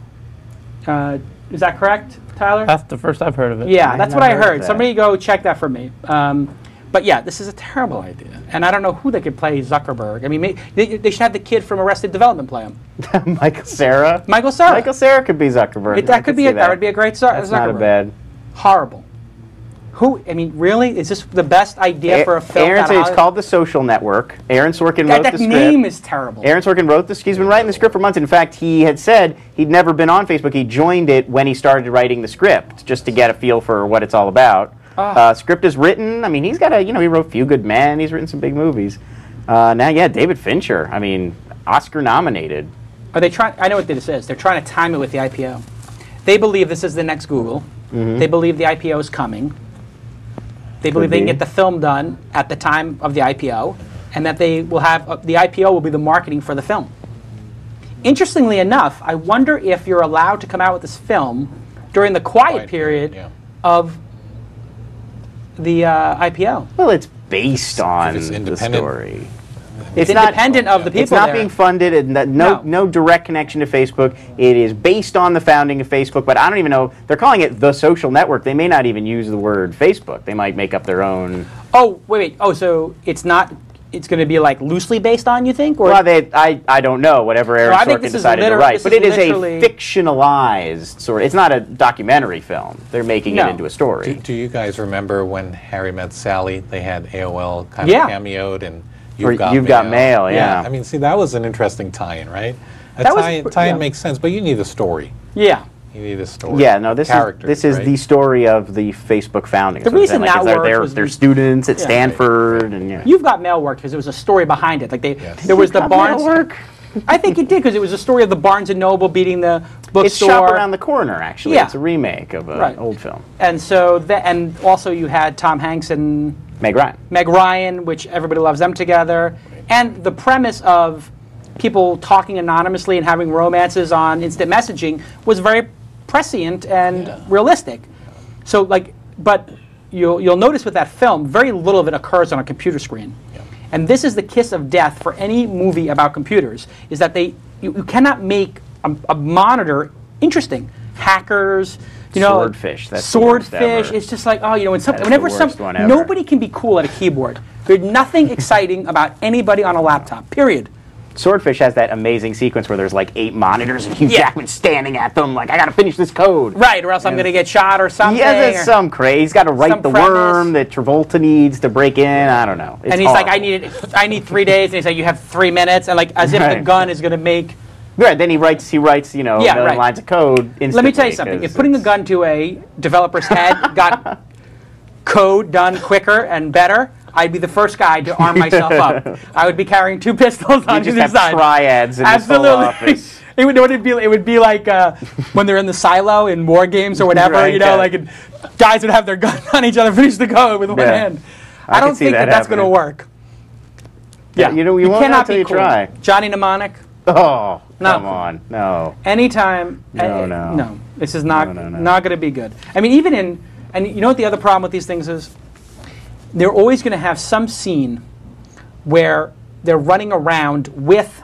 Is that correct, Tyler? That's the first I've heard of it. Yeah, that's what I heard. Somebody go check that for me. But yeah, this is a terrible idea. And I don't know who they could play Zuckerberg. I mean, they should have the kid from Arrested Development play him. Michael Cera? Michael Cera. Michael Cera could be Zuckerberg. That would be a great Zuckerberg. That's not a bad. Horrible. Who? I mean, really? Is this the best idea for a film? It's called The Social Network. Aaron Sorkin wrote the script. That name is terrible. Aaron Sorkin wrote this. He's been writing the script for months. In fact, he had said he'd never been on Facebook. He joined it when he started writing the script, just to get a feel for what it's all about. Script is written. I mean, he's got he wrote Few Good Men. He's written some big movies. Now, yeah, David Fincher. I mean, Oscar nominated. Are they trying? I know what this is. They're trying to time it with the IPO. They believe this is the next Google. They believe the IPO is coming. They believe they can get the film done at the time of the IPO, and that they will have the IPO will be the marketing for the film. Interestingly enough, I wonder if you're allowed to come out with this film during the quiet period of the IPO. Well, it's based on the story. It's independent of the people. It's not being funded, and no direct connection to Facebook. It is based on the founding of Facebook, but I don't even know. They're calling it the social network. They may not even use the word Facebook. They might make up their own. Oh, wait. Oh, so it's not. It's going to be like loosely based on, you think? Or? Well, I don't know. Whatever Aaron Sorkin decided to write, but it is a fictionalized sort. It's not a documentary film. They're making it into a story. Do you guys remember when Harry Met Sally? They had AOL kind of cameoed and. You've got mail, yeah. I mean, see, that was an interesting tie-in, right? Tie-in makes sense, but you need a story. Yeah. You need a story. Yeah, no, this is the story of the Facebook founding. The reason that worked they're students at Stanford, and You've Got Mail worked because there was a story behind it. Like there was the Barnes. I think it did because it was a story of the Barnes and Noble beating the bookstore. It's Shop Around the Corner, actually. Yeah. It's a remake of an old film. And so, and also you had Tom Hanks and Meg Ryan. Meg Ryan, which everybody loves them together. And the premise of people talking anonymously and having romances on instant messaging was very prescient and realistic. So, but you'll notice with that film, very little of it occurs on a computer screen. And this is the kiss of death for any movie about computers, is that you cannot make a monitor interesting. Hackers, Swordfish. That's Swordfish. It's just like, nobody can be cool at a keyboard. There's nothing exciting about anybody on a laptop, period. Swordfish has that amazing sequence where there's like 8 monitors and Hugh Jackman's standing at them like, I gotta finish this code. Right, or else I'm gonna get shot or something. Yeah, that's some craze. He's gotta write the worm that Travolta needs to break in. I don't know. It's and he's like, I need 3 days, and he's like, you have 3 minutes, and like as if the gun is gonna make. Right, then he writes a million lines of code instantly. Let me tell you something. If putting a gun to a developer's head got code done quicker and better, I'd be the first guy to arm myself up. I would be carrying 2 pistols on either side. Triads in his whole office. It would be like when they're in the silo in war games or whatever, like guys would have their gun on each other, finish the code with one hand. I don't think that's going to work. Yeah, you won't cannot until you try. Johnny Mnemonic. Oh, come on, no. Anytime. No. This is not going to be good. I mean, and you know what the other problem with these things is? They're always going to have some scene where they're running around with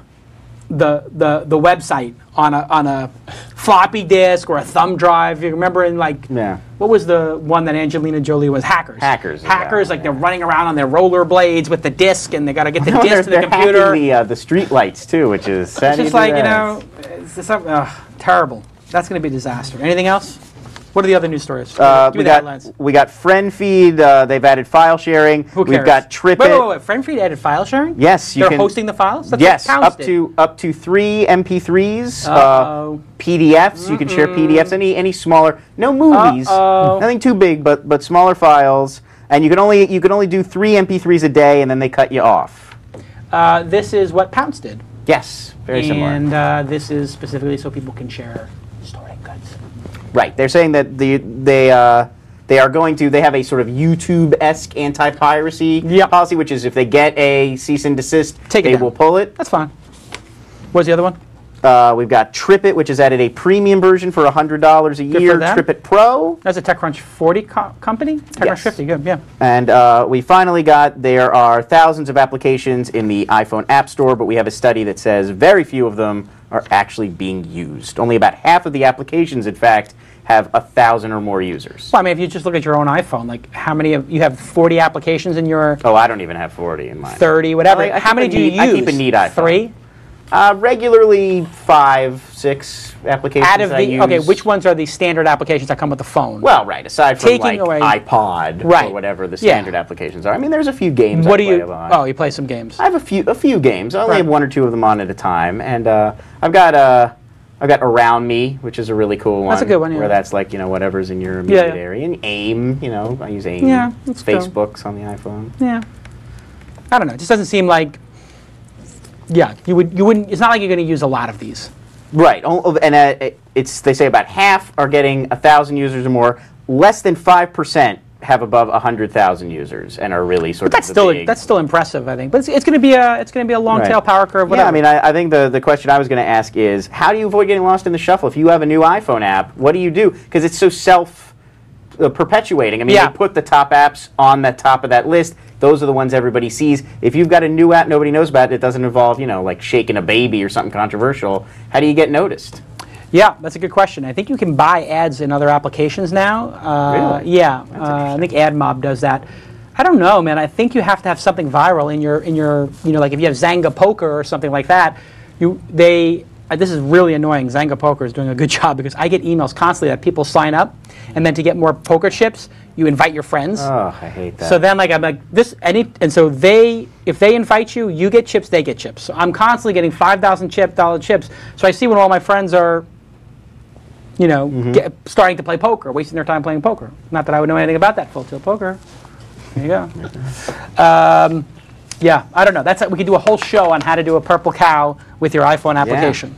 the website on a floppy disk or a thumb drive. You remember in what was the one that Angelina Jolie was? Hackers. Hackers, they're running around on their rollerblades with the disk, and they got to get the disk to the computer. Hacking the street lights too, which is it's just it's just, terrible. That's going to be a disaster. Anything else? What are the other news stories? We got Friend Feed. They've added file sharing. Who cares? We've got Trip Wait. Friend Feed added file sharing? Yes, they're hosting the files. That's yes, up to 3 MP3s, PDFs. You can share PDFs. Any smaller, no movies, nothing too big, but smaller files. And you can only do 3 MP3s a day, and then they cut you off. This is what Pounce did. Yes, very similar. And this is specifically so people can share storing goods. Right. They're saying that they have a sort of YouTube-esque anti-piracy policy, which is if they get a cease and desist, they will pull it. That's fine. What's the other one? We've got TripIt, which has added a premium version for $100 a year. TripIt Pro. That's a TechCrunch 40 company? TechCrunch 50, good, yeah. And we finally there are thousands of applications in the iPhone App Store, but we have a study that says very few of them are actually being used. Only about half of the applications, in fact, have 1,000 or more users. Well, I mean, if you just look at your own iPhone, like how many you have 40 applications in your... Oh, I don't even have 40 in mine. 30, whatever. How many do you use? I keep a neat iPhone. 3? Regularly 5, 6 applications I use. Okay, which ones are the standard applications that come with the phone? Well, right, aside from iPod or whatever the standard applications are. I mean, there's a few games I play on. Oh, you play some games. I have a few games. I only have 1 or 2 of them on at a time. And I've got I've got Around Me, which is a really cool one. That's a good one, yeah. Where that's like, whatever's in your immediate area. And AIM, I use AIM. Yeah, that's Facebook's on the iPhone. Yeah. I don't know. It just doesn't seem like, you wouldn't, it's not like you're going to use a lot of these. Right. And they say about half are getting 1,000 users or more. Less than 5% have above 100,000 users and are really sort of that's still impressive, I think. But it's going to be a long tail power curve. Whatever. Yeah, I mean, I think the question I was going to ask is, how do you avoid getting lost in the shuffle? If you have a new iPhone app, what do you do? Because it's so self-perpetuating. I mean, they put the top apps on the top of that list. Those are the ones everybody sees. If you've got a new app nobody knows about, it doesn't involve, like shaking a baby or something controversial. How do you get noticed? Yeah, that's a good question. I think you can buy ads in other applications now. Really? Yeah, I think AdMob does that. I don't know, man. I think you have to have something viral in your like if you have Zanga Poker or something like that. This is really annoying. Zanga Poker is doing a good job because I get emails constantly that people sign up, and then to get more poker chips, you invite your friends. Oh, I hate that. So then, I'm like this, and so if they invite you, you get chips, they get chips. So I'm constantly getting $5,000 chips. So I see when all my friends are, starting to play poker, wasting their time playing poker. Not that I would know anything about that. Full Tilt Poker. There you go. Yeah, I don't know. We could do a whole show on how to do a purple cow with your iPhone application.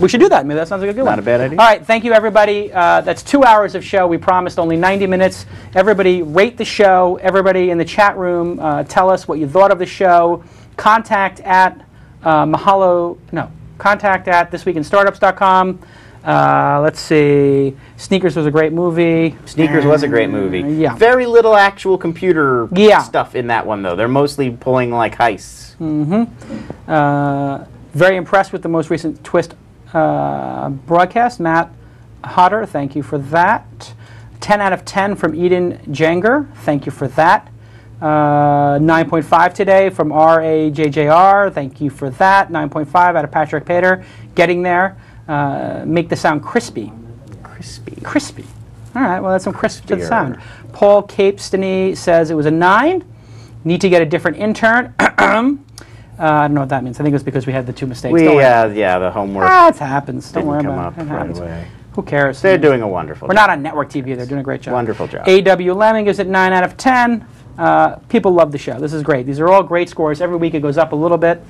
We should do that. Maybe that sounds like a good one. Not a bad idea. All right, thank you, everybody. That's 2 hours of show. We promised only 90 minutes. Everybody rate the show. Everybody in the chat room, tell us what you thought of the show. Contact at thisweekinstartups.com. Let's see. Sneakers was a great movie. Sneakers was a great movie. Yeah. Very little actual computer stuff in that one, though. They're mostly pulling like heists. Very impressed with the most recent Twist broadcast. Matt Hodder, thank you for that. 10 out of 10 from Eden Jenger. Thank you for that. 9.5 today from RAJJR. Thank you for that. 9.5 out of Patrick Pater. Getting there. Make the sound crispy. Crispy. All right, well, that's some crisp to the sound. Paul Capestany says it was a 9. Need to get a different intern. I don't know what that means. I think it was because we had the 2 mistakes. The homework. It happens. Don't worry about it. It happens. Away. Who cares? They're doing a wonderful job. We're not on network TV. They're doing a great job. Wonderful job. A.W. Lemming gives it 9 out of 10. People love the show. This is great. These are all great scores. Every week it goes up a little bit.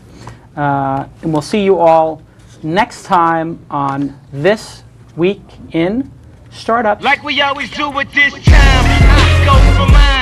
And we'll see you all next time on This Week in Startups. Like we always do with this time, I go for mine.